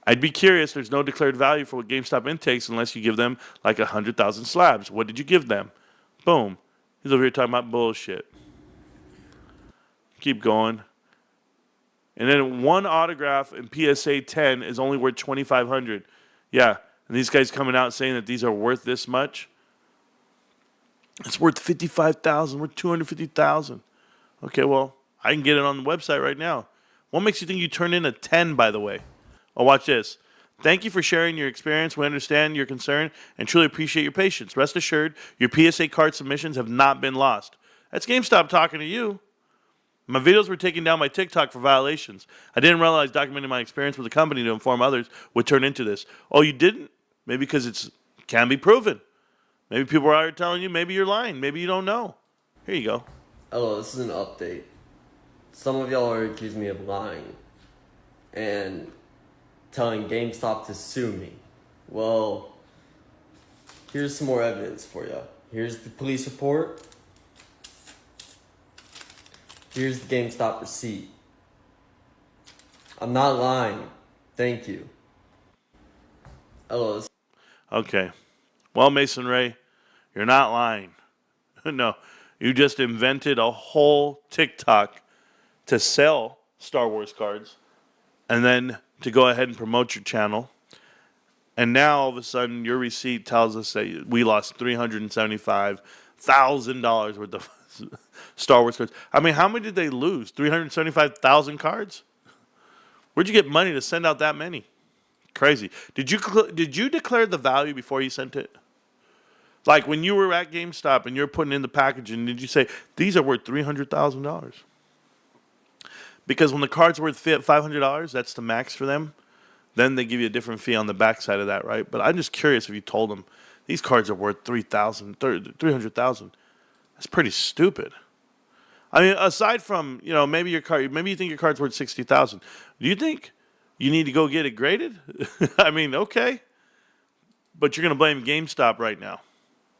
I'd be curious. There's no declared value for what GameStop intakes unless you give them like 100,000 slabs. What did you give them? Boom. He's over here talking about bullshit. Keep going. And then one autograph in PSA 10 is only worth $2,500. Yeah, And these guys coming out saying that these are worth this much. It's worth $55,000, worth $250,000. Okay, well, I can get it on the website right now. What makes you think you turn in a 10, by the way? Oh, watch this. Thank you for sharing your experience. We understand your concern and truly appreciate your patience. Rest assured, your PSA card submissions have not been lost. That's GameStop talking to you. My videos were taken down by TikTok for violations. I didn't realize documenting my experience with the company to inform others would turn into this. Oh, you didn't? Maybe because it can be proven. Maybe people are out here telling you, maybe you're lying. Maybe you don't know. Here you go. Hello, this is an update. Some of y'all are accusing me of lying and telling GameStop to sue me. Well, here's some more evidence for you. Here's the police report. Here's the GameStop receipt. I'm not lying. Thank you. Hello. Okay. Well, Mason Ray, you're not lying. No, you just invented a whole TikTok to sell Star Wars cards and then to go ahead and promote your channel. And now, all of a sudden, your receipt tells us that we lost $375,000 worth of Star Wars cards. I mean, how many did they lose? 375,000 cards? Where'd you get money to send out that many? Crazy. Did you declare the value before you sent it? Like when you were at GameStop and you're putting in the packaging, did you say, these are worth $300,000? Because when the card's worth $500, that's the max for them. Then they give you a different fee on the backside of that, right? But I'm just curious if you told them, these cards are worth $300,000. That's pretty stupid. I mean, aside from, maybe you think your card's worth $60,000. Do you think you need to go get it graded? I mean, okay. But you're going to blame GameStop right now.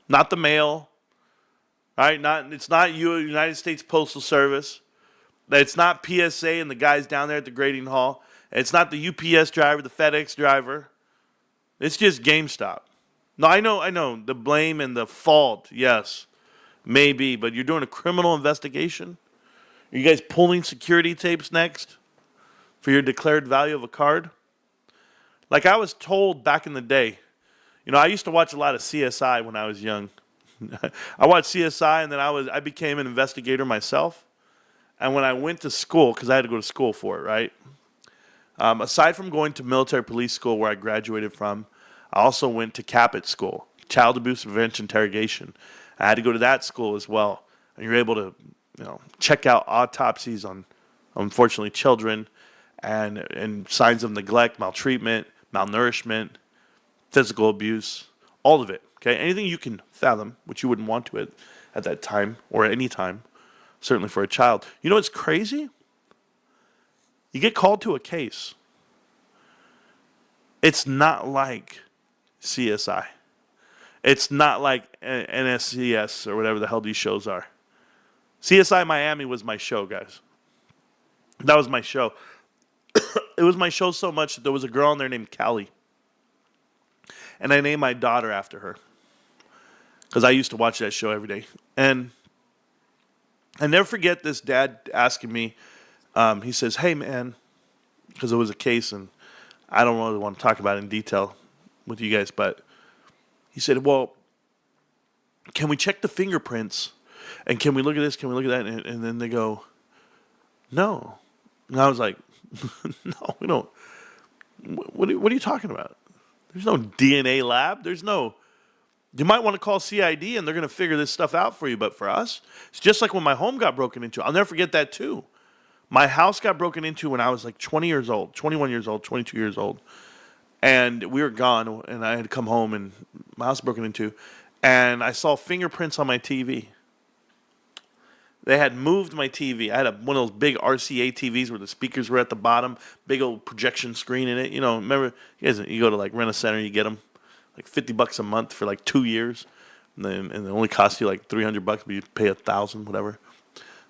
Not the mail. Right? It's not you, United States Postal Service. It's not PSA and the guys down there at the grading hall. It's not the UPS driver, the FedEx driver. It's just GameStop. No, I know. The blame and the fault, yes, maybe. But you're doing a criminal investigation? Are you guys pulling security tapes next for your declared value of a card? Like I was told back in the day, I used to watch a lot of CSI when I was young. I watched CSI and then I became an investigator myself. And when I went to school, because I had to go to school for it, right? Aside from going to military police school where I graduated from, I also went to Capit School, Child Abuse Prevention Interrogation. I had to go to that school as well. And you're able to, check out autopsies on, unfortunately, children and signs of neglect, maltreatment, malnourishment, physical abuse, all of it. Okay, anything you can fathom, which you wouldn't want to at that time or at any time, certainly for a child. You know what's crazy? You get called to a case. It's not like CSI. It's not like NSCS or whatever the hell these shows are. CSI Miami was my show, guys. That was my show. It was my show so much that there was a girl on there named Callie. And I named my daughter after her. Because I used to watch that show every day. And I never forget this dad asking me, he says, hey, man, because it was a case, and I don't really want to talk about it in detail with you guys, but he said, well, can we check the fingerprints? And can we look at this? Can we look at that? And then they go, no. And I was like, no, we don't. What are you talking about? There's no DNA lab. There's no. You might want to call CID and they're going to figure this stuff out for you. But for us, it's just like when my home got broken into. I'll never forget that too. My house got broken into when I was like 20 years old, 21 years old, 22 years old. And we were gone and I had to come home and my house broken into. And I saw fingerprints on my TV. They had moved my TV. I had one of those big RCA TVs where the speakers were at the bottom, big old projection screen in it. Remember, you go to like rent a center, you get them like $50 a month for like 2 years, and it only costs you like $300, but you pay $1,000, whatever.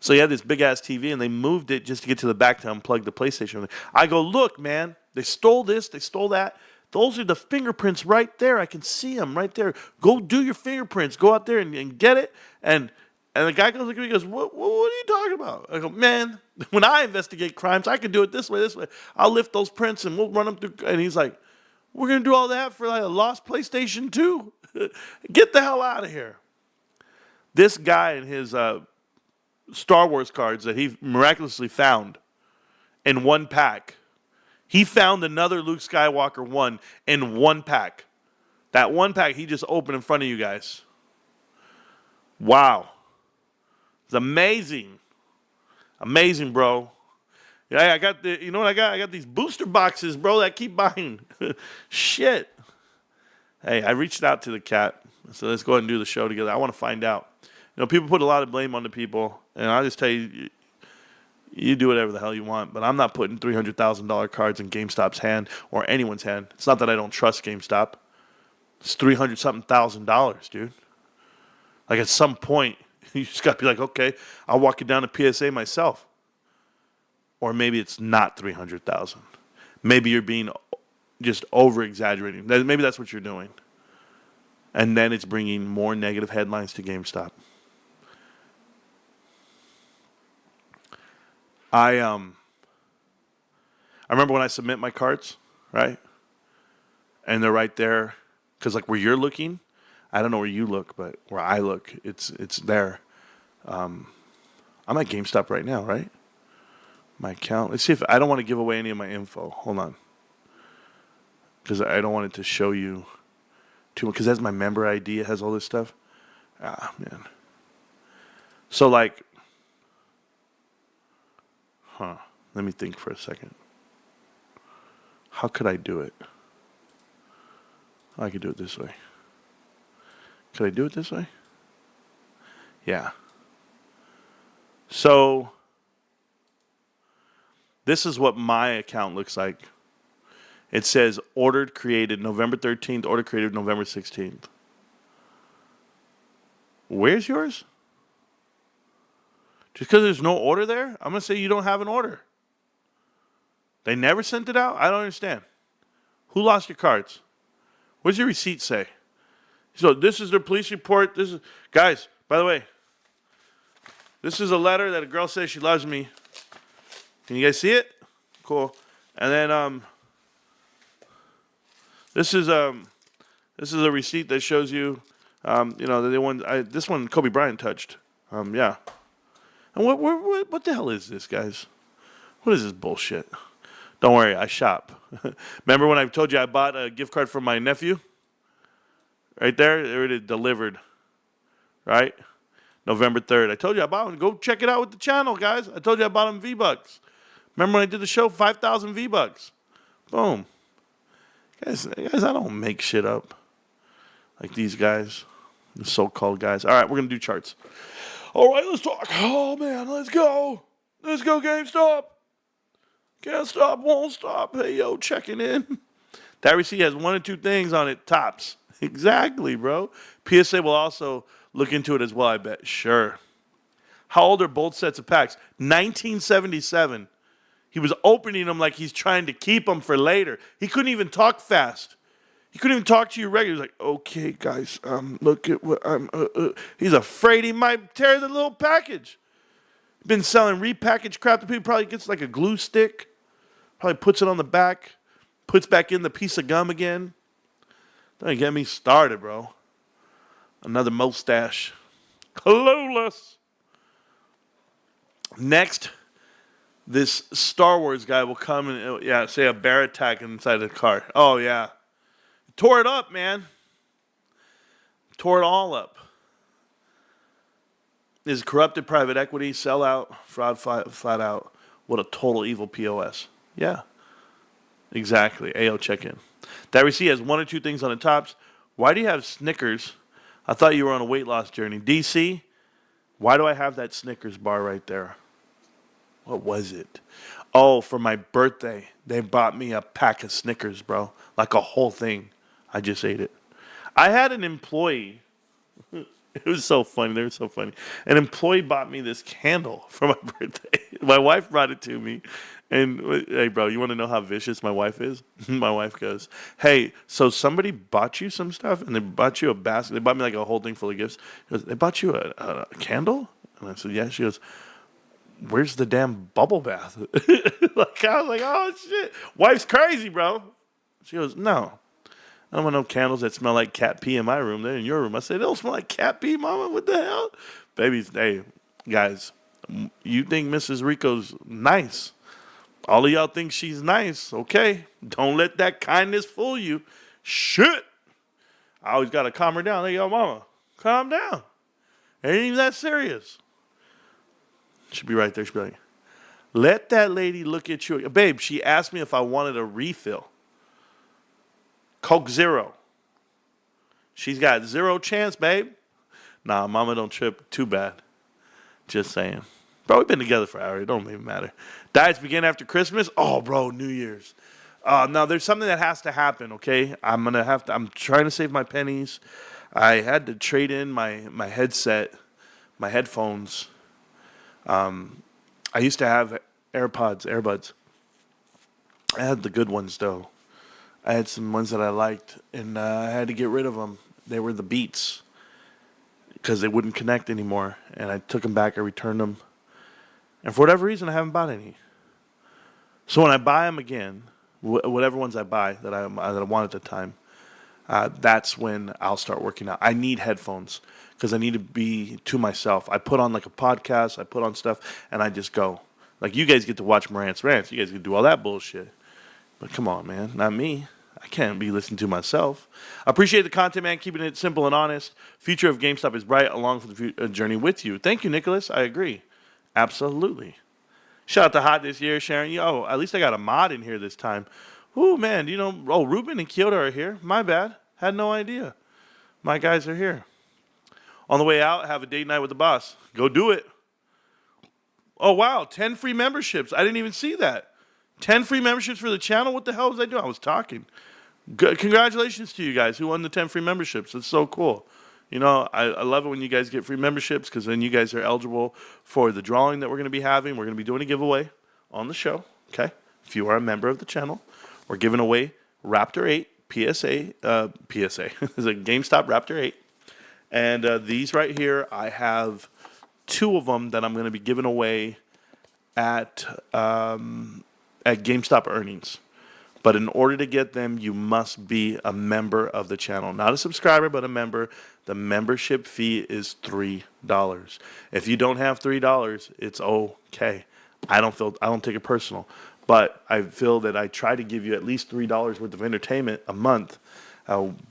So you had this big ass TV, and they moved it just to get to the back to unplug the PlayStation. I go, look, man, they stole this, they stole that. Those are the fingerprints right there. I can see them right there. Go do your fingerprints. Go out there and get it. And the guy goes, look at me, he goes, what are you talking about? I go, man, when I investigate crimes, I can do it this way. I'll lift those prints and we'll run them through. And he's like, We're going to do all that for like a lost PlayStation 2? Get the hell out of here. This guy and his Star Wars cards that he miraculously found in one pack. He found another Luke Skywalker one in one pack. That one pack he just opened in front of you guys. Wow. It's amazing. Amazing, bro. Yeah, I got the, you know what I got? I got these booster boxes, bro, that I keep buying. Shit. Hey, I reached out to the cat. So let's go ahead and do the show together. I want to find out. You know, people put a lot of blame on the people, and I'll just tell you, you do whatever the hell you want, but I'm not putting $300,000 cards in GameStop's hand or anyone's hand. It's not that I don't trust GameStop. It's $300-something thousand, dude. Like at some point, you just got to be like, okay, I'll walk it down to PSA myself. Or maybe it's not 300,000. Maybe you're being just over-exaggerating. Maybe that's what you're doing. And then it's bringing more negative headlines to GameStop. I remember when I submit my cards, right? And they're right there. Because like where you're looking, I don't know where you look, but where I look, it's there. I'm at GameStop right now, right? My account. Let's see if I don't want to give away any of my info. Hold on. Because I don't want it to show you too much. Because that's my member ID. It has all this stuff. Ah, man. So like, let me think for a second. How could I do it? I could do it this way. Could I do it this way? Yeah. So this is what my account looks like. It says ordered, created November 13th, order created November 16th. Where's yours? Just because there's no order there, I'm going to say you don't have an order. They never sent it out? I don't understand. Who lost your cards? What does your receipt say? So this is their police report. This is, guys, by the way, this is a letter that a girl says she loves me. Can you guys see it? Cool. And then this is a receipt that shows you, you know, the one this one Kobe Bryant touched. Yeah. And what the hell is this, guys? What is this bullshit? Don't worry, I shop. Remember when I told you I bought a gift card for my nephew? Right there, it already delivered. Right? November 3rd. I told you I bought one. Go check it out with the channel, guys. I told you I bought them V-Bucks. Remember when I did the show? 5,000 V-Bucks. Boom. Guys, I don't make shit up. Like these guys. The so-called guys. All right, we're going to do charts. All right, let's talk. Oh, man, let's go. Let's go, GameStop. Can't stop, won't stop. Hey, yo, checking in. That receipt has one or two things on it, tops. Exactly, bro. PSA will also look into it as well, I bet. Sure. How old are both sets of packs? 1977. He was opening them like he's trying to keep them for later. He couldn't even talk fast. He couldn't even talk to you regular. He's like, okay, guys, look at what I'm... He's afraid he might tear the little package. Been selling repackaged crap to people. Probably gets like a glue stick. Probably puts it on the back. Puts back in the piece of gum again. Don't get me started, bro. Another mustache. Clueless. Next, this Star Wars guy will come and, say a bear attack inside the car. Oh, yeah. Tore it up, man. Tore it all up. Is corrupted private equity, sellout, fraud flat out. What a total evil POS. Yeah. Exactly. AO check-in. That receipt has one or two things on the tops. Why do you have Snickers? I thought you were on a weight loss journey. DC, why do I have that Snickers bar right there? What was it? Oh, for my birthday, they bought me a pack of Snickers, bro. Like a whole thing. I just ate it. I had an employee. It was so funny. They were so funny. An employee bought me this candle for my birthday. My wife brought it to me. And, hey, bro, you want to know how vicious my wife is? My wife goes, hey, so somebody bought you some stuff? And they bought you a basket. They bought me like a whole thing full of gifts. She goes, they bought you a candle? And I said, yeah. She goes, where's the damn bubble bath? Like, I was like, oh, shit. Wife's crazy, bro. She goes, no. I don't want no candles that smell like cat pee in my room. They're in your room. I said, they don't smell like cat pee, mama. What the hell? Babies, hey, guys, you think Mrs. Rico's nice. All of y'all think she's nice. Okay. Don't let that kindness fool you. Shit. I always got to calm her down. Hey, yo, mama, calm down. It ain't even that serious. She'll be right there. She'll be like, let that lady look at you. Babe, she asked me if I wanted a refill. Coke Zero. She's got zero chance, babe. Nah, mama don't trip too bad. Just saying. Bro, we've been together for hours. It don't even matter. Diets begin after Christmas. Oh, bro, New Year's. Now, there's something that has to happen, okay? I'm trying to save my pennies. I had to trade in my headset, my headphones. I used to have earbuds. I had the good ones, though. I had some ones that I liked, and I had to get rid of them. They were the Beats because they wouldn't connect anymore, and I took them back. I returned them, and for whatever reason, I haven't bought any. So when I buy them again, whatever ones I buy that I want at the time, that's when I'll start working out. I need headphones because I need to be to myself. I put on like a podcast, I put on stuff, and I just go. Like you guys get to watch Marantz Rantz. You guys get to do all that bullshit. But come on, man. Not me. I can't be listening to myself. I appreciate the content, man. Keeping it simple and honest. Future of GameStop is bright along for the journey with you. Thank you, Nicholas. I agree. Absolutely. Shout out to Hot this year, Sharon. Yo, at least I got a mod in here this time. Ooh, man. Ruben and Kyoto are here. My bad. Had no idea. My guys are here. On the way out, have a date night with the boss. Go do it. Oh, wow. 10 free memberships. I didn't even see that. 10 free memberships for the channel? What the hell was I doing? I was talking. Good. Congratulations to you guys who won the 10 free memberships. That's so cool. I love it when you guys get free memberships because then you guys are eligible for the drawing that we're going to be having. We're going to be doing a giveaway on the show. Okay? If you are a member of the channel, we're giving away Raptor 8 PSA. It's a GameStop Raptor 8. And these right here, I have 2 of them that I'm going to be giving away at GameStop earnings. But in order to get them, you must be a member of the channel. Not a subscriber, but a member. The membership fee is $3. If you don't have $3, it's okay. I don't take it personal. But I feel that I try to give you at least $3 worth of entertainment a month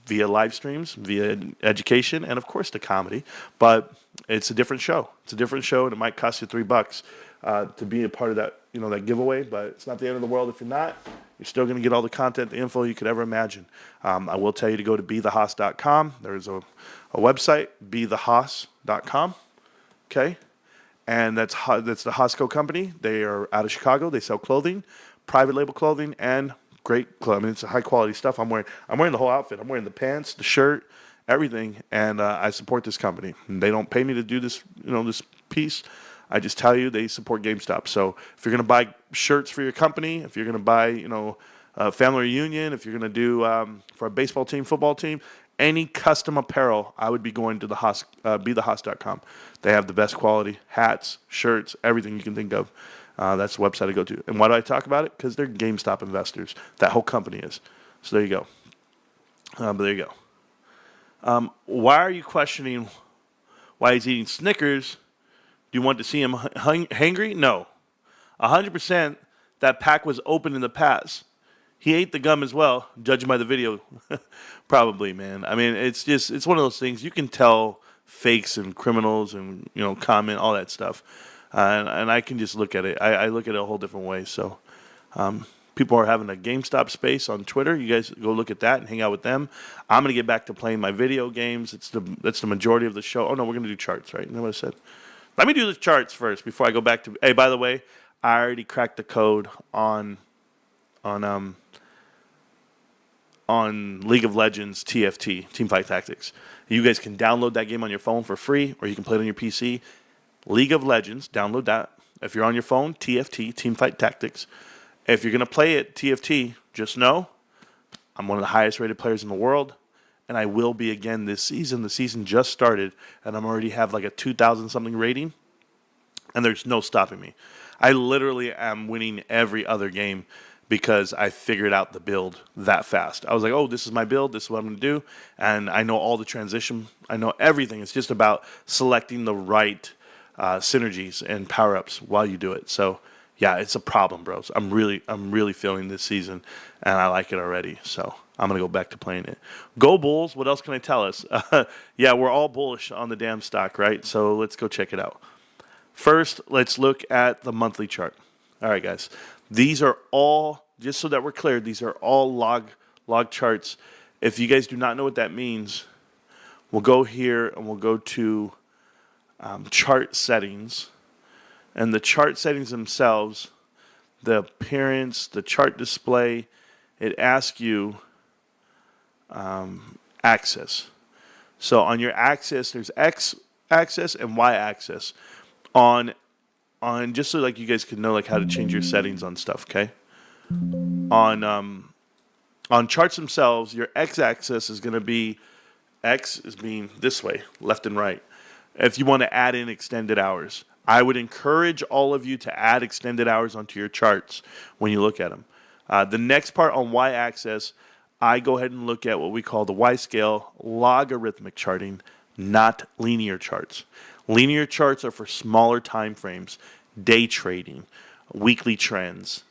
via live streams, via education, and of course the comedy. But it's a different show. It's a different show, and it might cost you $3 to be a part of that, that giveaway. But it's not the end of the world if you're not. You're still going to get all the content, the info you could ever imagine. I will tell you to go to bethehoss.com. There's a website, bethehoss.com. Okay, and that's the Hosco company. They are out of Chicago. They sell clothing, private label clothing, and great clothing. I mean, it's high quality stuff. I'm wearing the whole outfit. I'm wearing the pants, the shirt, everything, and I support this company. And they don't pay me to do this, this piece. I just tell you they support GameStop. So if you're going to buy shirts for your company, if you're going to buy, a family reunion, if you're going to do for a baseball team, football team, any custom apparel, I would be going to the bethehoss.com. They have the best quality hats, shirts, everything you can think of. That's the website I go to. And why do I talk about it? Because they're GameStop investors. That whole company is. So there you go. But there you go. Why are you questioning why he's eating Snickers? Do you want to see him hangry? No. 100% that pack was open in the past. He ate the gum as well, judging by the video. Probably, man. I mean, it's one of those things. You can tell fakes and criminals and, comment, all that stuff. And I can just look at it. I look at it a whole different way. So people are having a GameStop space on Twitter. You guys go look at that and hang out with them. I'm going to get back to playing my video games. That's the majority of the show. Oh, no, we're going to do charts, right? You know what I said? Let me do the charts first before I go back to. Hey, by the way, I already cracked the code on League of Legends TFT, Teamfight Tactics. You guys can download that game on your phone for free, or you can play it on your PC. League of Legends, download that. If you're on your phone, TFT, Teamfight Tactics. If you're going to play it, TFT, just know I'm one of the highest rated players in the world. And I will be again this season. The season just started, and I'm already have like a 2,000-something rating, and there's no stopping me. I literally am winning every other game because I figured out the build that fast. I was like, oh, this is my build. This is what I'm going to do. And I know all the transition. I know everything. It's just about selecting the right synergies and power-ups while you do it. So, yeah, it's a problem, bros. I'm really feeling this season, and I like it already. So I'm going to go back to playing it. Go Bulls. What else can I tell us? Yeah, we're all bullish on the damn stock, right? So let's go check it out. First, let's look at the monthly chart. All right, guys. These are all, just so that we're clear, these are all log charts. If you guys do not know what that means, we'll go here and we'll go to chart settings. And the chart settings themselves, the appearance, the chart display, it asks you axis. So on your axis, there's X axis and Y axis. On just so like you guys can know like how to change your settings on stuff, okay? On charts themselves, your X axis is going to be X is being this way, left and right. If you want to add in extended hours, I would encourage all of you to add extended hours onto your charts when you look at them. The next part on Y axis, I go ahead and look at what we call the Y scale, logarithmic charting, not linear charts. Linear charts are for smaller time frames, day trading, weekly trends,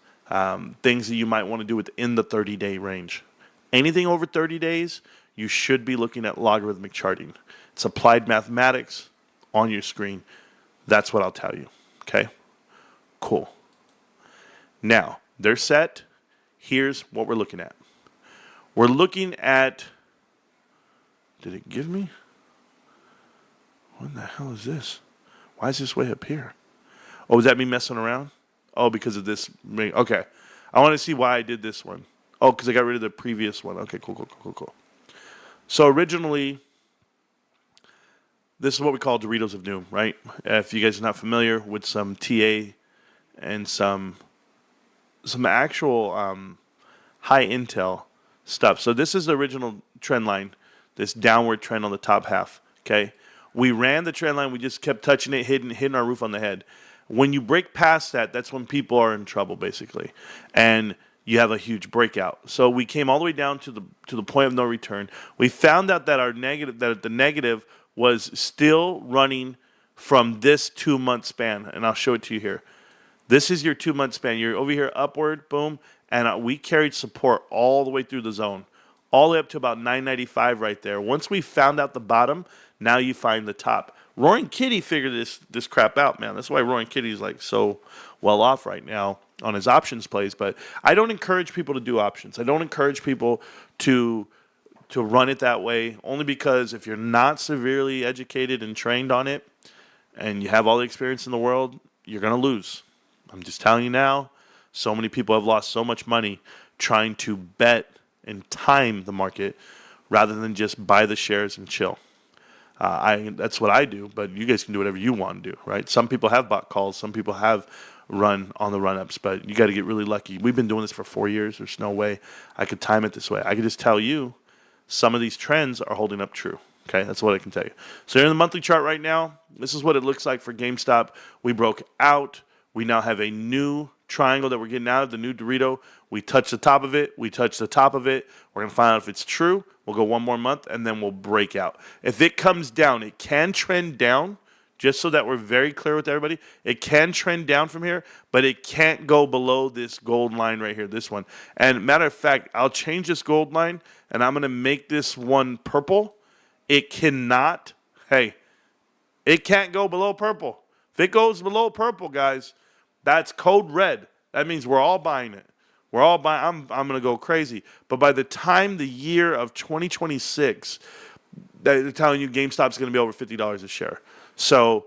things that you might want to do within the 30-day range. Anything over 30 days, you should be looking at logarithmic charting. It's applied mathematics on your screen. That's what I'll tell you. Okay? Cool. Now, they're set. Here's what we're looking at. We're looking at... Did it give me? What the hell is this? Why is this way up here? Oh, is that me messing around? Oh, because of this. Okay. I want to see why I did this one. Oh, because I got rid of the previous one. Okay, cool. So originally, this is what we call Doritos of Doom, right? If you guys are not familiar with some TA and some actual high intel stuff. So this is the original trend line, this downward trend on the top half, okay? We ran the trend line. We just kept touching it, hitting our roof on the head. When you break past that, that's when people are in trouble, basically, and you have a huge breakout. So we came all the way down to the point of no return. We found out that the negative was still running from this 2-month span, and I'll show it to you here. This is your 2-month span. You're over here upward, boom, and we carried support all the way through the zone, all the way up to about 995 right there. Once we found out the bottom, now you find the top. Roaring Kitty figured this crap out, man. That's why Roaring Kitty's like so well off right now on his options plays. But I don't encourage people to do options. I don't encourage people to run it that way, only because if you're not severely educated and trained on it and you have all the experience in the world, you're going to lose. I'm just telling you now, so many people have lost so much money trying to bet and time the market rather than just buy the shares and chill. That's what I do, but you guys can do whatever you want to do, right? Some people have bought calls. Some people have run on the run-ups, but you got to get really lucky. We've been doing this for 4 years. There's no way I could time it this way. I could just tell you some of these trends are holding up true. Okay, that's what I can tell you. So you're in the monthly chart right now. This is what it looks like for GameStop. We broke out. We now have a new triangle that we're getting out of, the new Dorito. We touch the top of it. We touch the top of it. We're going to find out if it's true. We'll go one more month, and then we'll break out. If it comes down, it can trend down, just so that we're very clear with everybody. It can trend down from here, but it can't go below this gold line right here, this one. And matter of fact, I'll change this gold line, and I'm going to make this one purple. It cannot, it can't go below purple. If it goes below purple, guys, that's code red. That means we're all buying it. We're all buying. I'm going to go crazy. But by the time the year of 2026, they're telling you GameStop's going to be over $50 a share. So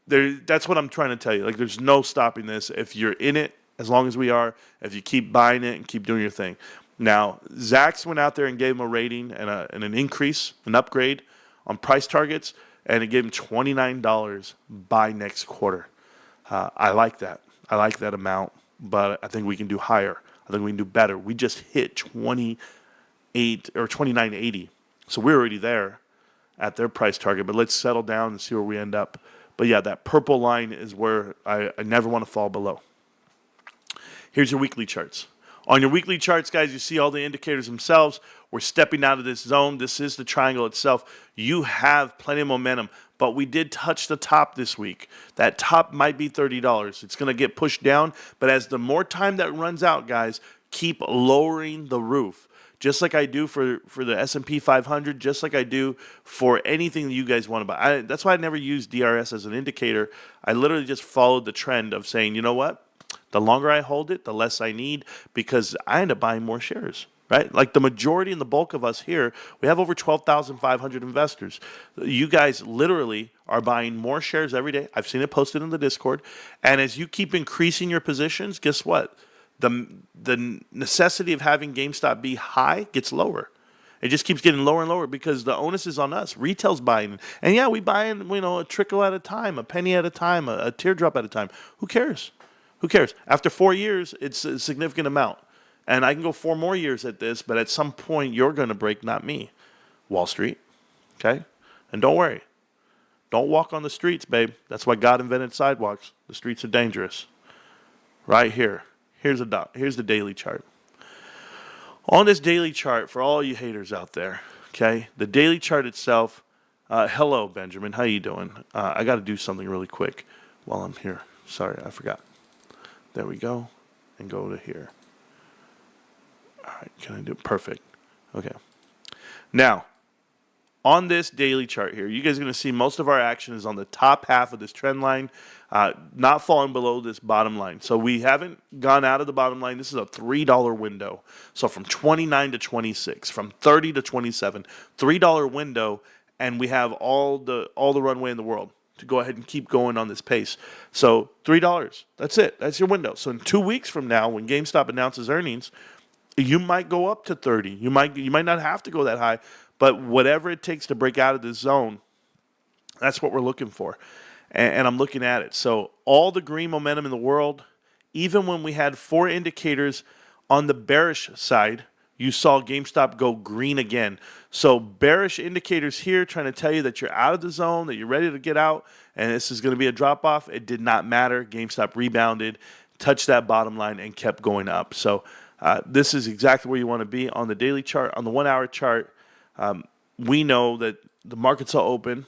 that's what I'm trying to tell you. Like, there's no stopping this. If you're in it, as long as we are, if you keep buying it and keep doing your thing. Now, Zach's went out there and gave him a rating and an increase, an upgrade on price targets, and it gave him $29 by next quarter. I like that. I like that amount, but I think we can do higher. I think we can do better. We just hit 28 or 29.80, so we're already there at their price target. But let's settle down and see where we end up. But yeah, that purple line is where I never want to fall below. Here's your weekly charts. On your weekly charts, guys, you see all the indicators themselves. We're stepping out of this zone. This is the triangle itself. You have plenty of momentum, but we did touch the top this week. That top might be $30. It's going to get pushed down, but as the more time that runs out, guys, keep lowering the roof. Just like I do for the S&P 500, just like I do for anything that you guys want to buy. That's why I never use DRS as an indicator. I literally just followed the trend of saying, you know what? The longer I hold it, the less I need, because I end up buying more shares, right? Like the majority and the bulk of us here, we have over 12,500 investors. You guys literally are buying more shares every day. I've seen it posted in the Discord. And as you keep increasing your positions, guess what? The necessity of having GameStop be high gets lower. It just keeps getting lower and lower because the onus is on us. Retail's buying. And yeah, we buy in, a trickle at a time, a penny at a time, a teardrop at a time. Who cares? Who cares? After 4 years, it's a significant amount. And I can go 4 more years at this, but at some point, you're going to break, not me. Wall Street, okay? And don't worry. Don't walk on the streets, babe. That's why God invented sidewalks. The streets are dangerous. Right here. Here's the daily chart. On this daily chart, for all you haters out there, okay, the daily chart itself, hello, Benjamin. How you doing? I got to do something really quick while I'm here. Sorry, I forgot. There we go. And go to here. All right, can I do it? Perfect. Okay. Now, on this daily chart here, you guys are going to see most of our action is on the top half of this trend line, not falling below this bottom line. So we haven't gone out of the bottom line. This is a $3 window. So from 29 to 26, from 30 to 27, $3 window, and we have all the runway in the world to go ahead and keep going on this pace. So $3, that's it. That's your window. So in 2 weeks from now, when GameStop announces earnings, you might go up to 30. You might not have to go that high, but whatever it takes to break out of this zone, that's what we're looking for. And I'm looking at it. So all the green momentum in the world, even when we had 4 indicators on the bearish side, you saw GameStop go green again. So bearish indicators here trying to tell you that you're out of the zone, that you're ready to get out, and this is going to be a drop-off. It did not matter. GameStop rebounded, touched that bottom line, and kept going up. So this is exactly where you want to be on the daily chart. On the 1 hour chart, we know that the markets are open.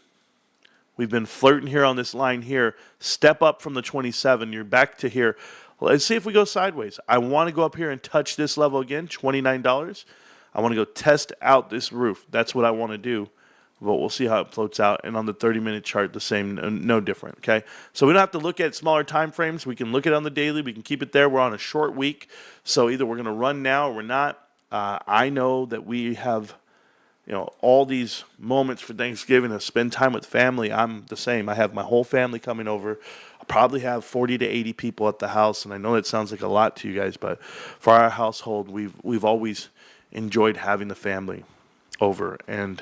We've been flirting here on this line here. Step up from the 27. You're back to here. Let's see if we go sideways. I want to go up here and touch this level again, $29. I want to go test out this roof. That's what I want to do. But we'll see how it floats out. And on the 30-minute chart, the same, no different, okay? So we don't have to look at smaller time frames. We can look at it on the daily. We can keep it there. We're on a short week. So either we're going to run now or we're not. I know that we have all these moments for Thanksgiving to spend time with family. I'm the same. I have my whole family coming over. I'll probably have 40 to 80 people at the house, and I know that sounds like a lot to you guys, but for our household, we've always enjoyed having the family over. And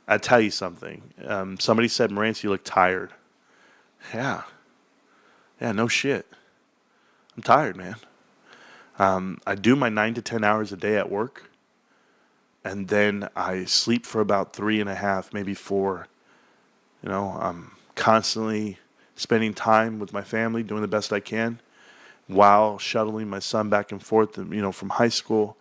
I tell you something. Somebody said, Marantz, you look tired. Yeah, no shit. I'm tired, man. I do my 9 to 10 hours a day at work. And then I sleep for about 3.5, maybe 4. I'm constantly spending time with my family, doing the best I can, while shuttling my son back and forth, from high school,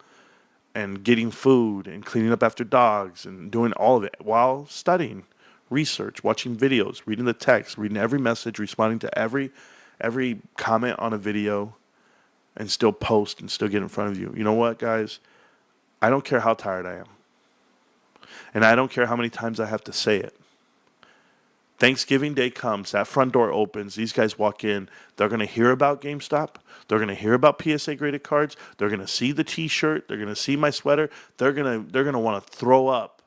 and getting food and cleaning up after dogs and doing all of it while studying, research, watching videos, reading the text, reading every message, responding to every comment on a video, and still post and still get in front of you. You know what, guys? I don't care how tired I am. And I don't care how many times I have to say it. Thanksgiving Day comes, that front door opens, these guys walk in, they're going to hear about GameStop, they're going to hear about PSA graded cards, they're going to see the t-shirt, they're going to see my sweater, they're going to want to throw up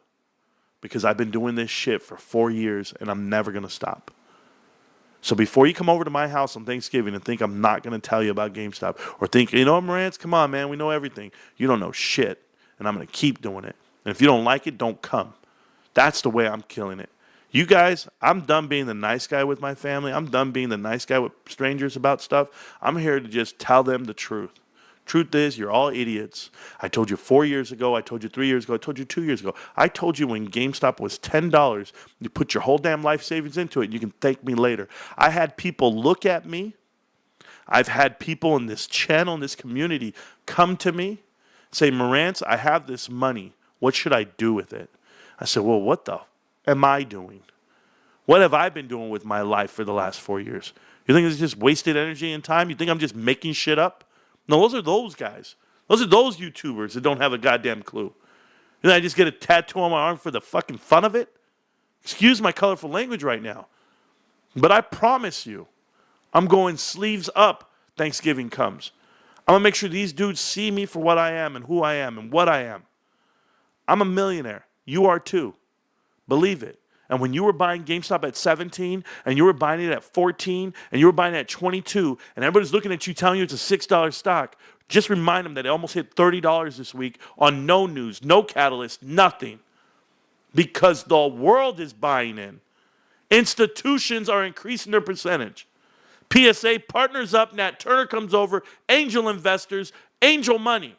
because I've been doing this shit for 4 years and I'm never going to stop. So before you come over to my house on Thanksgiving and think I'm not going to tell you about GameStop or think, Marantz, come on, man, we know everything. You don't know shit. And I'm going to keep doing it. And if you don't like it, don't come. That's the way I'm killing it. You guys, I'm done being the nice guy with my family. I'm done being the nice guy with strangers about stuff. I'm here to just tell them the truth. Truth is, you're all idiots. I told you 4 years ago. I told you 3 years ago. I told you 2 years ago. I told you when GameStop was $10, you put your whole damn life savings into it. You can thank me later. I had people look at me. I've had people in this channel, in this community, come to me, say, Marantz, I have this money. What should I do with it? I said, well, what the am I doing? What have I been doing with my life for the last 4 years? You think it's just wasted energy and time? You think I'm just making shit up? No, those are those guys. Those are those YouTubers that don't have a goddamn clue. You know, I just get a tattoo on my arm for the fucking fun of it? Excuse my colorful language right now. But I promise you, I'm going sleeves up Thanksgiving comes. I'm going to make sure these dudes see me for what I am and who I am and what I am. I'm a millionaire. You are too. Believe it. And when you were buying GameStop at 17 and you were buying it at 14 and you were buying it at 22 and everybody's looking at you telling you it's a $6 stock, just remind them that it almost hit $30 this week on no news, no catalyst, nothing. Because the world is buying in. Institutions are increasing their percentage. PSA partners up, Nat Turner comes over, angel investors, angel money.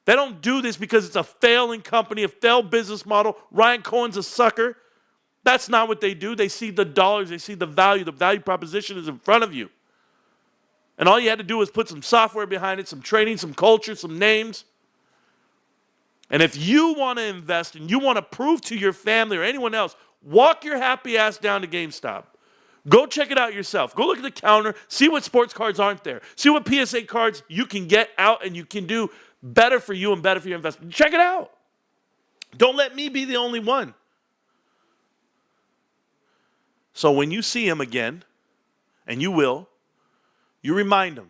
They don't do this because it's a failing company, a failed business model. Ryan Cohen's a sucker. That's not what they do. They see the dollars. They see the value. The value proposition is in front of you. And all you had to do was put some software behind it, some training, some culture, some names. And if you want to invest and you want to prove to your family or anyone else, walk your happy ass down to GameStop. Go check it out yourself. Go look at the counter. See what sports cards aren't there. See what PSA cards you can get out and you can do better for you and better for your investment. Check it out. Don't let me be the only one. So when you see him again, and you will, you remind him.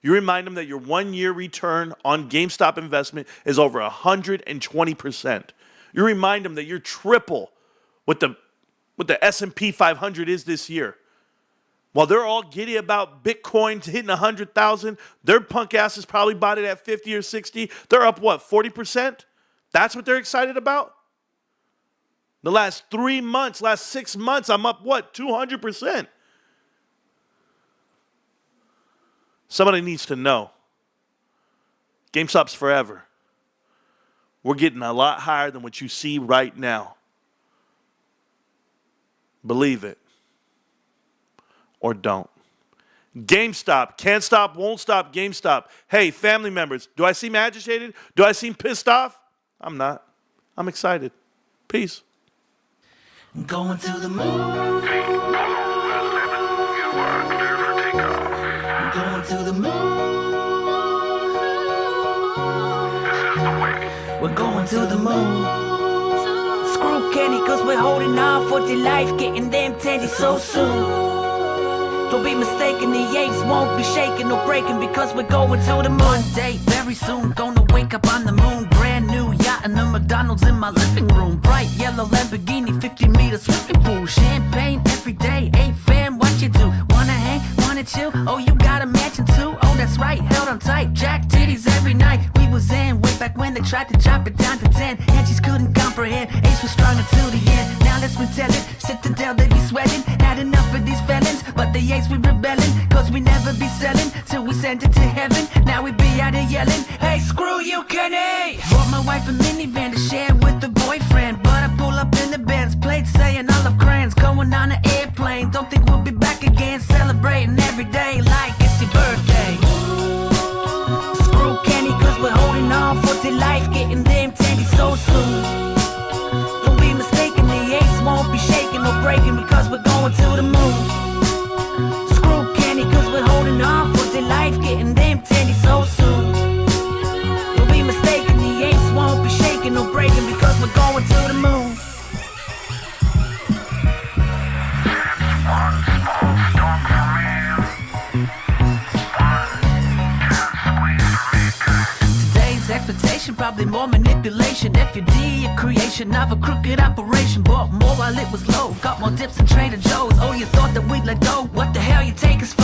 You remind him that your 1 year return on GameStop investment is over 120%. You remind him that you're triple what the S&P 500 is this year. While they're all giddy about Bitcoin hitting 100,000, their punk asses probably bought it at 50 or 60. They're up, what, 40%? That's what they're excited about? The last 3 months, last 6 months, I'm up, what, 200%? Somebody needs to know. GameStop's forever. We're getting a lot higher than what you see right now. Believe it. Or don't. GameStop. Can't stop, won't stop, GameStop. Hey, family members, do I seem agitated? Do I seem pissed off? I'm not. I'm excited. Peace. Going to the moon. Going to the moon. We're going to the moon. Screw Kenny, cause we're holding on for dear life, getting them tendies so soon. Don't be mistaken, the apes won't be shaking or breaking because we're going to the moon. One day, very soon, gonna wake up on the moon. Brand new yacht and a McDonald's in my living room. Bright yellow Lamborghini, 50-meter swimming pool. Champagne every day, hey fam, what you do? Wanna hang, wanna chill? Oh, you got a mansion too? Oh, that's right, held on tight. Jack titties every night. We was in way back when they tried to drop it down to 10. And just couldn't comprehend. Ace was strong until the end. Now let's retell it. Sit and tell they be sweating. Had enough of these felons, but the Ace we rebelling. Cause we never be selling till we send it to heaven. Now we be out here yelling, hey, screw you, Kenny! Bought my wife a minivan to share with the boyfriend. But I pull up in the Benz plate saying I love crayons. Going on an airplane, don't think we'll be back again. Celebrating every day like it's your birthday. Screw Kenny, cause we're holding on for dear life, getting them tendies so soon. Don't be mistaken, the Ace won't be shaking or breaking because we're going to the moon. Screw Kenny, cause we're holding on for dear life, getting them tendies so soon. Don't be mistaken, the Ace won't be shaking or breaking because we're going to the moon. Expectation, probably more manipulation. FUD, a creation of a crooked operation. Bought more while it was low. Got more dips than Trader Joe's. Oh, you thought that we'd let go? What the hell you take us for?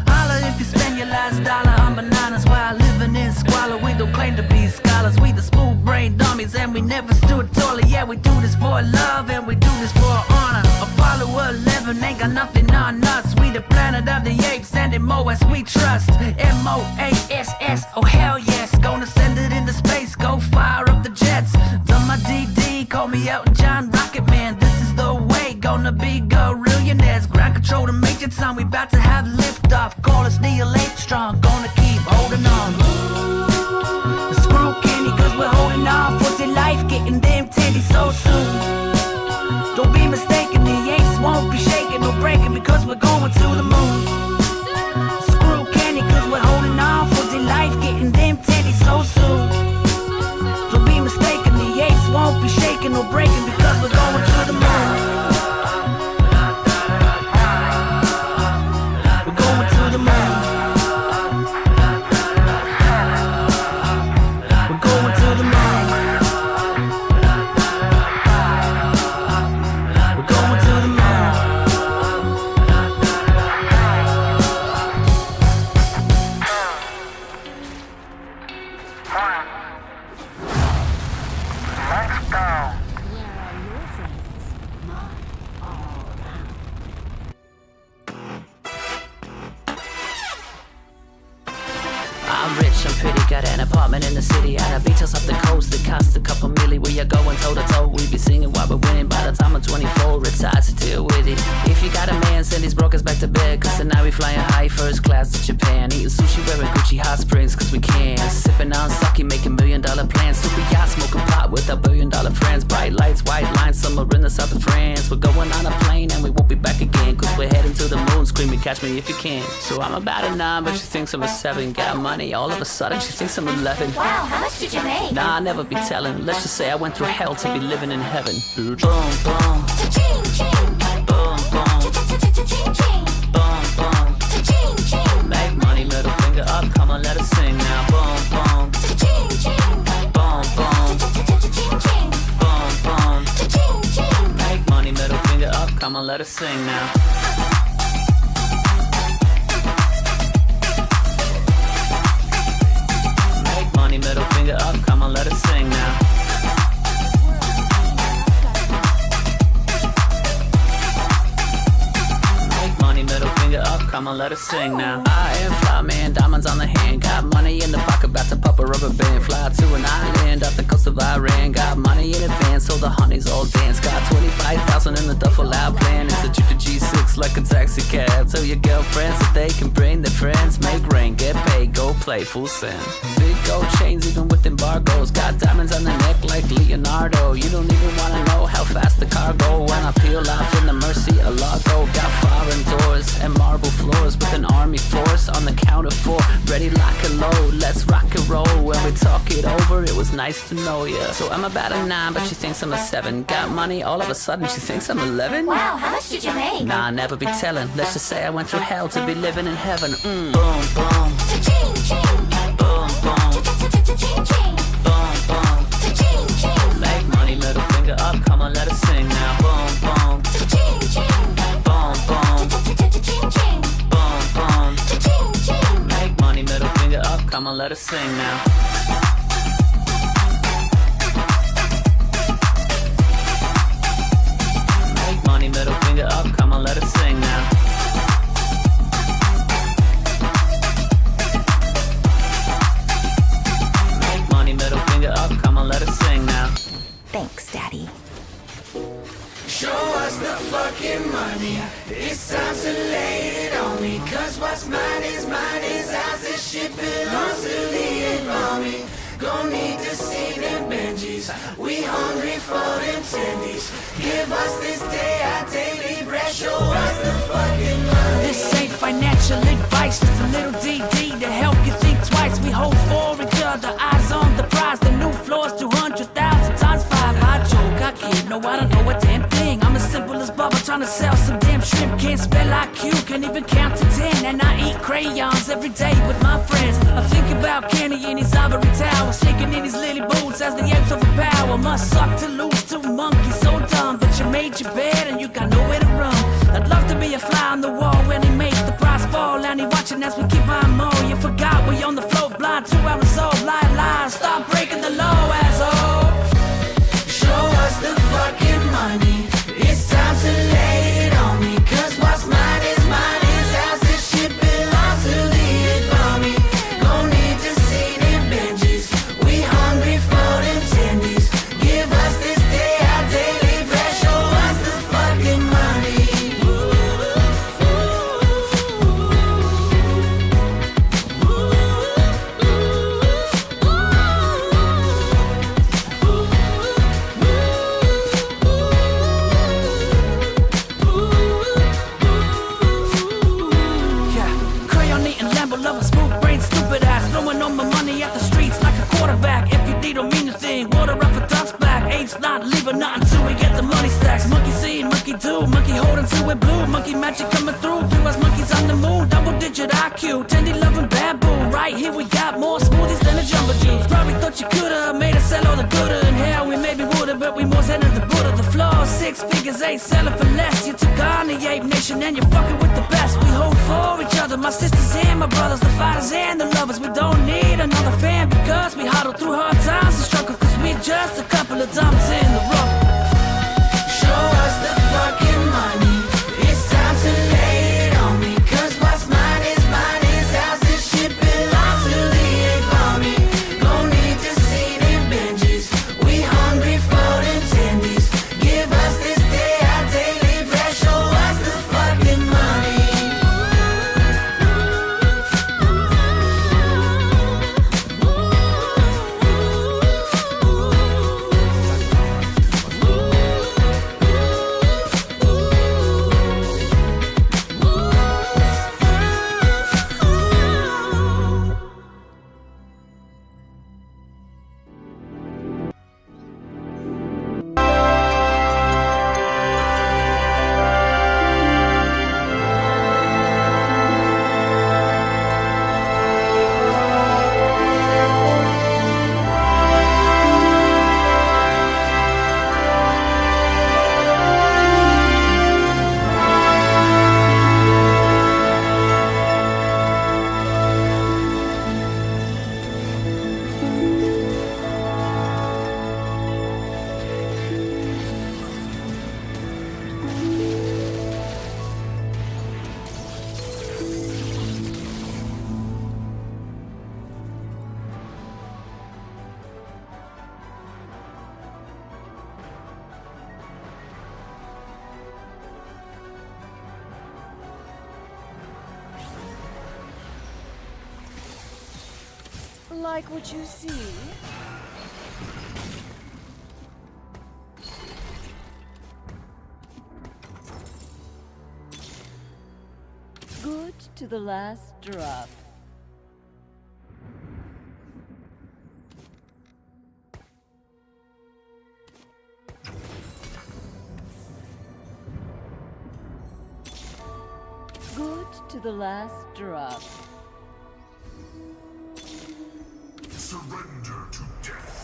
Holla if you spend your last dollar on bananas while living in squalor. We don't claim to be scholars. We the smooth brain dummies and we never stood taller. Yeah, we do this for love and we do this for honor. Apollo 11 ain't got nothing on us. We the planet of the apes and in MOS we trust. MOASS, oh hell yes. Gonna send it into space, go fire up the jets. Done my DD, call me Elton John, Rocket Man. This is the way, gonna be gorillionaires. Ground control to Major Tom, we about to have lift us, the elite strong, gonna keep holding on. Screw Kenny, cause we're holding on for dear life, getting them titties so soon. Don't be mistaken, the ace won't be shaking or breaking because we're going to the moon. Screw Kenny, cause we're holding on for dear life, getting them titties so soon. Don't be mistaken, the ace won't be shaking or breaking because we're going to the moon. We're going to the moon. We're going to the moon. We're going to the moon. I'm rich, I'm pretty, got an apartment in the city and a beach house off the coast that costs a couple milli. We are going toe to toe, we be singing while we're winning. By the time I'm 24, it's hard to deal with it. If you got a man, send his brokers back to bed, cause tonight we flying high first class to Japan. Eating sushi, wearing Gucci hot springs, cause we can. Sipping on sake, making $1 million plans. Super yacht, smoking pot with our $1 billion friends. Bright lights, white lines, summer in the south of France. We're going on a plane and we won't be back again, cause we're heading to the moon, screaming catch me if you can. So I'm about a 9, but she thinks I'm a 7. Got money, all of a sudden she thinks I'm 11. Wow, how much did you make? Nah, I'll never be telling. Let's just say I went through hell to be living in heaven. Boom, boom. Cha-ching, ching. Boom, boom. Cha-cha-cha-ching, ching. Boom, boom. Cha-ching, ching. Make money, middle finger up, come on, let us sing now. Boom, boom. Cha-ching, ching. Boom, boom. Cha-cha-cha-ching, ching. Boom, boom. Cha-ching, ching. Make money, middle finger up, come on, let us sing now. Make money, middle finger up, come on, let us sing now. Make money, middle finger up, come on, let us sing now. I am fly man, diamonds on the hand, got money in the pocket, about to pop a rubber band. Fly to an island off the coast of Iran, got money in advance, so the honeys all dance. Got 25,000 in the duffel out plan, it's a Jeep G6 like a taxi cab. Tell your girlfriends that they can bring their friends, make rain, get paid, go play, full send. Big gold chains even with embargoes, got diamonds on the neck like Leonardo. You don't even wanna know how fast the car go when I peel off in the Mercy a Lago. Got foreign doors and marble floors with an army force on the count of 4. Ready, lock and load, let's rock and roll. When we talk it over, it was nice to know ya. So I'm about a 9, but she thinks I'm a 7. Got money, all of a sudden she thinks I'm 11. Wow, how much did you make? Nah, I'll never be telling. Let's just say I went through hell to be living in heaven. Boom, boom. Cha-ching, ching. Boom, boom. Cha-cha-cha-ching, ching. Boom, boom. Cha-ching, ching. Make money, middle finger up, come on, let us sing now. Boom, boom. Cha-ching, ching. Boom, boom. Cha-cha-cha-ching, ching. Boom, boom. Cha-ching, ching. Make money, middle finger up, come on, let us sing now. Make money, middle finger up, come on, let us sing now. Make money, middle finger up, come on, let us sing now. Thanks, Daddy. Show us the fucking money. It's time to lay it on me. Cause what's mine is ours. This shit belongs to the army. Gon' need to see them Benjis. We hungry for them tendies. Give us this day our daily bread. Show us the fucking money. This ain't financial advice, just a little DD to help you think twice. We hold for each other, eyes on the prize. The new floor's 200,000 times 5. I joke, I kid, no, I don't know a damn thing. I'm as simple as Bubba trying to sell some damn shrimp. Can't spell IQ, can't even count to 10. And I eat crayons every day with my friends. I think about Kenny in his ivory tower, shaking in his lily boots as the apes overpower. Must suck to lose to monkeys, so dumb. But you made your bed and you got nowhere to run. I'd love to be a fly on the wall when he makes the prize fall. And he watching as we keep on more. You forgot we on the float, blind 2 hours old. Lie, stop breaking the law, asshole. Show us the fucking money. It's time to lay it on me. Cause what's mine is ours. This shit belongs to the army. Gon' need to see them Benjis. We hungry for them tendies. Give us this or not until we get the money stacks. Monkey see, monkey do, monkey holding to it blue. Monkey magic coming through, you as monkeys on the moon. Double digit IQ, Tandy loving bamboo. Right here we got more smoothies than a jumbo juice. Probably thought you coulda made us sell all the gooder. In hell we maybe woulda, but we more than the Buddha. The floor, 6 figures ain't selling for less. You took on the ape nation and you're fucking with the best. We hold for each other, my sisters and my brothers, the fighters and the lovers. We don't need another fan because we huddle through hard times and struggle, cause we just a couple of diamonds in the rough. Show us the fucking money, it's time to lay it on me, cause what's mine is ours. This shit belongs to the ape army. No need to see them binges, we hungry for them tendies. Give us this day our daily bread, show us the fucking money. Like what you see? Good to the last drop. Good to the last drop. Surrender to death.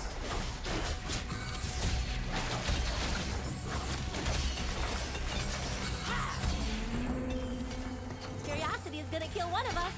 Curiosity is gonna kill one of us.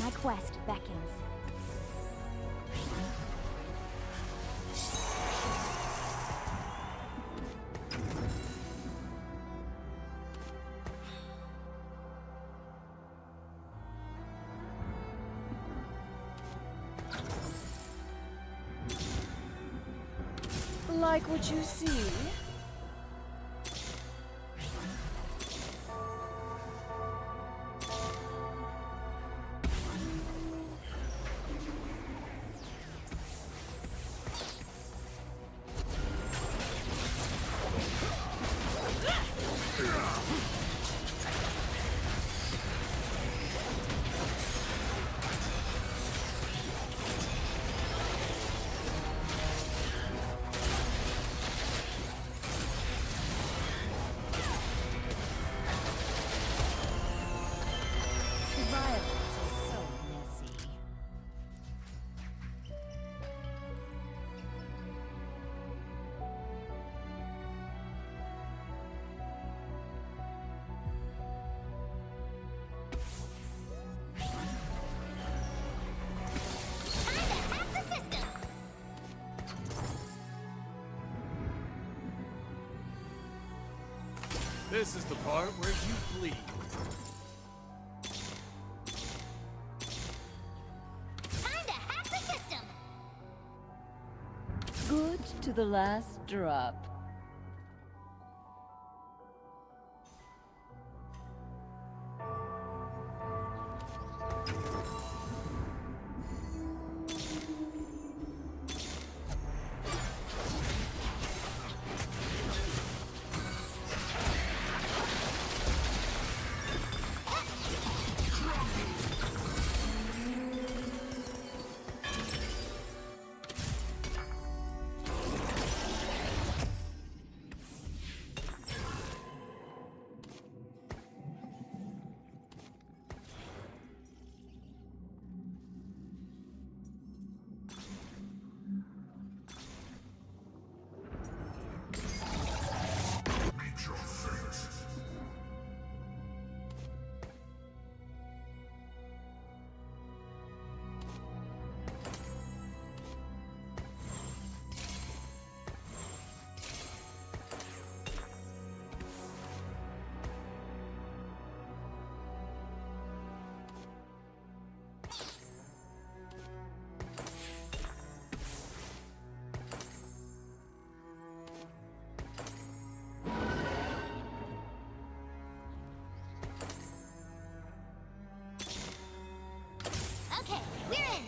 My quest beckons. Like what you see? This is the part where you bleed. Time to hack the system. Good to the last drop. Okay, we're in.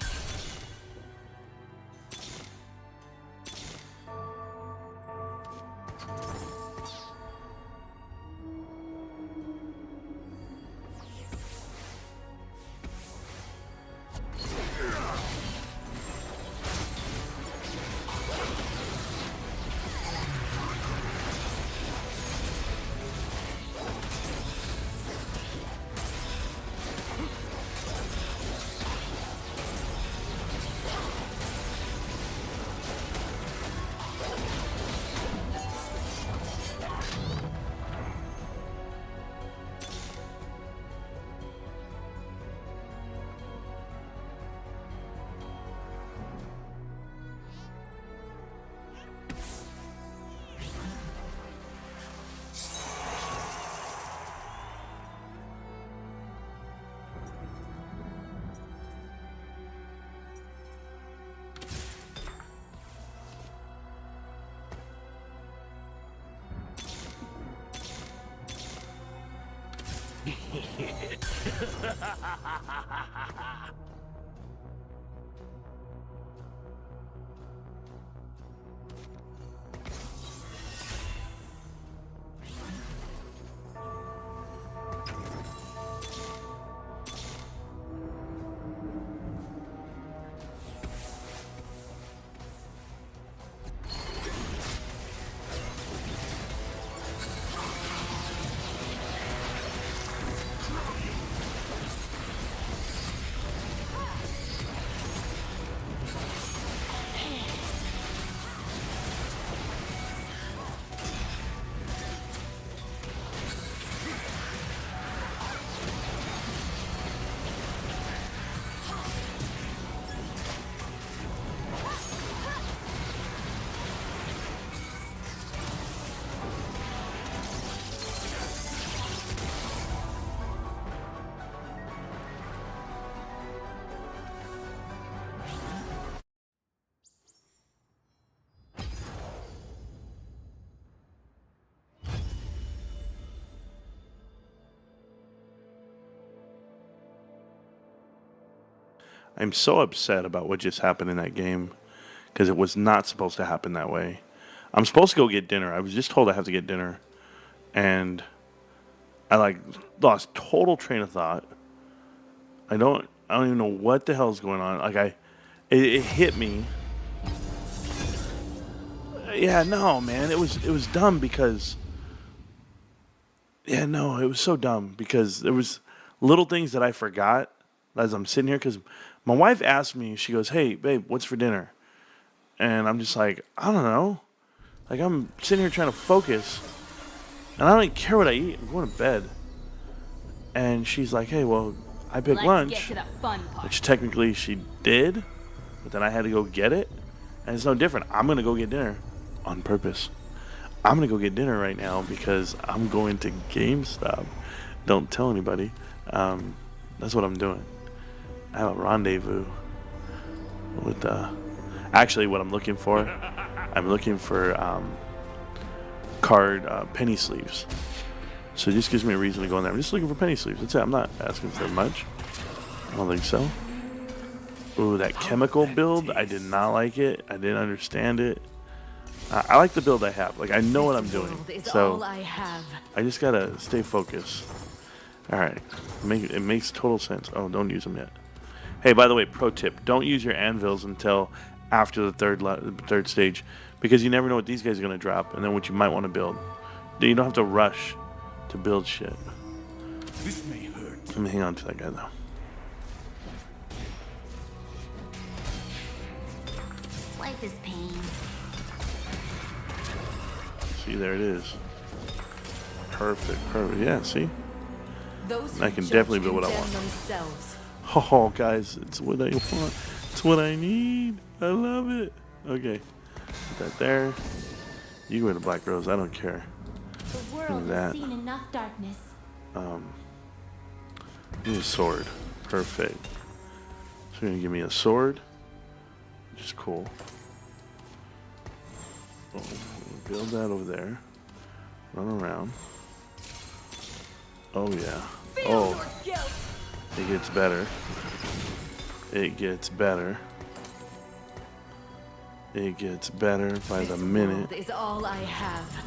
I'm so upset about what just happened in that game because it was not supposed to happen that way. I'm supposed to go get dinner. I was just told I have to get dinner, and I lost total train of thought. I don't even know what the hell's going on. It hit me. Yeah, no, man, it was dumb because. Yeah, no, it was so dumb because there was little things that I forgot as I'm sitting here because my wife asked me, she goes, "Hey, babe, what's for dinner?" And I'm just like, I don't know. Like, I'm sitting here trying to focus, and I don't even care what I eat. I'm going to bed. And she's like, "Hey, well, I picked lunch," Get to the fun part. which technically she did, but then I had to go get it. And it's no different. I'm going to go get dinner on purpose. I'm gonna go get dinner right now because I'm going to GameStop. Don't tell anybody. That's what I'm doing. I have a rendezvous with actually what I'm looking for. I'm looking for card penny sleeves. So it just gives me a reason to go in there. I'm just looking for penny sleeves. That's it. I'm not asking for much. I don't think so. Ooh, that chemical build, I did not like it. I didn't understand it. I like the build I have. Like, I know what I'm doing. So I just gotta stay focused. All right, it makes total sense. Oh, don't use them yet. Hey, by the way, pro tip: don't use your anvils until after the third stage, because you never know what these guys are gonna drop, and then what you might want to build. You don't have to rush to build shit. This may hurt. Let me hang on to that guy though. Life is pain. See, there it is. Perfect. Yeah, see? I can definitely build what I want. Oh, guys, it's what I want. It's what I need. I love it. Okay. Put that there. You go to Black Rose. I don't care. The world has seen enough darkness. Need a sword. Perfect. So you're going to give me a sword, which is cool. Oh, build that over there. Run around. Oh, yeah. Oh, it gets better. It gets better. It gets better by the minute. Is all I have.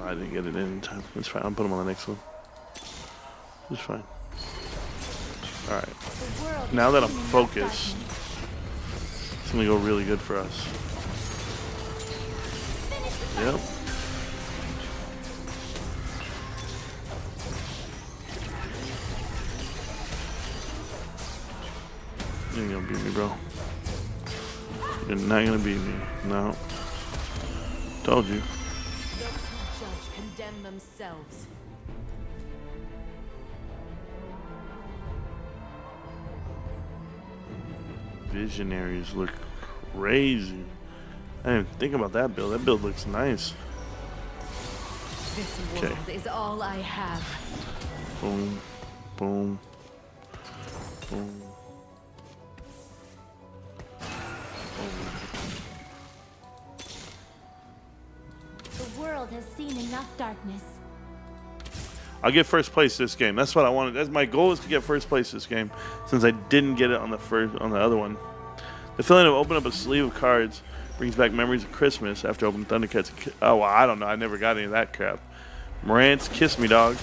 I didn't get it in time. It's fine. I'll put them on the next one. It's fine. Alright. Now that I'm focused, it's going to go really good for us. Yep. You ain't going to beat me, bro. You're not going to beat me. No. Told you. Condemn themselves. Visionaries look crazy. I didn't think about that build. That build looks nice. This world is all I have. Boom, boom, boom. The world has seen enough darkness. I'll get first place this game. That's what I wanted. That's my goal, is to get first place this game, since I didn't get it on the other one. The feeling of opening up a sleeve of cards brings back memories of Christmas after opening Thundercats. Oh, well, I don't know. I never got any of that crap. Marantz, kiss me, dog.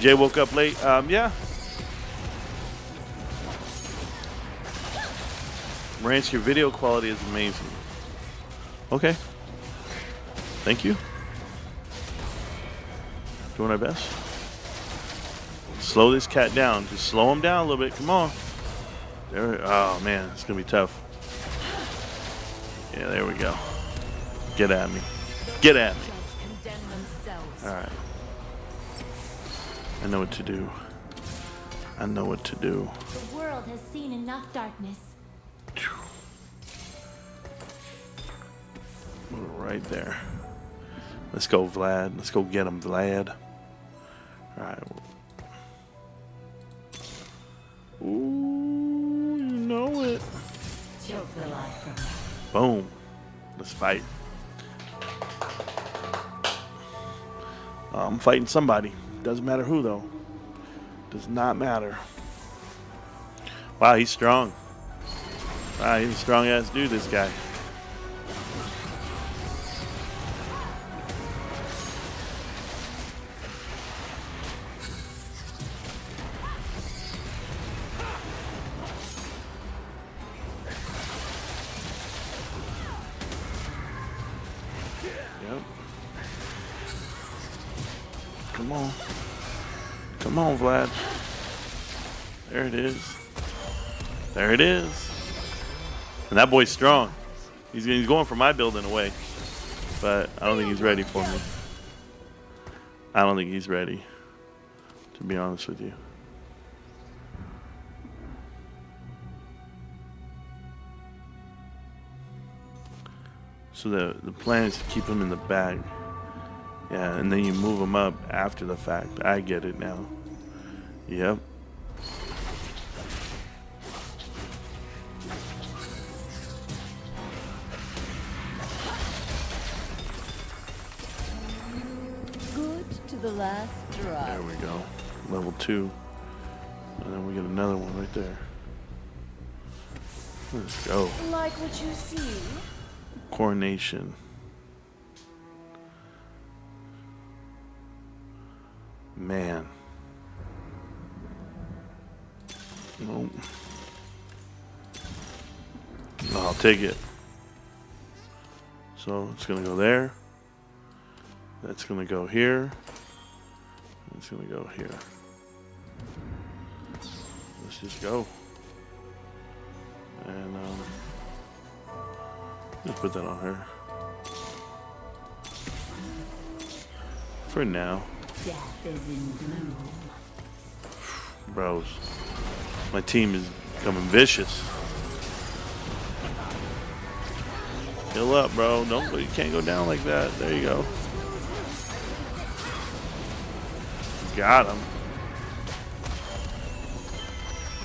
Jay woke up late. Yeah. Marantz, your video quality is amazing. Okay. Thank you. Doing our best. Slow this cat down. Just slow him down a little bit. Come on. There. Oh man, it's gonna be tough. Yeah, there we go. Get at me. Get at me. All right. I know what to do. I know what to do. The world has seen enough darkness. Right there. Let's go, Vlad. Let's go get him, Vlad. All right. Ooh, you know it. Choke the life from me. Boom. Let's fight. I'm fighting somebody. Doesn't matter who, though. Does not matter. Wow, he's strong. Wow, he's a strong-ass dude, this guy. Come on. Come on, Vlad. There it is. There it is. And that boy's strong. He's going for my build in a way. But I don't think he's ready for me. I don't think he's ready. to be honest with you. So the plan is to keep them in the bag. Yeah, and then you move them up after the fact. I get it now. Yep. Good to the last drop. There we go. Level 2. And then we get another one right there. Let's go. Like what you see? Coronation. Man. Nope. No, I'll take it. So it's gonna go there. That's gonna go here. It's gonna go here. Let's just go. And just put that on her. For now. Death is in bloom. Bros. My team is becoming vicious. Heal up, bro. Don't, you can't go down like that. There you go. Got him.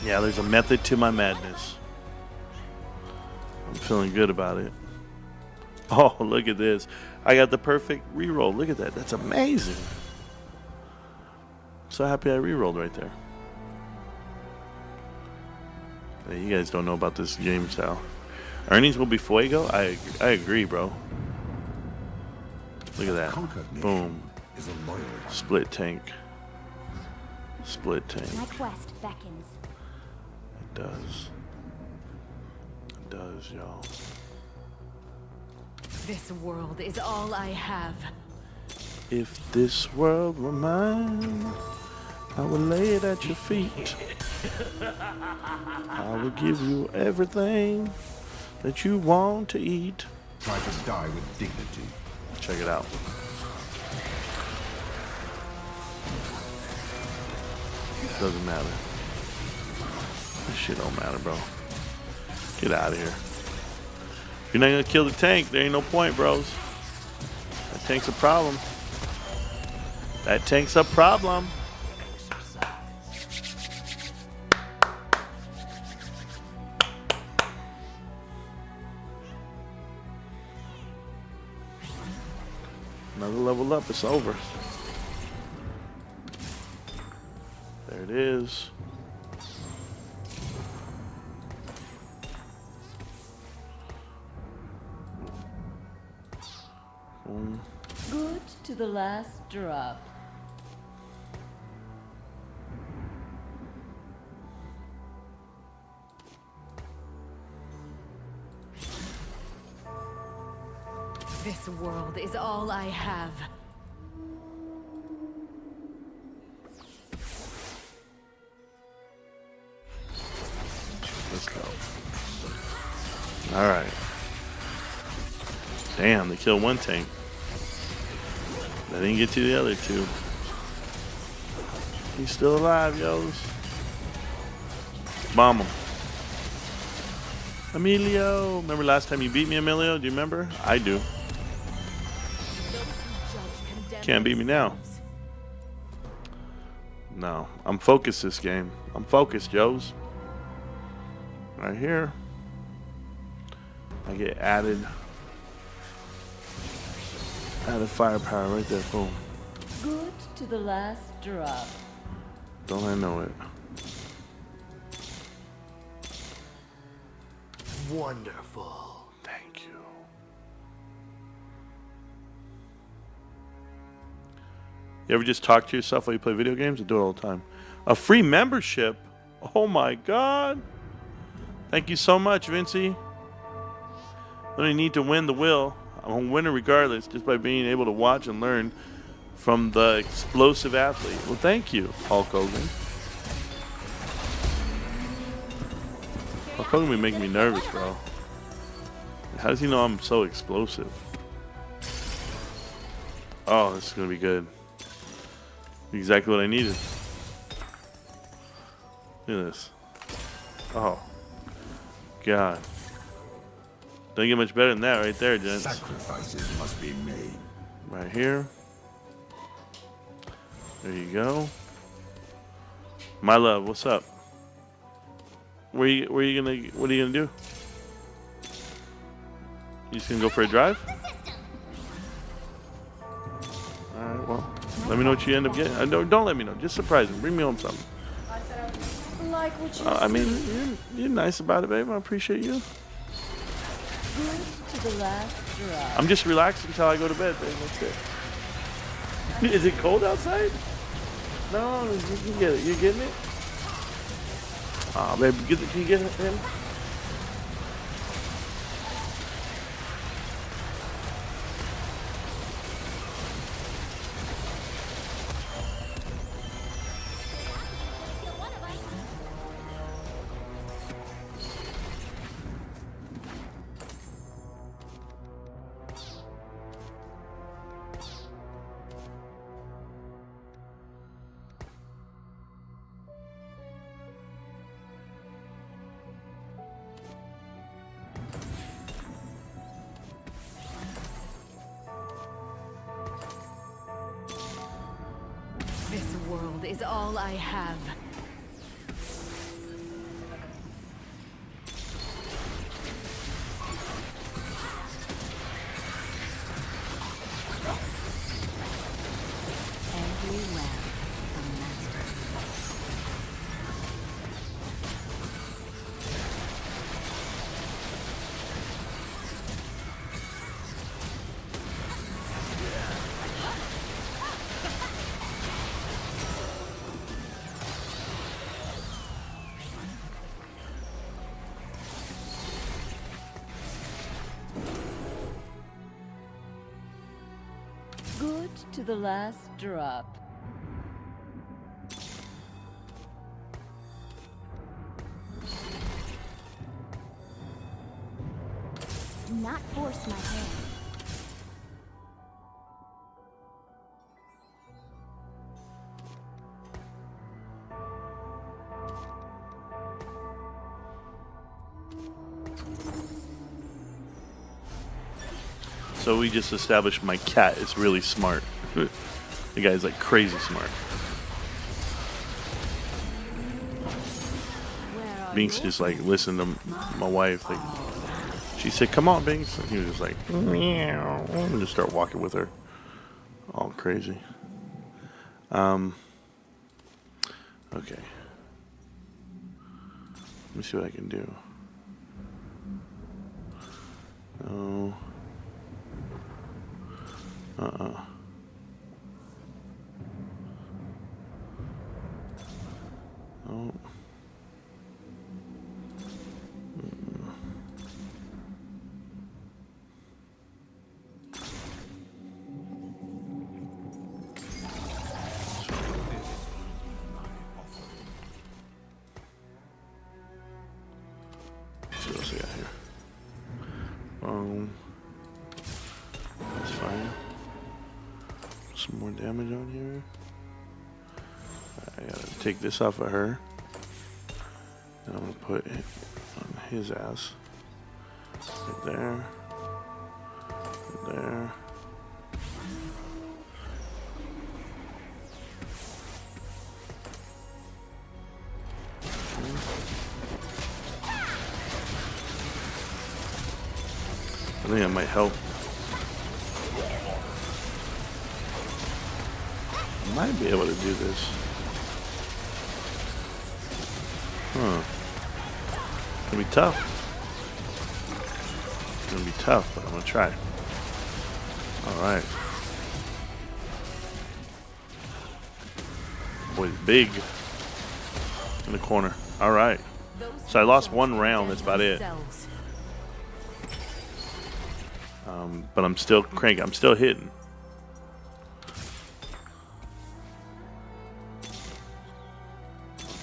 Yeah, there's a method to my madness. I'm feeling good about it. Oh, look at this. I got the perfect reroll. Look at that. That's amazing. So happy I rerolled right there. Hey, you guys don't know about this game style. Earnings will be fuego? I agree, bro. Look at that. Boom. Split tank. Split tank. Northwest beckons. It does. It does, y'all. This world is all I have. If this world were mine, I would lay it at your feet. I will give you everything that you want to eat. Try to die with dignity. Check it out. Doesn't matter. This shit don't matter, bro. Get out of here. If you're not gonna kill the tank, there ain't no point, bros. That tank's a problem. That tank's a problem. Another level up, it's over. There it is. Boom. Good to the last drop. This world is all I have. Let's go. All right. Damn, they killed one tank. They didn't get to the other two. He's still alive, yos. Bomb him. Emilio. Remember last time you beat me, Emilio? Do you remember? I do. Can't beat me now. No. I'm focused this game. I'm focused, yos. Right here. I get added firepower right there. Boom. Good to the last drop. Don't I know it? Wonderful. Thank you. You ever just talk to yourself while you play video games? I do it all the time. A free membership? Oh my god. Thank you so much, Vincey. I don't need to win the will. I'm a winner regardless, just by being able to watch and learn from the explosive athlete. Well, thank you, Hulk Hogan. Hulk Hogan be making me nervous, bro. How does he know I'm so explosive? Oh, this is gonna be good. Exactly what I needed. Look at this. Oh, God. Don't get much better than that right there, gents. Sacrifices must be made. Right here. There you go. My love, what's up? What are you gonna do? You just gonna go for a drive? Alright, well, let me know what you end up getting. Don't let me know. Just surprise me. Bring me home something. Like what you I mean, you're nice about it, babe. I appreciate you. good to the last drop. I'm just relaxed until I go to bed, babe. That's it. Is it cold outside? No, you can get it. You getting it? Aw, babe, can you get him? This world is all I have. Every web from master. Good to the last drop. Do not force my hand. So we just established my cat is really smart. The guy's like crazy smart. Binks just like listened to my wife. Like, she said, "Come on, Binks," and he was just like, "Meow," and just start walking with her, all crazy. Okay. Let me see what I can do. No. Oh. Let's see what else I got here. That's fine. Some more damage on here. I gotta take this off of her. And I'm gonna put it on his ass. Right there. Right there. I think that might help. I might be able to do this. Huh. It's gonna be tough. It's gonna be tough, but I'm gonna try. Alright. Boy's big in the corner. Alright. So I lost one round, that's about it. But I'm still cranking. I'm still hitting.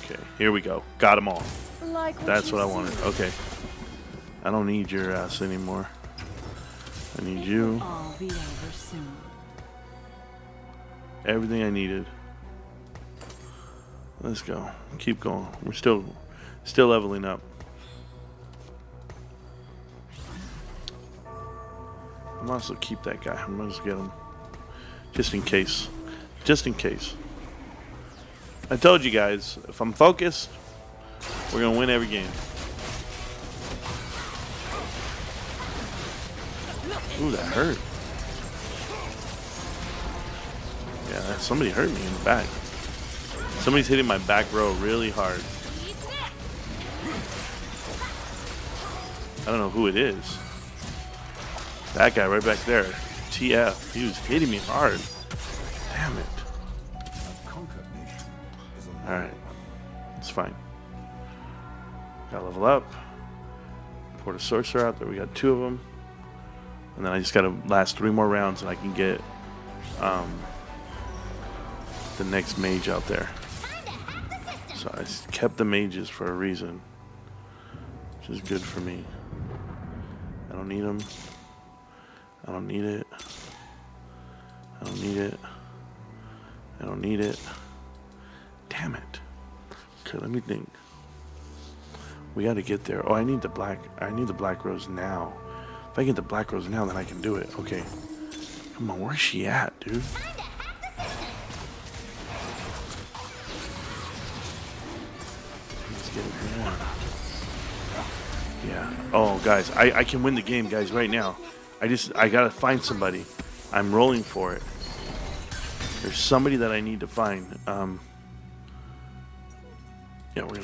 Okay, here we go. Got them all. That's what I wanted. Okay. I don't need your ass anymore. I need you. Everything I needed. Let's go. Keep going. We're still leveling up. I might as well keep that guy. I might as well get him. Just in case. Just in case. I told you guys, if I'm focused, we're going to win every game. Ooh, that hurt. Yeah, somebody hurt me in the back. Somebody's hitting my back row really hard. I don't know who it is. That guy right back there. TF. He was hitting me hard. Damn it. Alright. It's fine. Gotta level up. Pour the sorcerer out there. We got 2 of them. And then I just gotta last 3 more rounds and I can get the next mage out there. So I kept the mages for a reason, which is good for me. I don't need them. I don't need it. I don't need it. I don't need it. Damn it. Okay, let me think. We gotta get there. Oh, I need the black rose now. If I get the black rose now, then I can do it. Okay. Come on, where's she at, dude? Let's get one. Yeah. Oh, guys, I can win the game, guys, right now. I gotta find somebody. I'm rolling for it. There's somebody that I need to find. Yeah, we're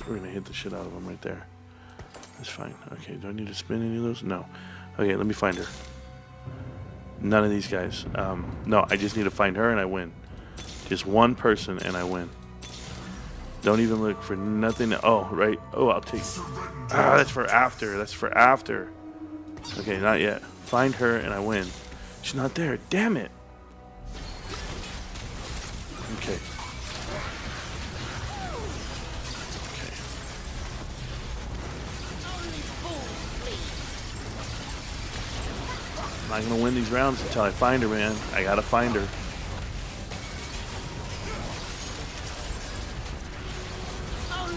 gonna hit the shit out of them right there. That's fine. Okay, do I need to spin any of those? No. Okay, let me find her. None of these guys. No, I just need to find her and I win. Just one person and I win. Don't even look for nothing. Oh, right. Oh, I'll take. Ah, that's for after. That's for after. Okay, not yet. Find her and I win. She's not there. Damn it. Okay. I'm not gonna win these rounds until I find her, man. I gotta find her.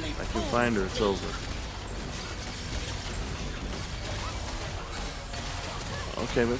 If I can find her, it's over. Okay, but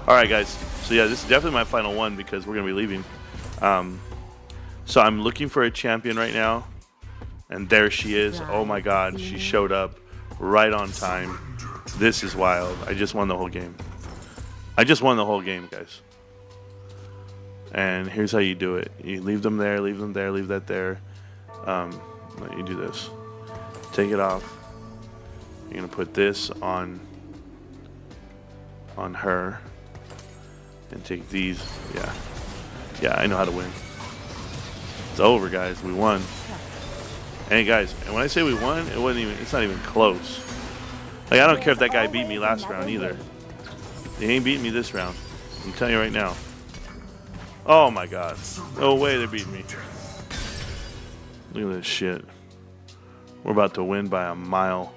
all right, guys. So yeah, this is definitely my final one because we're gonna be leaving. So I'm looking for a champion right now, and there she is. Oh my God, she showed up right on time. This is wild. I just won the whole game. I just won the whole game, guys. And here's how you do it. You leave them there, leave them there, leave that there. Let you do this. Take it off. You're gonna put this on her. And take these. Yeah, I know how to win. It's over, guys. We won. And guys, and when I say we won, it's not even close. Like, I don't care if that guy beat me last round either. He ain't beating me this round. I'm telling you right now. Oh my God. No way they're beating me. Look at this shit. We're about to win by a mile.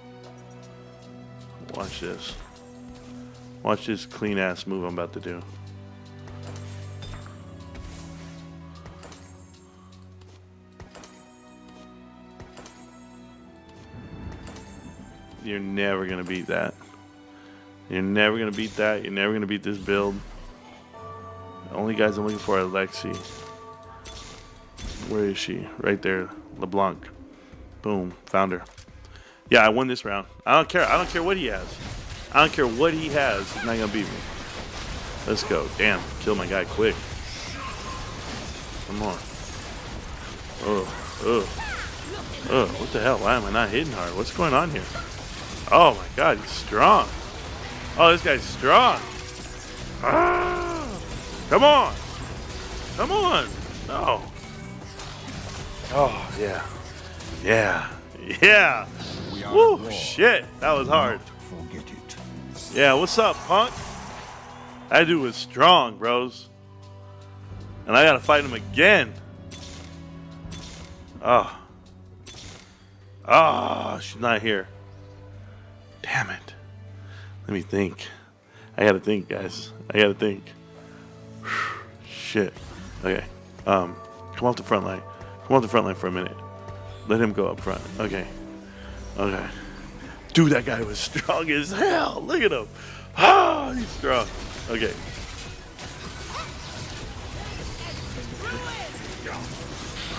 Watch this. Watch this clean ass move I'm about to do. You're never gonna beat that. You're never gonna beat that. You're never gonna beat this build. The only guys I'm looking for are Lexi. Where is she? Right there. LeBlanc. Boom. Found her. Yeah, I won this round. I don't care. I don't care what he has. I don't care what he has. He's not gonna beat me. Let's go. Damn. Kill my guy quick. Come on. What the hell? Why am I not hitting hard? What's going on here? Oh my god, he's strong. Oh, this guy's strong. Ah, come on. Come on. No. Oh, yeah. Yeah. Yeah. Woo, shit. That was hard. Forget it. Yeah, what's up, punk? That dude was strong, bros. And I gotta fight him again. Oh. Oh, she's not here. Damn it. Let me think. I gotta think, guys. I gotta think. Shit. Okay. Come off the front line. Come off the front line for a minute. Let him go up front. Okay. Okay. Dude, that guy was strong as hell. Look at him. Ah, he's strong. Okay.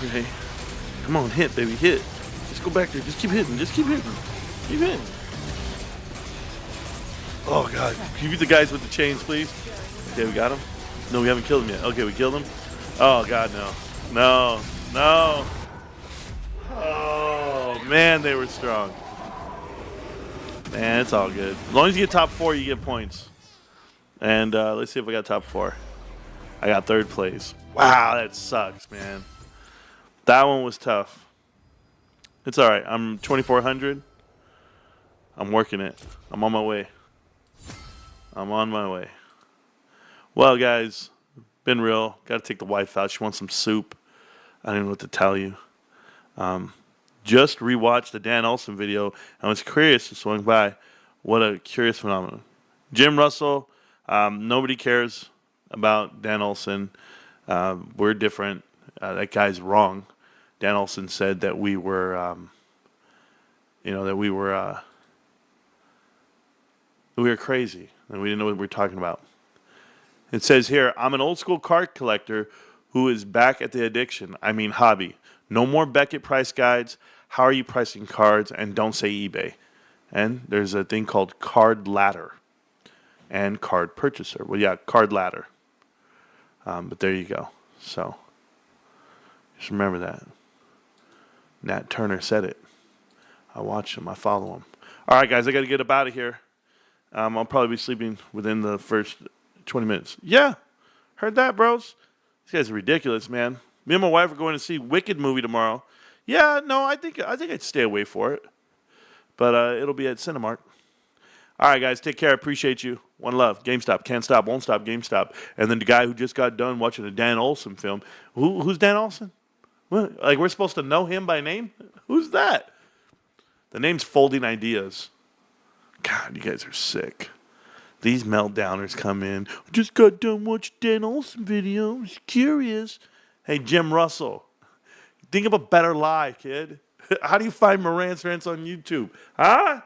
Okay. Come on, hit, baby, hit. Just go back there. Just keep hitting. Just keep hitting. Keep hitting. Oh, God. Can you beat the guys with the chains, please? Okay, we got him. No, we haven't killed him yet. Okay, we killed him. Oh, God, no. No. No. Oh, man, they were strong. Man, it's all good. As long as you get top 4, you get points. And let's see if I got top 4. I got 3rd place. Wow, that sucks, man. That one was tough. It's all right. I'm 2,400. I'm working it. I'm on my way. I'm on my way. Well, guys, been real. Got to take the wife out. She wants some soup. I don't know what to tell you. Just rewatched the Dan Olson video. I was curious to swing by. What a curious phenomenon. Jim Russell, nobody cares about Dan Olson. We're different. That guy's wrong. Dan Olson said that we were, we were crazy and we didn't know what we were talking about. It says here, I'm an old school card collector who is back at the hobby. No more Beckett price guides. How are you pricing cards? And don't say eBay. And there's a thing called Card Ladder and Card Purchaser. Well, yeah, Card Ladder. But there you go. So just remember that. Nat Turner said it. I watch him. I follow him. All right, guys, I got to get up out of here. I'll probably be sleeping within the first 20 minutes. Yeah, heard that, bros. These guys are ridiculous, man. Me and my wife are going to see Wicked movie tomorrow. Yeah, no, I think I'd stay away for it. But it'll be at Cinemark. All right, guys, take care. I appreciate you. One love. GameStop. Can't stop. Won't stop. GameStop. And then the guy who just got done watching a Dan Olson film. Who's Dan Olson? What? Like, we're supposed to know him by name? Who's that? The name's Folding Ideas. God, you guys are sick. These meltdowners come in. Just got done watching Dan Olson video. I was curious. Hey, Jim Russell. Think of a better lie, kid. How do you find Marantz Rantz on YouTube? Huh?